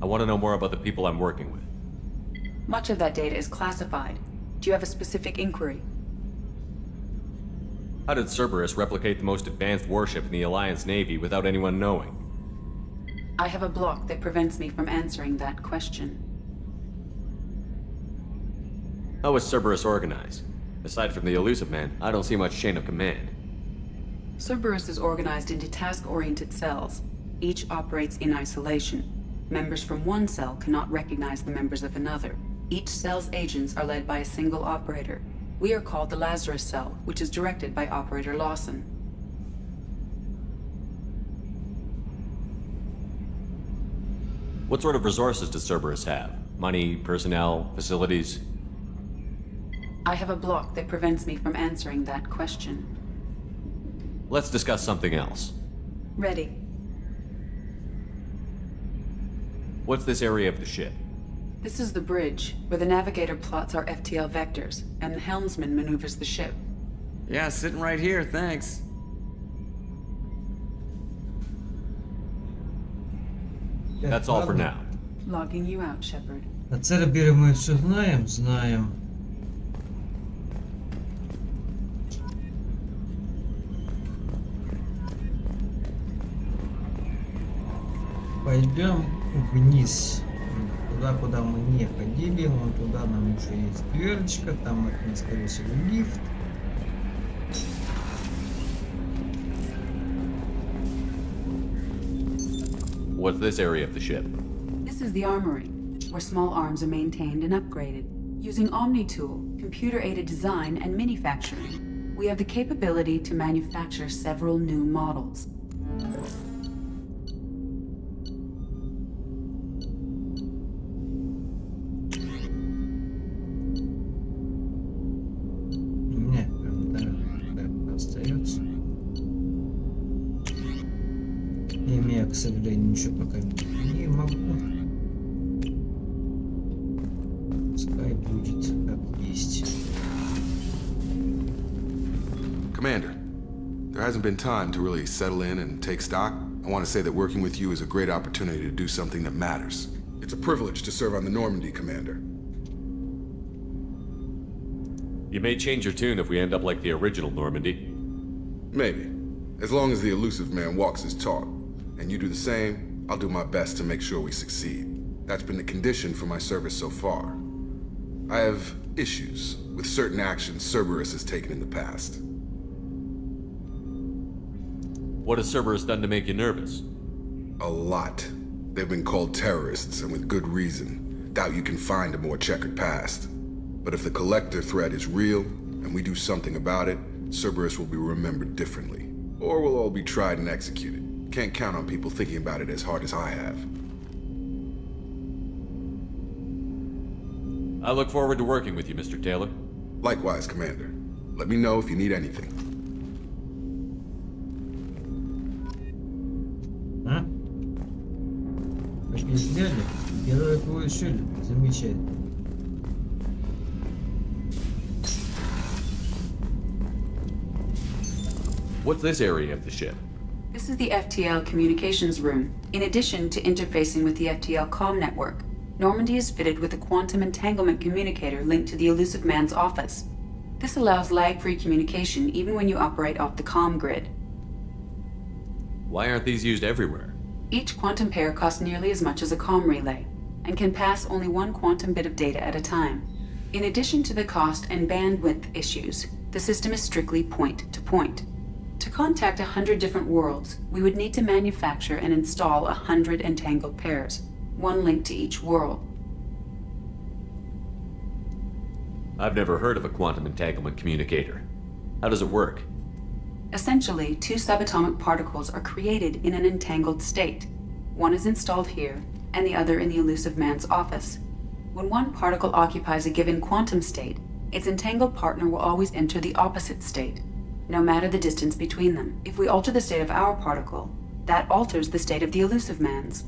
I want to know more about the people I'm working with. Much of that data is classified. Do you have a specific inquiry? How did Cerberus replicate the most advanced warship in the Alliance Navy without anyone knowing? I have a block that prevents me from answering that question. How is Cerberus organized? Aside from the elusive man, I don't see much chain of command. Cerberus is organized into task-oriented cells. Each operates in isolation. Members from one cell cannot recognize the members of another. Each cell's agents are led by a single operator. We are called the Lazarus Cell, which is directed by Operator Lawson. What sort of resources does Cerberus have? Money, personnel, facilities? I have a block that prevents me from answering that question. Let's discuss something else. Ready. What's this area of the ship? This is the bridge, where the navigator plots our FTL vectors, and the helmsman maneuvers the ship. Yeah, sitting right here, thanks. That's all for now. Logging you out, Shepard. А Церберы мы все знаем? Знаем. Пойдем вниз. Туда, куда мы не ходили. Вон туда нам уже есть дверочка. Там это, скорее всего, лифт. What's this area of the ship? This is the armory, where small arms are maintained and upgraded. Using Omni-Tool, computer-aided design, and manufacturing, we have the capability to manufacture several new models. К сожалению, ничего пока не могу. Пускай будет как есть. Commander, there hasn't been time to really settle in and take stock. I want to say that working with you is a great opportunity to do something that matters. It's a privilege to serve on the Normandy, Commander. You may change your tune if we end up like the original Normandy. Maybe. As long as the elusive man walks his talk. And you do the same, I'll do my best to make sure we succeed. That's been the condition for my service so far. I have issues with certain actions Cerberus has taken in the past. What has Cerberus done to make you nervous? A lot. They've been called terrorists, and with good reason. Doubt you can find a more checkered past. But if the Collector threat is real, and we do something about it, Cerberus will be remembered differently. Or we'll all be tried and executed. Can't count on people thinking about it as hard as I have. I look forward to working with you, Mr. Taylor. Likewise, Commander. Let me know if you need anything. А? Пошли взгляли. Герои получили. Замечательно. What's this area of the ship? This is the FTL communications room. In addition to interfacing with the FTL comm network, Normandy is fitted with a quantum entanglement communicator linked to the elusive man's office. This allows lag-free communication even when you operate off the comm grid. Why aren't these used everywhere? Each quantum pair costs nearly as much as a comm relay, and can pass only one quantum bit of data at a time. In addition to the cost and bandwidth issues, the system is strictly point-to-point. To contact 100 different worlds, we would need to manufacture and install 100 entangled pairs, one link to each world. I've never heard of a quantum entanglement communicator. How does it work? Essentially, two subatomic particles are created in an entangled state. One is installed here, and the other in the elusive man's office. When one particle occupies a given quantum state, its entangled partner will always enter the opposite state, no matter the distance between them. If we alter the state of our particle, that alters the state of the elusive man's.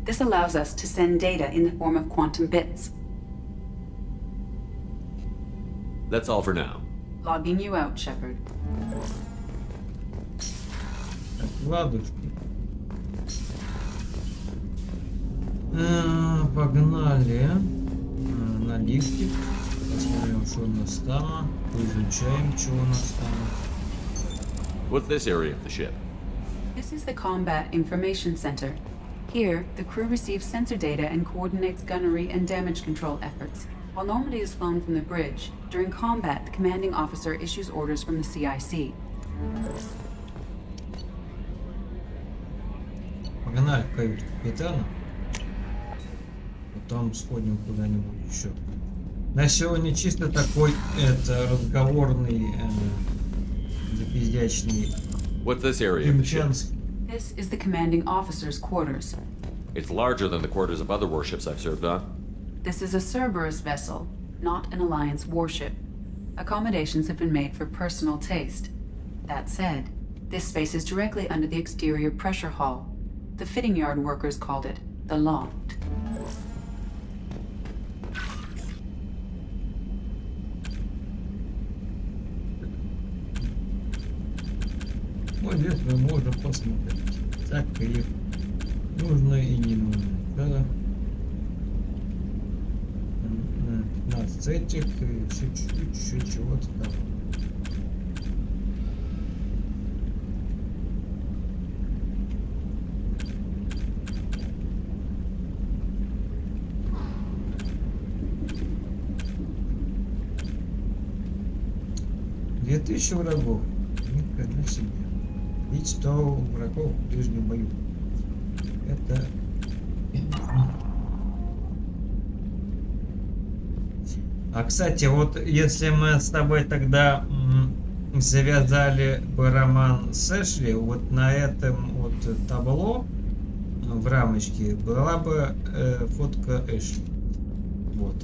This allows us to send data in the form of quantum bits. That's all for now. Logging you out, Shepard. Ладушки. Погнали на лифте. Посмотрим, что у нас там. Изучаем, что у нас там. What's this area of the ship? This is the Combat Information Center. Here, the crew receives sensor data and coordinates gunnery and damage control efforts. While Normandy is flown from the bridge, during combat, the commanding officer issues orders from the CIC. Погнали в каюту капитана. Потом сходим куда-нибудь еще. На сегодня чисто такой разговорный, запиздячный. What's this area of the ship? This is the commanding officer's quarters. It's larger than the quarters of other warships I've served on. This is a Cerberus vessel, not an Alliance warship. Accommodations have been made for personal taste. That said, this space is directly under the exterior pressure hull. The fitting yard workers called it the loft. Вот здесь мы можем посмотреть. Так, и нужно и не нужно. Да? 15 этих и все чуть-чуть еще чего-то там. Две 2000 врагов. Никогда себе. Ведь 100 врагов в ближнем бою. Это... А, кстати, вот если мы с тобой тогда завязали бы роман с Эшли, вот на этом вот табло в рамочке была бы фотка Эшли. Вот.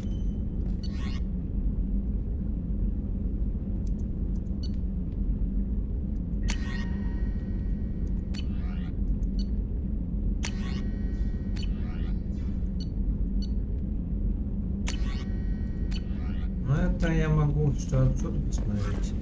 Я могу что отсюда посмотреть.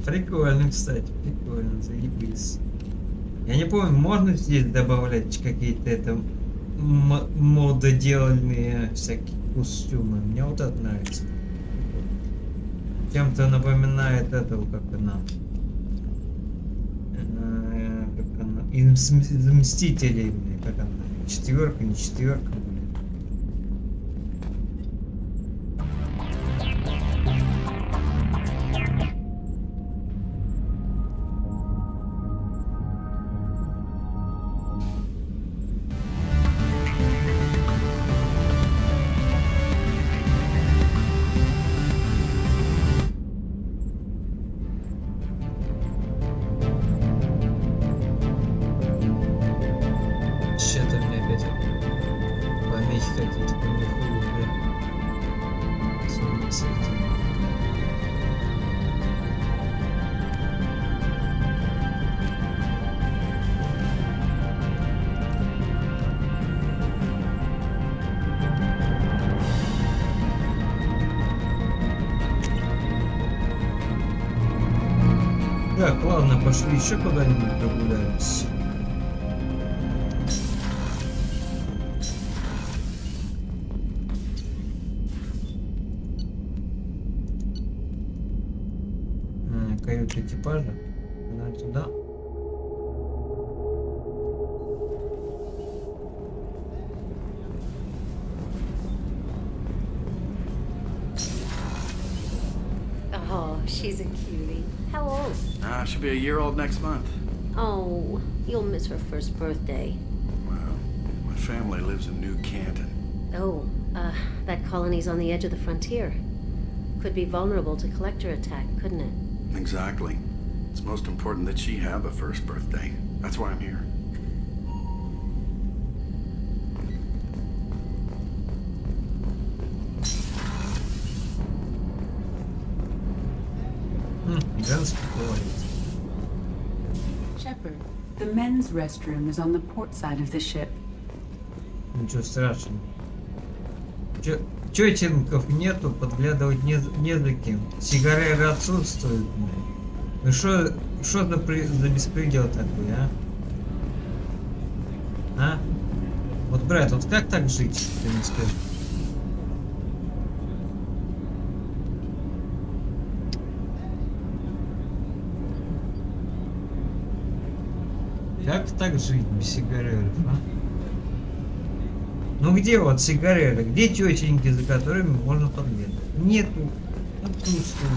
Прикольно, кстати, прикольно, заебись. Я не помню, можно здесь добавлять какие-то это мододеланные всякие костюмы. Мне вот это нравится. Чем-то напоминает этого, как она. Из Мстителей, как она, четверка, не четверка, блин. Так, ладно, пошли еще куда-нибудь прогуляемся. Каюта экипажа. Надо туда. Oh, she's a cutie. How old? She'll be a year old next month. Oh, you'll miss her first birthday. Well, my family lives in New Canton. Oh, that colony's on the edge of the frontier. Could be vulnerable to collector attack, couldn't it? Exactly. It's most important that she have a first birthday. That's why I'm here. Shepard, the men's restroom is on the port side of the ship. Ничего страшного. Тетенков нету, подглядывать не за кем. Сигареты отсутствуют. Ну что за беспредел такой, а? А? Вот, брат, вот как так жить, ты мне скажи? Как так жить без сигарет, а? Ну где вот сигареты? Где тетеньки, за которыми можно подглядывать? Нету. Отсутствует.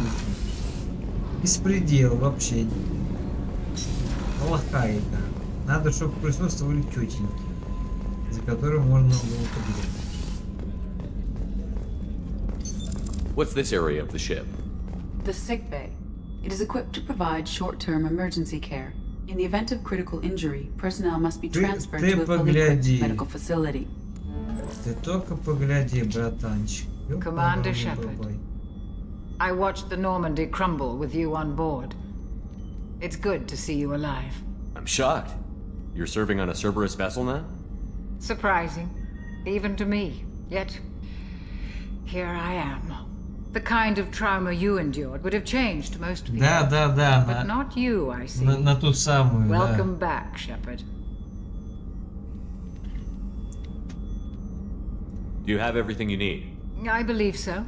Беспредел вообще. Плохая игра. Надо, чтобы присутствовали тетеньки, за которыми можно было подглядывать. What's this area of the ship? The sick bay. It is equipped to provide short-term emergency care. In the event of critical injury, personnel must be transferred to a fully equipped medical facility. Ты только погляди, братанчик. Commander Shepard, I watched the Normandy crumble with you on board. It's good to see you alive. I'm shocked. You're serving on a Cerberus vessel now? Surprising, even to me. Yet, here I am. The kind of trauma you endured would have changed most people. Да. But not you, I see. На ту самую, Welcome back, Shepard. Do you have everything you need? I believe so.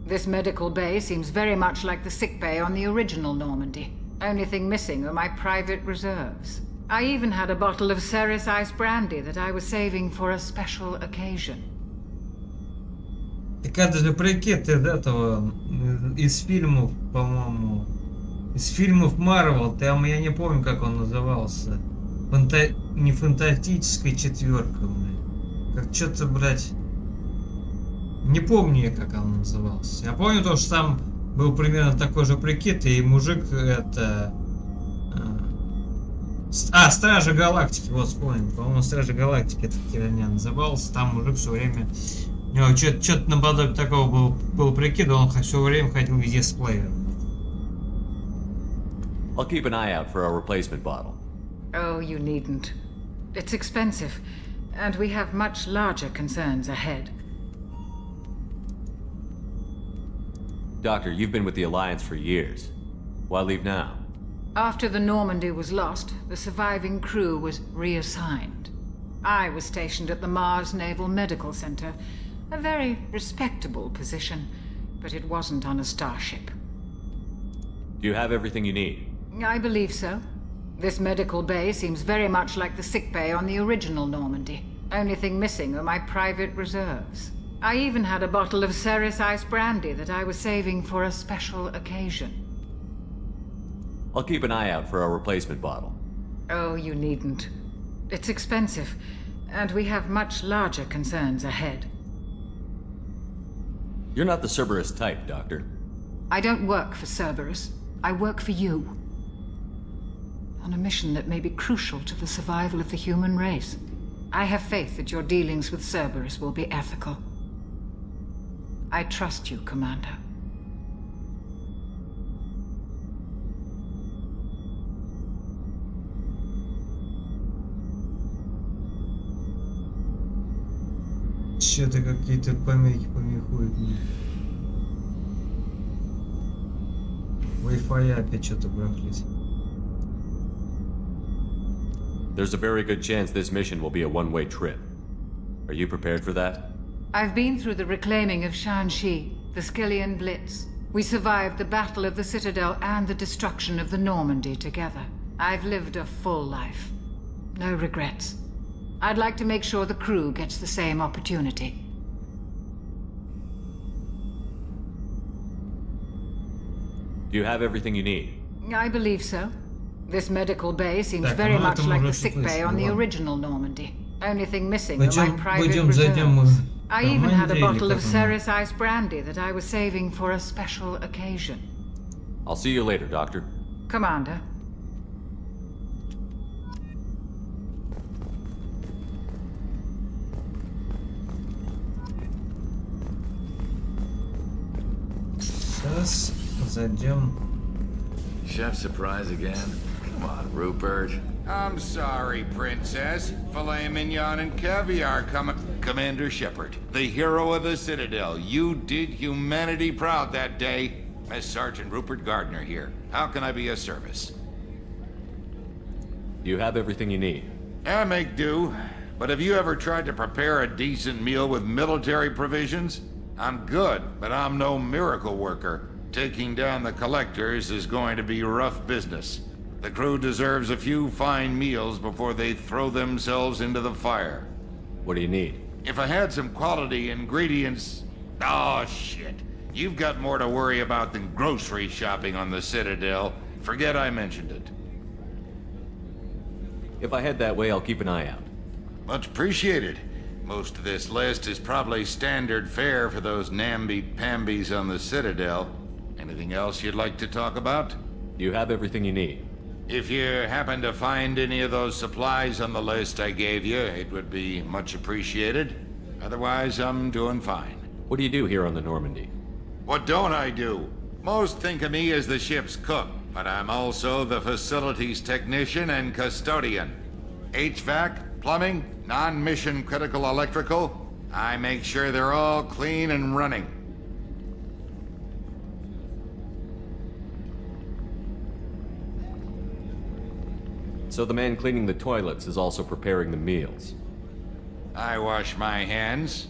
This medical bay seems very much like the sick bay on the original Normandy. Only thing missing are my private reserves. I even had a bottle of Ceres ice brandy that I was saving for a special occasion. Так это же прикид из этого, из фильмов, по-моему, из фильмов Марвел, там я не помню, как он назывался. Не фантастическая четверка, как что-то, брать. Не помню я, как он назывался. Я помню то, что там был примерно такой же прикид, и мужик это... Стражи Галактики, вот вспомнил. По-моему, Стражи Галактики эта херня назывался. Там мужик все время... У него что-то наподобие такого был прикид, он все время ходил везде с плеером. I'll keep an eye out for a replacement bottle. Oh, you needn't. It's expensive, and we have much larger concerns ahead. Doctor, you've been with the Alliance for years. Why leave now? After the Normandy was lost, the surviving crew was reassigned. I was stationed at the Mars Naval Medical Center, a very respectable position, but it wasn't on a starship. Do you have everything you need? I believe so. This medical bay seems very much like the sick bay on the original Normandy. Only thing missing are my private reserves. I even had a bottle of Ceres ice brandy that I was saving for a special occasion. I'll keep an eye out for a replacement bottle. Oh, you needn't. It's expensive, and we have much larger concerns ahead. You're not the Cerberus type, Doctor. I don't work for Cerberus. I work for you. On a mission that may be crucial to the survival of the human race. I have faith that your dealings with Cerberus will be ethical. I trust you, Commander. Что-то какие-то помехи помехуют мне. Wi-Fi опять что-то брахлит. There's a very good chance this mission will be a one-way trip. Are you prepared for that? I've been through the reclaiming of Shanxi, the Skillian Blitz. We survived the Battle of the Citadel and the destruction of the Normandy together. I've lived a full life. No regrets. I'd like to make sure the crew gets the same opportunity. Do you have everything you need? I believe so. This medical bay seems very much like the sick bay on the original Normandy. Only thing missing are my private reserves. I even had a bottle of Ceres ice brandy that I was saving for a special occasion. I'll see you later, Doctor. Commander. Сейчас зайдем. Chef surprise again? Come on, Rupert. I'm sorry, Princess. Filet mignon and caviar coming. Commander Shepard, the hero of the Citadel. You did humanity proud that day. As Sergeant Rupert Gardner here. How can I be of service? You have everything you need. I make do. But have you ever tried to prepare a decent meal with military provisions? I'm good, but I'm no miracle worker. Taking down the collectors is going to be rough business. The crew deserves a few fine meals before they throw themselves into the fire. What do you need? If I had some quality ingredients... Oh, shit. You've got more to worry about than grocery shopping on the Citadel. Forget I mentioned it. If I head that way, I'll keep an eye out. Much appreciated. Most of this list is probably standard fare for those namby-pambies on the Citadel. Anything else you'd like to talk about? You have everything you need. If you happen to find any of those supplies on the list I gave you, it would be much appreciated. Otherwise, I'm doing fine. What do you do here on the Normandy? What don't I do? Most think of me as the ship's cook, but I'm also the facilities technician and custodian. HVAC, plumbing, non-mission critical electrical. I make sure they're all clean and running. So the man cleaning the toilets is also preparing the meals. I wash my hands.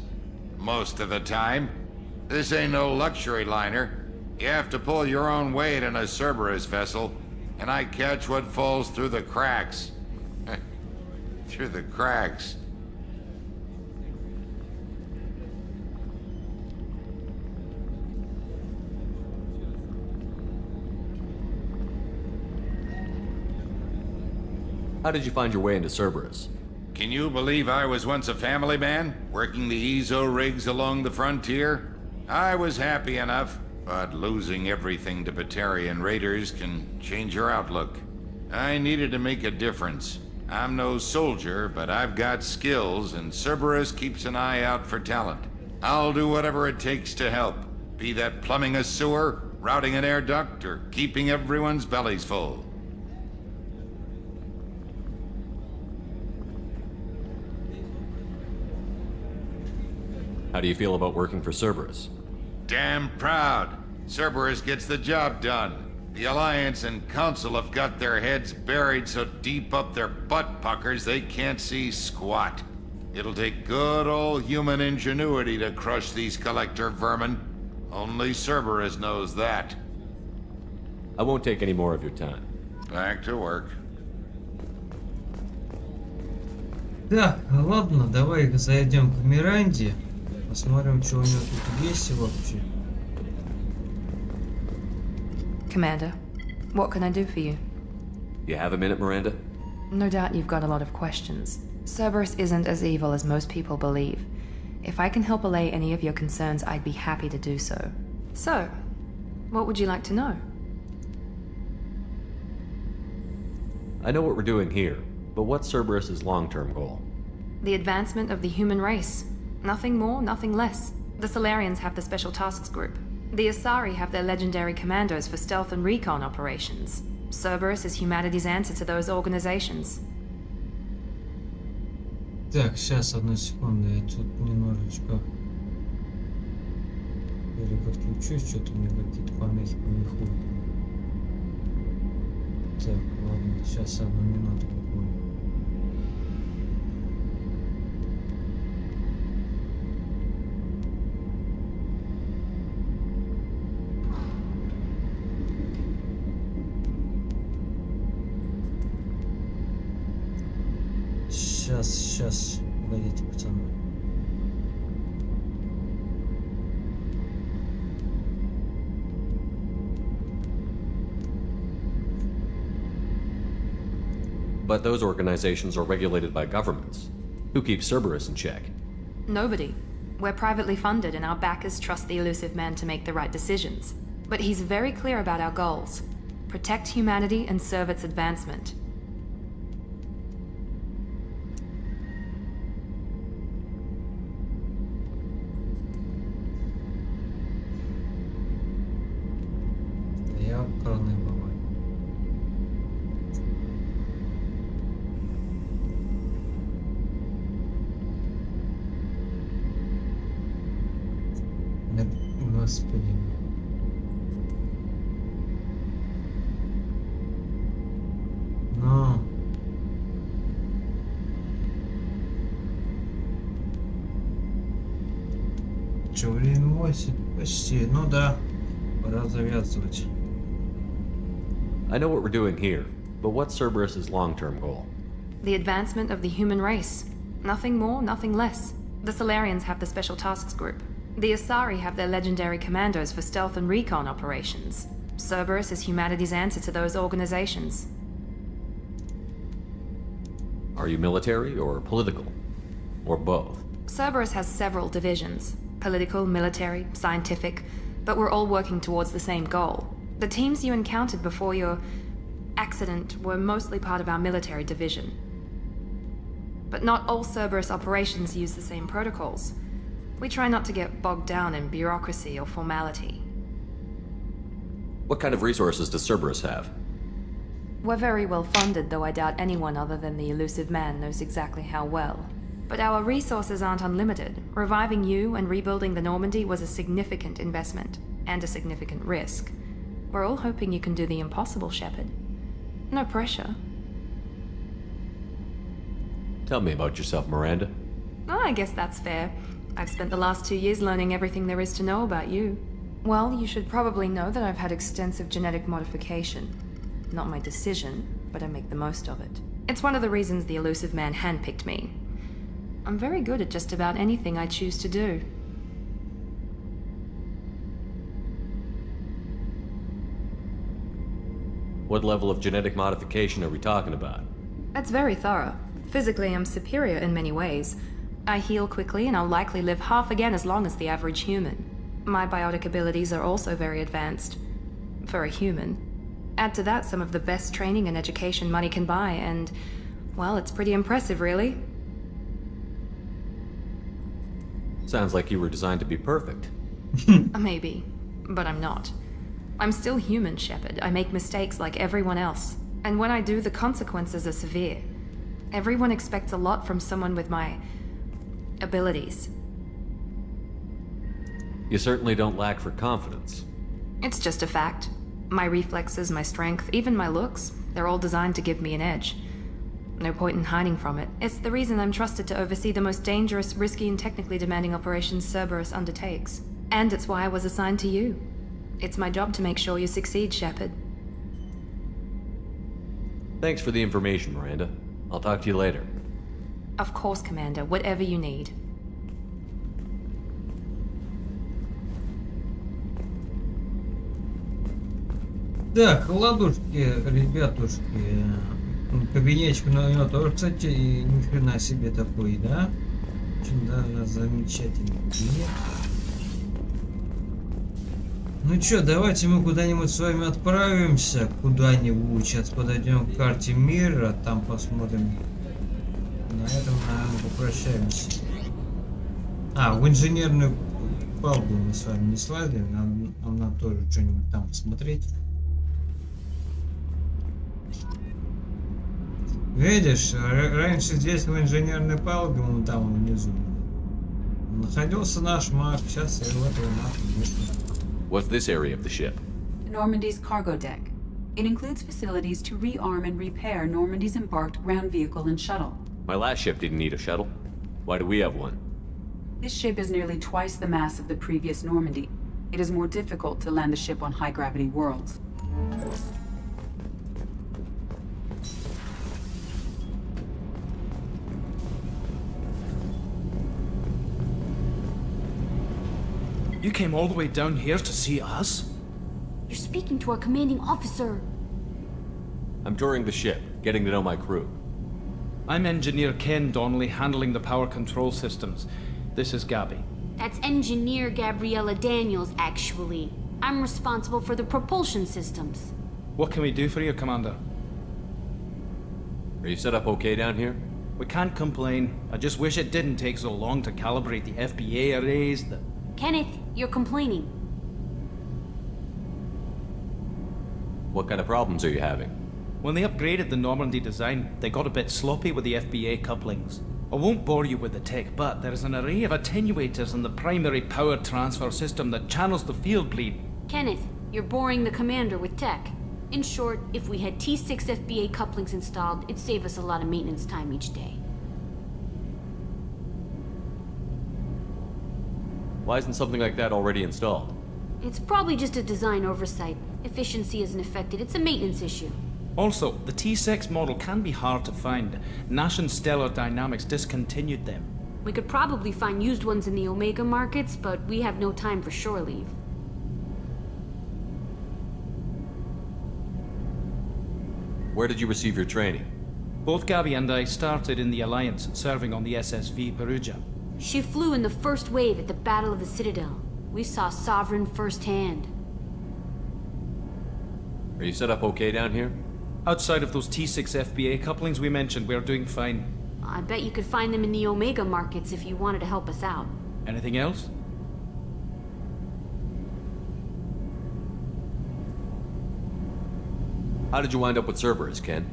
Most of the time. This ain't no luxury liner. You have to pull your own weight in a Cerberus vessel, and I catch what falls through the cracks. Through the cracks. How did you find your way into Cerberus? Can you believe I was once a family man, working the EZO rigs along the frontier? I was happy enough, but losing everything to Batarian raiders can change your outlook. I needed to make a difference. I'm no soldier, but I've got skills, and Cerberus keeps an eye out for talent. I'll do whatever it takes to help, be that plumbing a sewer, routing an air duct, or keeping everyone's bellies full. How do you feel about working for Cerberus? Damn proud. Cerberus gets the job done. The Alliance and Council have got their heads buried so deep up their butt puckers they can't see squat. It'll take good old human ingenuity to crush these collector vermin. Only Cerberus knows that. I won't take any more of your time. Back to work. Так, ладно, давай зайдем к Миранде. Посмотрим, что у него тут есть вообще. Commander, what can I do for you? You have a minute, Miranda? No doubt you've got a lot of questions. Cerberus isn't as evil as most people believe. If I can help allay any of your concerns, I'd be happy to do so. So, what would you like to know? I know what we're doing here, but what's Cerberus's long-term goal? The advancement of the human race. Nothing more, nothing less. The Solarians have the Special Tasks Group. The Asari have their legendary commandos for stealth and recon operations. Cerberus is humanity's answer to those organizations. Так, сейчас, одну секунду, я тут немножечко переподключусь, что-то у меня какие-то помехи наверху. Так, ладно, сейчас одну минуту буквально. Сейчас, погодите, пацаны. But those organizations are regulated by governments. Who keeps Cerberus in check? Nobody. We're privately funded and our backers trust the elusive man to make the right decisions. But he's very clear about our goals. Protect humanity and serve its advancement. Господи. Но. Че, время 8? Почти. Ну да. Пора завязывать. I know what we're doing here, but what's Cerberus's long-term goal? The advancement of the human race. Nothing more, nothing less. The Solarians have the Special Tasks Group. The Asari have their legendary commandos for stealth and recon operations. Cerberus is humanity's answer to those organizations. Are you military or political? Or both? Cerberus has several divisions. Political, military, scientific, but we're all working towards the same goal. The teams you encountered before your accident were mostly part of our military division. But not all Cerberus operations use the same protocols. We try not to get bogged down in bureaucracy or formality. What kind of resources does Cerberus have? We're very well funded, though I doubt anyone other than the elusive man knows exactly how well. But our resources aren't unlimited. Reviving you and rebuilding the Normandy was a significant investment, and a significant risk. We're all hoping you can do the impossible, Shepard. No pressure. Tell me about yourself, Miranda. Oh, I guess that's fair. I've spent the last 2 years learning everything there is to know about you. Well, you should probably know that I've had extensive genetic modification. Not my decision, but I make the most of it. It's one of the reasons the elusive man handpicked me. I'm very good at just about anything I choose to do. What level of genetic modification are we talking about? That's very thorough. Physically, I'm superior in many ways. I heal quickly, and I'll likely live half again as long as the average human. My biotic abilities are also very advanced. For a human. Add to that some of the best training and education money can buy, and, well, it's pretty impressive, really. Sounds like you were designed to be perfect. Maybe, but I'm not. I'm still human, Shepard. I make mistakes like everyone else. And when I do, the consequences are severe. Everyone expects a lot from someone with my abilities. You certainly don't lack for confidence. It's just a fact. My reflexes, my strength, even my looks, they're all designed to give me an edge. No point in hiding from it. It's the reason I'm trusted to oversee the most dangerous, risky, and technically demanding operations Cerberus undertakes. And it's why I was assigned to you. It's my job to make sure you succeed, Shepard. Thanks for the information, Miranda. I'll talk to you later. Of course, Commander. Whatever you need. Так, ладушки, ребятушки. Кабинетик у него тоже, кстати, и ни хрена себе такой, да? Очень даже замечательный кабинет. Ну чё, давайте мы куда-нибудь с вами отправимся. Куда-нибудь. Сейчас подойдем к карте мира, там посмотрим. На этом, наверное, попрощаемся. А, в инженерную палубу мы с вами не слазили. Нам тоже что-нибудь там посмотреть. Видишь, раньше здесь в инженерной палубе, вон там внизу, находился наш Марк, сейчас я в этого Марка. What's this area of the ship? Normandy's cargo deck. It includes facilities to rearm and repair Normandy's embarked ground vehicle and shuttle. My last ship didn't need a shuttle. Why do we have one? This ship is nearly twice the mass of the previous Normandy. It is more difficult to land the ship on high-gravity worlds. You came all the way down here to see us? You're speaking to our commanding officer. I'm touring the ship, getting to know my crew. I'm Engineer Ken Donnelly, handling the power control systems. This is Gabby. That's Engineer Gabriella Daniels, actually. I'm responsible for the propulsion systems. What can we do for you, Commander? Are you set up okay down here? We can't complain. I just wish it didn't take so long to calibrate the FBA arrays, Kenneth, you're complaining. What kind of problems are you having? When they upgraded the Normandy design, they got a bit sloppy with the FBA couplings. I won't bore you with the tech, but there is an array of attenuators in the primary power transfer system that channels the field bleed. Kenneth, you're boring the commander with tech. In short, if we had T6 FBA couplings installed, it'd save us a lot of maintenance time each day. Why isn't something like that already installed? It's probably just a design oversight. Efficiency isn't affected. It's a maintenance issue. Also, the T6 model can be hard to find. Nash and Stellar Dynamics discontinued them. We could probably find used ones in the Omega markets, but we have no time for shore leave. Where did you receive your training? Both Gabby and I started in the Alliance, serving on the SSV Perugia. She flew in the first wave at the Battle of the Citadel. We saw Sovereign firsthand. Are you set up okay down here? Outside of those T6 FBA couplings we mentioned, we're doing fine. I bet you could find them in the Omega markets if you wanted to help us out. Anything else? How did you wind up with Cerberus, Ken?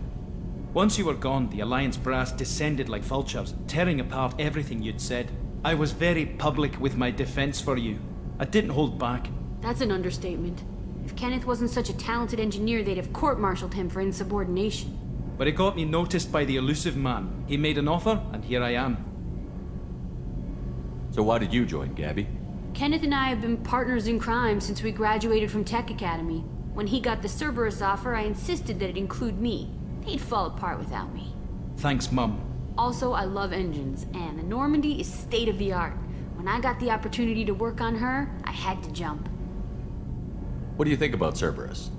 Once you were gone, the Alliance brass descended like vultures, tearing apart everything you'd said. I was very public with my defense for you. I didn't hold back. That's an understatement. If Kenneth wasn't such a talented engineer, they'd have court-martialed him for insubordination. but it got me noticed by the elusive man. He made an offer, and here I am. So why did you join, Gabby? Kenneth and I have been partners in crime since we graduated from Tech Academy. When he got the Cerberus offer, I insisted that it include me. He'd fall apart without me. Thanks, Mum. Also, I love engines, and the Normandy is state-of-the-art. When I got the opportunity to work on her, I had to jump. What do you think about Cerberus?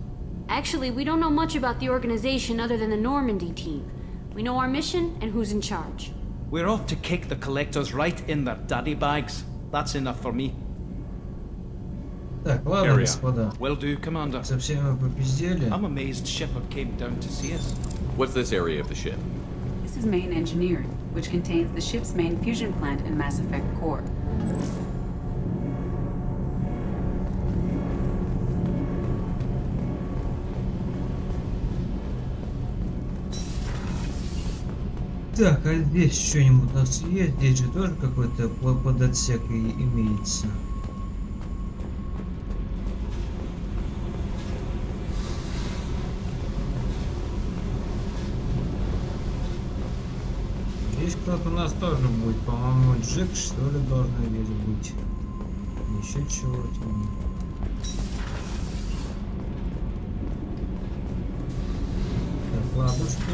Actually, we don't know much about the organization other than the Normandy team. We know our mission and who's in charge. We're off to kick the collectors right in their daddy bags. That's enough for me. Так, ладно, господа. Will do, Commander. Со всеми мы попиздели. I'm amazed Shepard came down to see us. What's this area of the ship? This is main engineering, which contains the ship's main fusion plant and Mass Effect core. Так, а здесь что-нибудь у нас есть? Здесь же тоже какой-то подотсек имеется. Здесь кто-то у нас тоже будет, по-моему, Джек, что ли, должен здесь быть. Еще чего-то. Так, ладушки.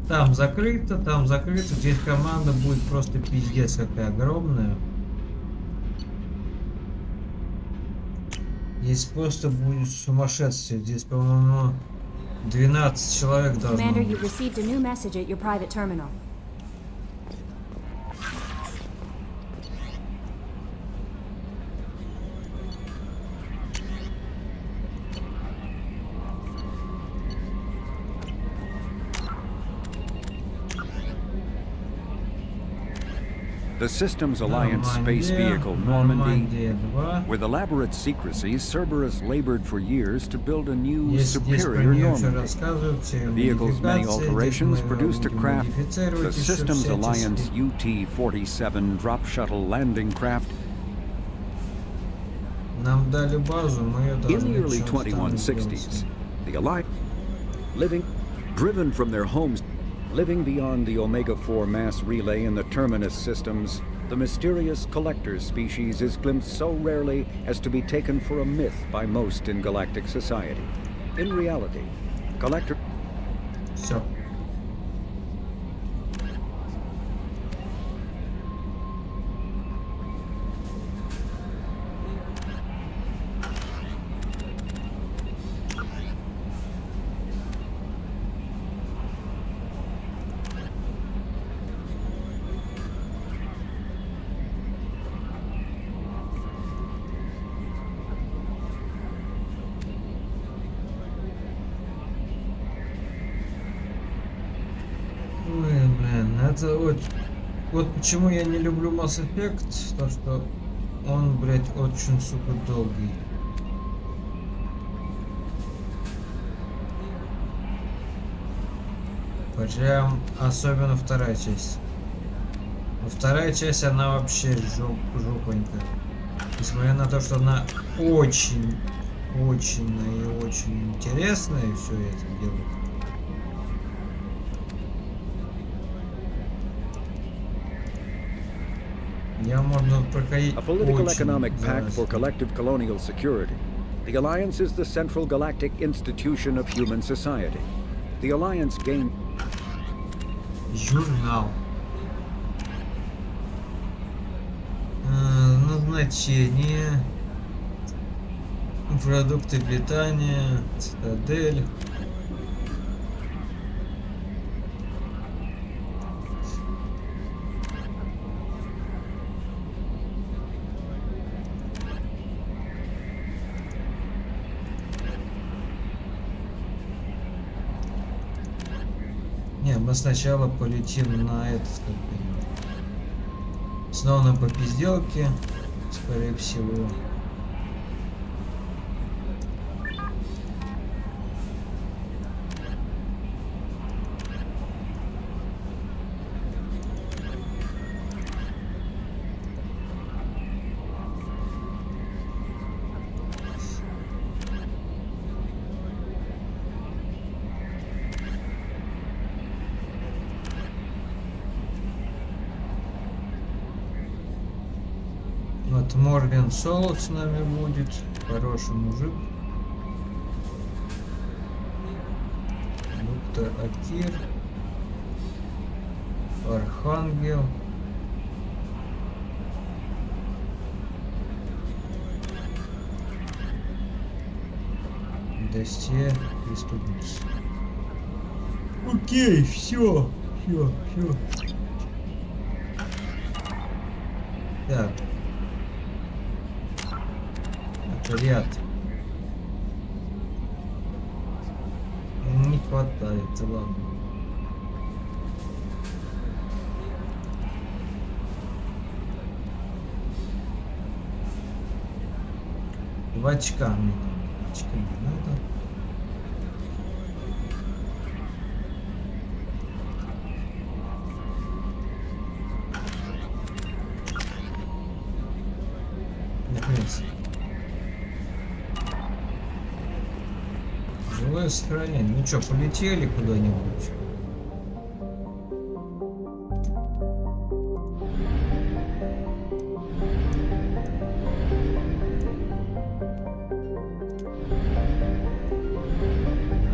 Там закрыто, здесь команда будет просто пиздец какая огромная. Здесь просто будет сумасшествие, здесь, по-моему, 12 человек должно быть. Commander, you've received a new message at your private terminal. The Systems Alliance space vehicle Normandy. With elaborate secrecy, Cerberus labored for years to build a new, superior Normandy. The vehicle's many alterations produced a craft, the Systems Alliance UT-47 drop shuttle landing craft. In the early 2160s, the Alliance, driven from their homes, living beyond the Omega-4 mass relay in the Terminus systems, the mysterious collector species is glimpsed so rarely as to be taken for a myth by most in galactic society. In reality, collector... So. Это вот почему я не люблю Mass Effect, то что он, блять, очень, сука, долгий. Прям особенно вторая часть. Вторая часть, она вообще жопонька. Несмотря на то, что она очень интересная, и все это делает. A political economic pact for collective colonial security. The Alliance is the central galactic institution of human society. The Alliance gained... Журнал. Назначение. Продукты питания. Цитадель. Мы сначала полетим на этот, снова на попизделке, скорее всего. Вот Морган Соло с нами будет. Хороший мужик. Доктор Акир. Архангел. Досье преступницы. Окей, все. Так. Отряд. Не хватает, ладно. В очка мне надо. Очка не надо. Живое сохранение. Ну что, полетели куда-нибудь?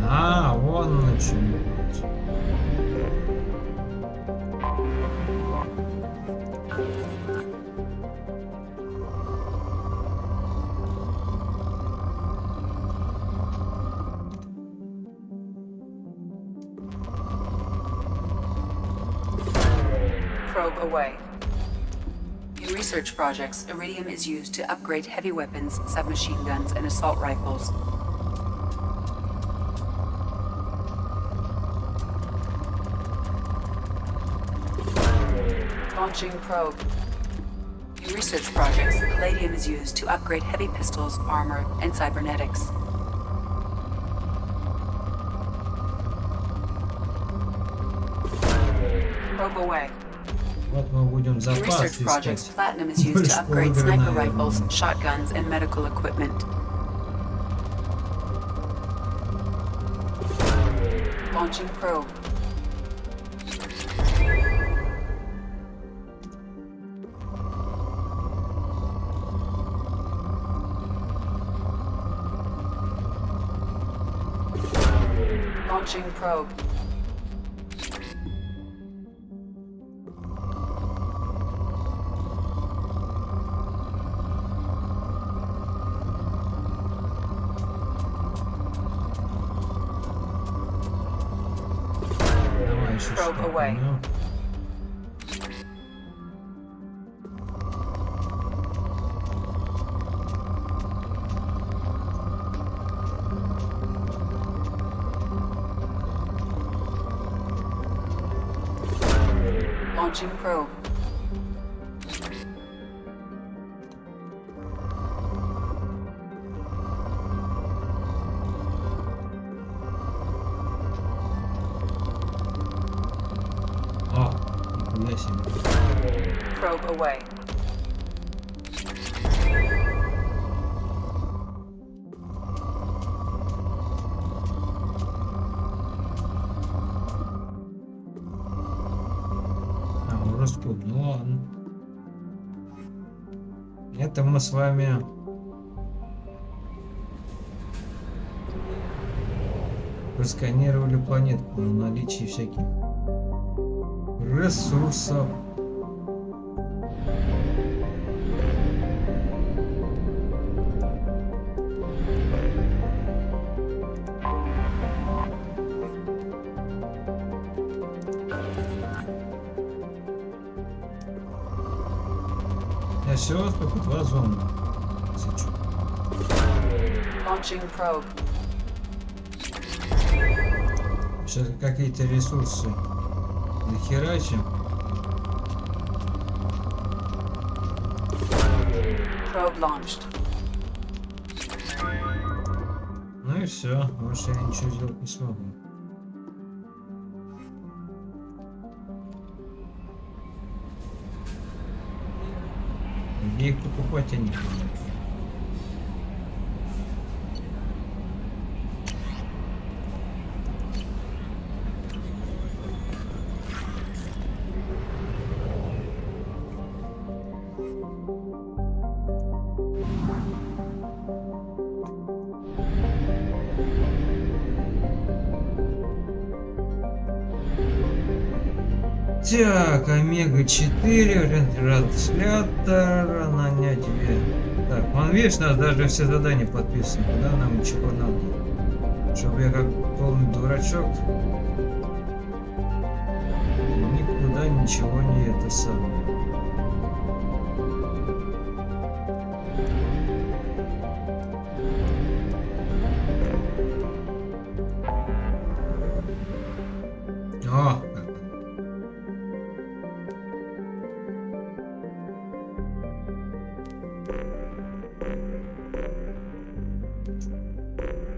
А, вон начинает. Away. In research projects, iridium is used to upgrade heavy weapons, submachine guns, and assault rifles. Launching probe. In research projects, palladium is used to upgrade heavy pistols, armor, and cybernetics. Probe away. Вот мы будем запас research projects, platinum is used to upgrade sniper rifles, shotguns, and medical equipment. Launching probe. Launching probe. Probe away. Launching probe. Probe away. Ну ладно. Это мы с вами просканировали планетку на наличие всяких ресурсов. Я все только 2 зоны. Launching probe. Сейчас какие-то ресурсы нахерачим. Probe launched. Ну и все, больше я ничего сделать не смогу. Где их покупать они? Так, Омега-4, транслятор, нанять тебе. Так, вон видишь, у нас даже все задания подписаны, да, нам чего надо. Чтобы я как полный дурачок никуда ничего не это самое. О!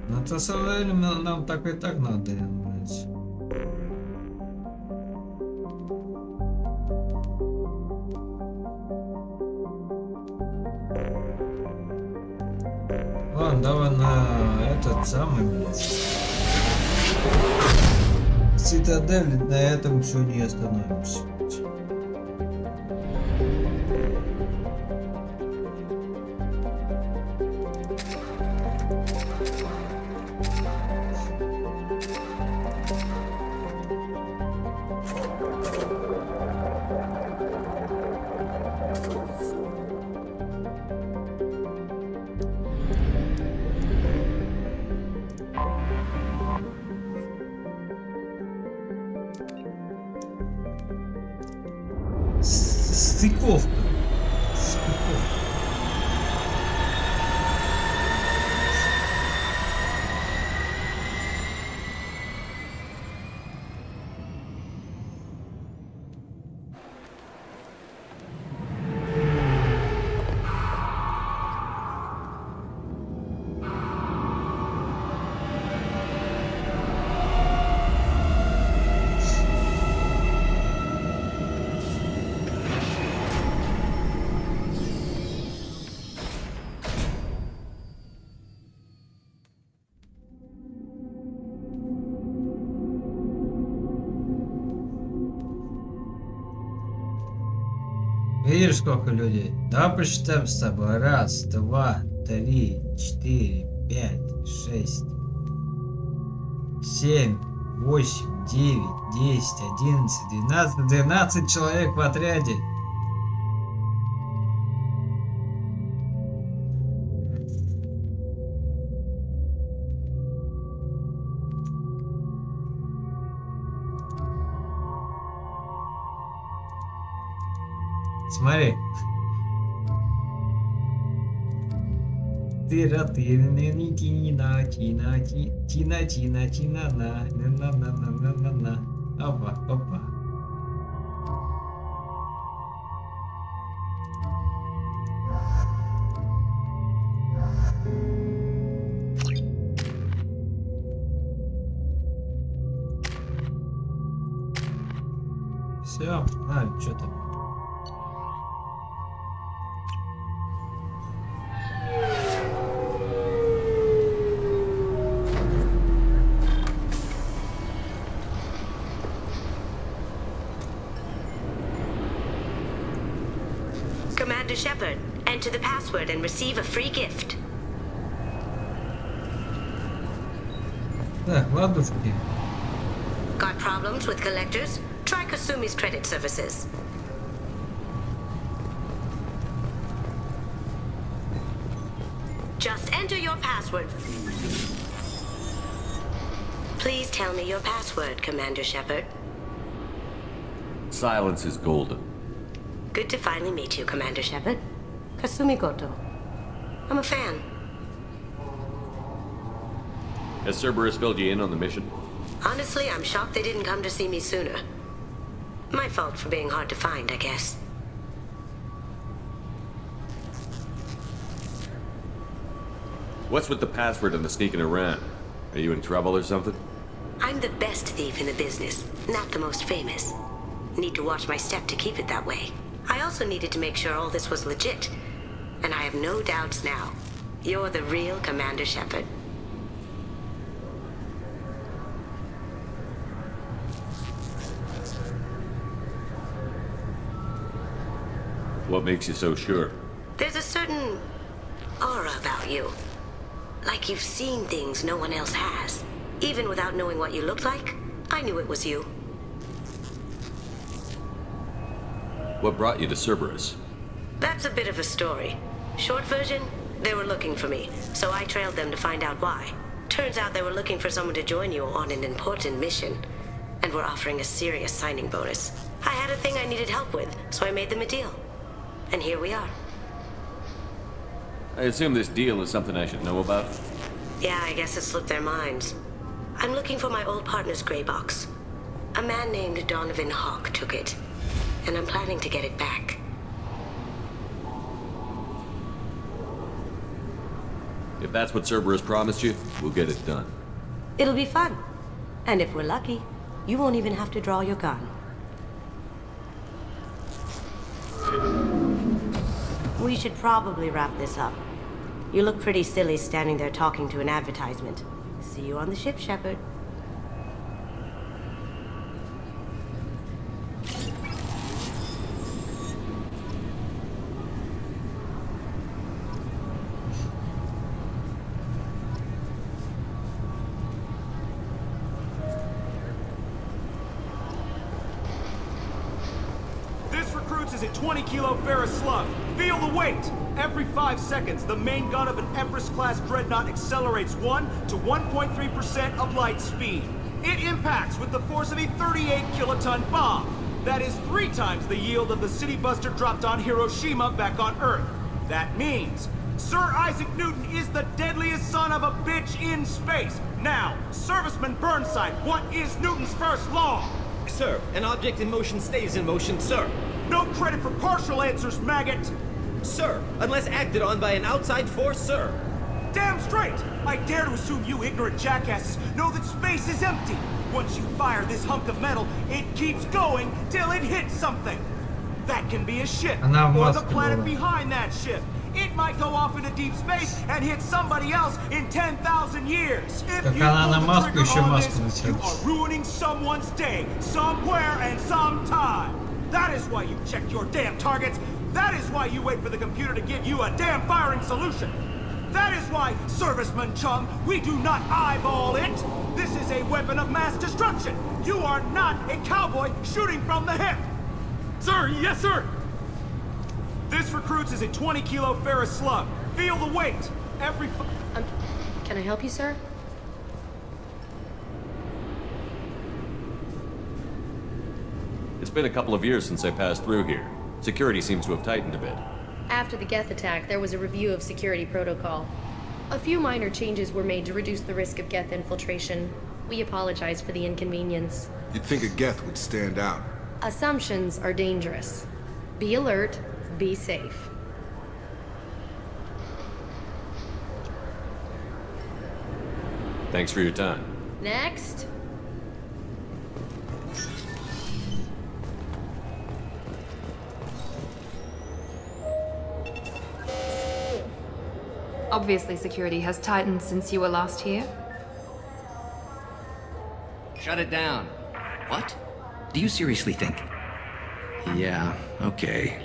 Ну, на самом деле нам так и так надо, блядь. Ладно, давай на этот самый, блядь. Цитадель, на этом все не остановимся. Стыковка. Видишь, сколько людей? Давай посчитаем с тобой. 1, 2, 3, 4, 5, 6, 7, 8, 9, 10, 11, 12, 12 человек в отряде. Смотри. Опа, опа. Все, что там? Commander Shepard, enter the password and receive a free gift. Так, ладушки. Got problems with collectors? Try Kasumi's credit services. Just enter your password. Please tell me your password, Commander Shepard. Silence is golden. Good to finally meet you, Commander Shepard. Kasumi Goto. I'm a fan. Has Cerberus filled you in on the mission? Honestly, I'm shocked they didn't come to see me sooner. My fault for being hard to find, I guess. What's with the password and the sneaking around? Are you in trouble or something? I'm the best thief in the business, not the most famous. Need to watch my step to keep it that way. I also needed to make sure all this was legit. And I have no doubts now. You're the real Commander Shepard. What makes you so sure? There's a certain aura about you. Like you've seen things no one else has. Even without knowing what you looked like, I knew it was you. What brought you to Cerberus? That's a bit of a story. Short version, they were looking for me, so I trailed them to find out why. Turns out they were looking for someone to join you on an important mission, and were offering a serious signing bonus. I had a thing I needed help with, so I made them a deal. And here we are. I assume this deal is something I should know about? Yeah, I guess it slipped their minds. I'm looking for my old partner's gray box. A man named Donovan Hawk took it, and I'm planning to get it back. If that's what Cerberus promised you, we'll get it done. It'll be fun. And if we're lucky, you won't even have to draw your gun. We should probably wrap this up. You look pretty silly standing there talking to an advertisement. See you on the ship, Shepard. Is a 20-kilo ferrous slug. Feel the weight! Every 5 seconds, the main gun of an Everest-class dreadnought accelerates 1 to 1.3% of light speed. It impacts with the force of a 38-kiloton bomb. That is 3 times the yield of the city buster dropped on Hiroshima back on Earth. That means Sir Isaac Newton is the deadliest son of a bitch in space. Now, Serviceman Burnside, what is Newton's first law? Sir, an object in motion stays in motion, sir. No credit for partial answers, maggot! Sir, unless acted on by an outside force, sir. Damn straight! I dare to assume you ignorant jackasses know that space is empty. Once you fire this hunk of metal, it keeps going till it hits something. That can be a ship, or the planet behind that ship. It might go off into deep space and hit somebody else in 10,000 years. If you pull the trigger on this, you are ruining someone's day, somewhere and sometime. That is why you check your damn targets. That is why you wait for the computer to give you a damn firing solution. That is why, Serviceman Chung, we do not eyeball it. This is a weapon of mass destruction. You are not a cowboy shooting from the hip. Sir, yes, sir. This recruits is a 20-kilo ferrous slug. Feel the weight. Every can I help you, sir? It's been a couple of years since I passed through here. Security seems to have tightened a bit. After the Geth attack, there was a review of security protocol. A few minor changes were made to reduce the risk of Geth infiltration. We apologize for the inconvenience. You'd think a Geth would stand out. Assumptions are dangerous. Be alert, be safe. Thanks for your time. Next. Obviously, security has tightened since you were last here. Shut it down. What? Do you seriously think? Yeah, okay.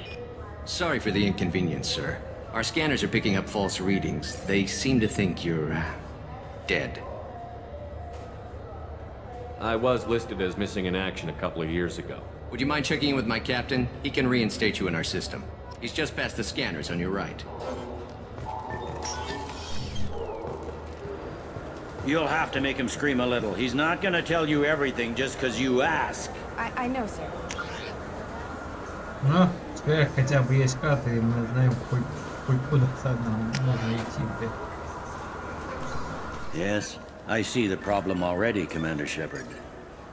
Sorry for the inconvenience, sir. Our scanners are picking up false readings. They seem to think you're dead. I was listed as missing in action a couple of years ago. Would you mind checking in with my captain? He can reinstate you in our system. He's just past the scanners on your right. You'll have to make him scream a little. He's not gonna tell you everything just because you ask. I know, sir. Ну, теперь хотя бы есть карты, и мы знаем, хоть куда-то можно идти, блядь. Yes, I see the problem already, Commander Shepard.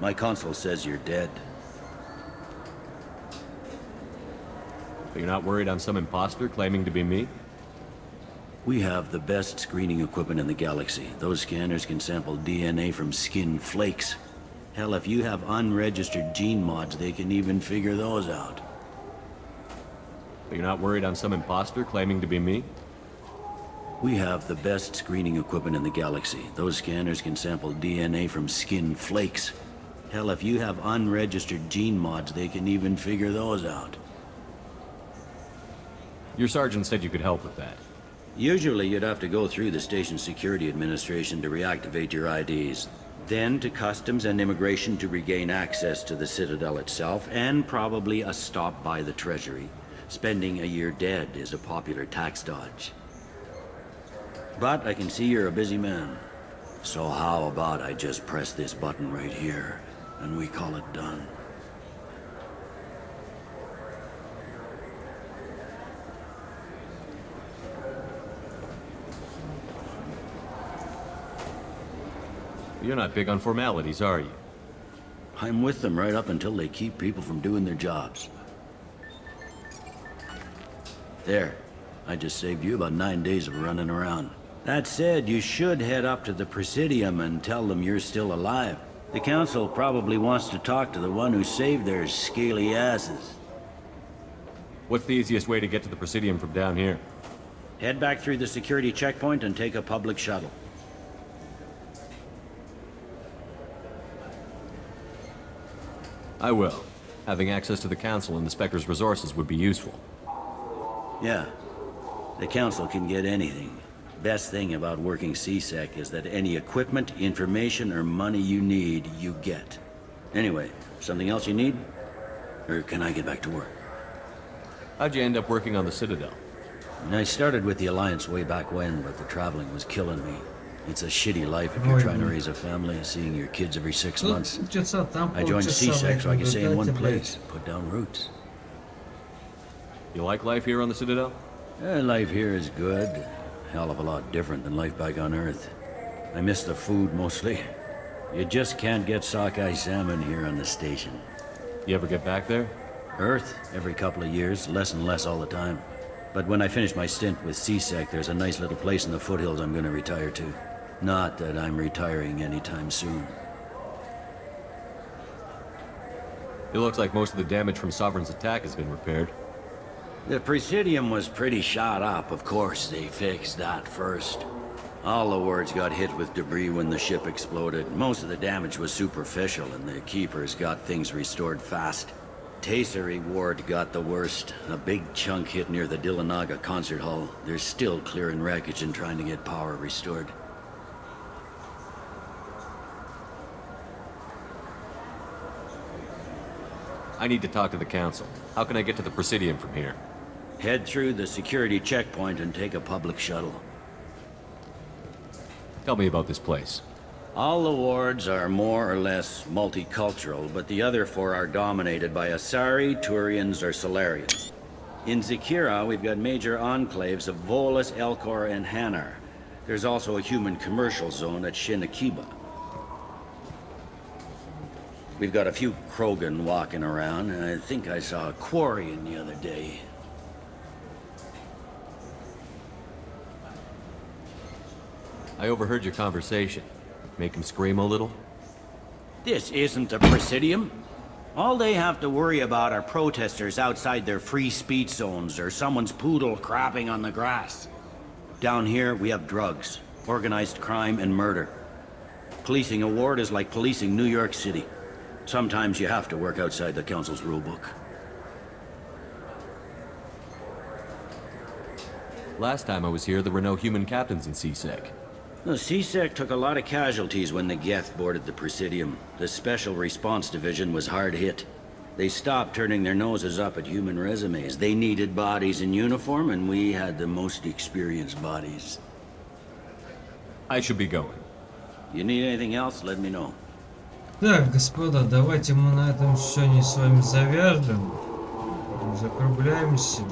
My console says you're dead. But you're not worried I'm some imposter claiming to be me? We have the best screening equipment in the galaxy. Those scanners can sample DNA from skin flakes. Hell, if you have unregistered gene mods, they can even figure those out. But you're not worried I'm some imposter claiming to be me? We have the best screening equipment in the galaxy. Those scanners can sample DNA from skin flakes. Hell, if you have unregistered gene mods, they can even figure those out. Your sergeant said you could help with that. Usually you'd have to go through the station security administration to reactivate your IDs. then to customs and immigration to regain access to the Citadel itself, and probably a stop by the Treasury. Spending a year dead is a popular tax dodge. But I can see you're a busy man. So how about I just press this button right here, and we call it done? You're not big on formalities, are you? I'm with them right up until they keep people from doing their jobs. There. I just saved you about 9 days of running around. That said, you should head up to the Presidium and tell them you're still alive. The Council probably wants to talk to the one who saved their scaly asses. What's the easiest way to get to the Presidium from down here? Head back through the security checkpoint and take a public shuttle. I will. Having access to the Council and the Spectre's resources would be useful. Yeah. The Council can get anything. Best thing about working CSEC is that any equipment, information, or money you need, you get. Anyway, something else you need? Or can I get back to work? How'd you end up working on the Citadel? I started with the Alliance way back when, but the traveling was killing me. It's a shitty life if you're trying to raise a family, seeing your kids every 6 months. I joined CSEC so I could stay in one place, put down roots. You like life here on the Citadel? Life here is good. Hell of a lot different than life back on Earth. I miss the food mostly. You just can't get sockeye salmon here on the station. You ever get back there? Earth, every couple of years, less and less all the time. But when I finish my stint with CSEC, there's a nice little place in the foothills I'm gonna retire to. Not that I'm retiring anytime soon. It looks like most of the damage from Sovereign's attack has been repaired. The Presidium was pretty shot up. Of course, they fixed that first. All the wards got hit with debris when the ship exploded. Most of the damage was superficial, and the Keepers got things restored fast. Tasery Ward got the worst. A big chunk hit near the Dillanaga concert hall. They're still clearing wreckage and trying to get power restored. I need to talk to the Council. How can I get to the Presidium from here? Head through the security checkpoint and take a public shuttle. Tell me about this place. All the wards are more or less multicultural, but the other 4 are dominated by Asari, Turians, or Solarians. In Zakira, we've got major enclaves of Volus, Elcor, and Hanar. There's also a human commercial zone at Shinakiba. We've got a few Krogan walking around, and I think I saw a Quarian the other day. I overheard your conversation. Make him scream a little? This isn't a Presidium. All they have to worry about are protesters outside their free speech zones or someone's poodle crapping on the grass. Down here, we have drugs, organized crime, and murder. Policing a ward is like policing New York City. Sometimes you have to work outside the Council's rulebook. Last time I was here, there were no human captains in CSEC. The CSEC took a lot of casualties when the Geth boarded the Presidium. The Special Response Division was hard hit. They stopped turning their noses up at human resumes. They needed bodies in uniform, and we had the most experienced bodies. I should be going. You need anything else, let me know. Так, господа, давайте мы на этом сегодня с вами завяжем. Закругляемся.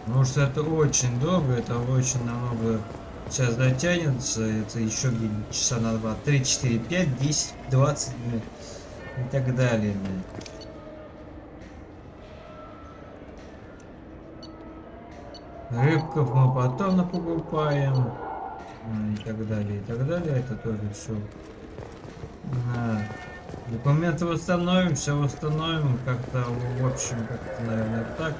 Потому что это очень долго, это очень намного сейчас дотянется. Это еще где-нибудь часа на 2, 3, 4, 5, 10, 20 минут и так далее. Рыбков мы потом напокупаем. И так далее, и так далее. Это тоже все. Документы восстановим, все восстановим, как-то, в общем, как-то, наверное, так.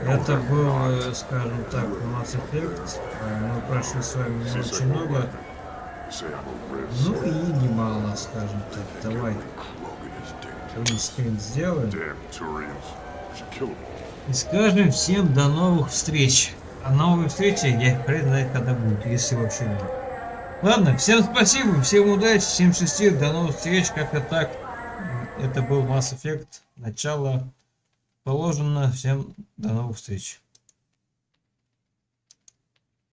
Это был, скажем так, Mass Effect. Мы прошли с вами не очень много. Ну и немало, скажем так. Давай. Скрин сделаем. И скажем всем до новых встреч. А новые встречи, я их знаю, когда будут, если вообще будут. Ладно, всем спасибо, всем удачи, всем счастья, до новых встреч, как-то так. Это был Mass Effect, начало положено, всем до новых встреч.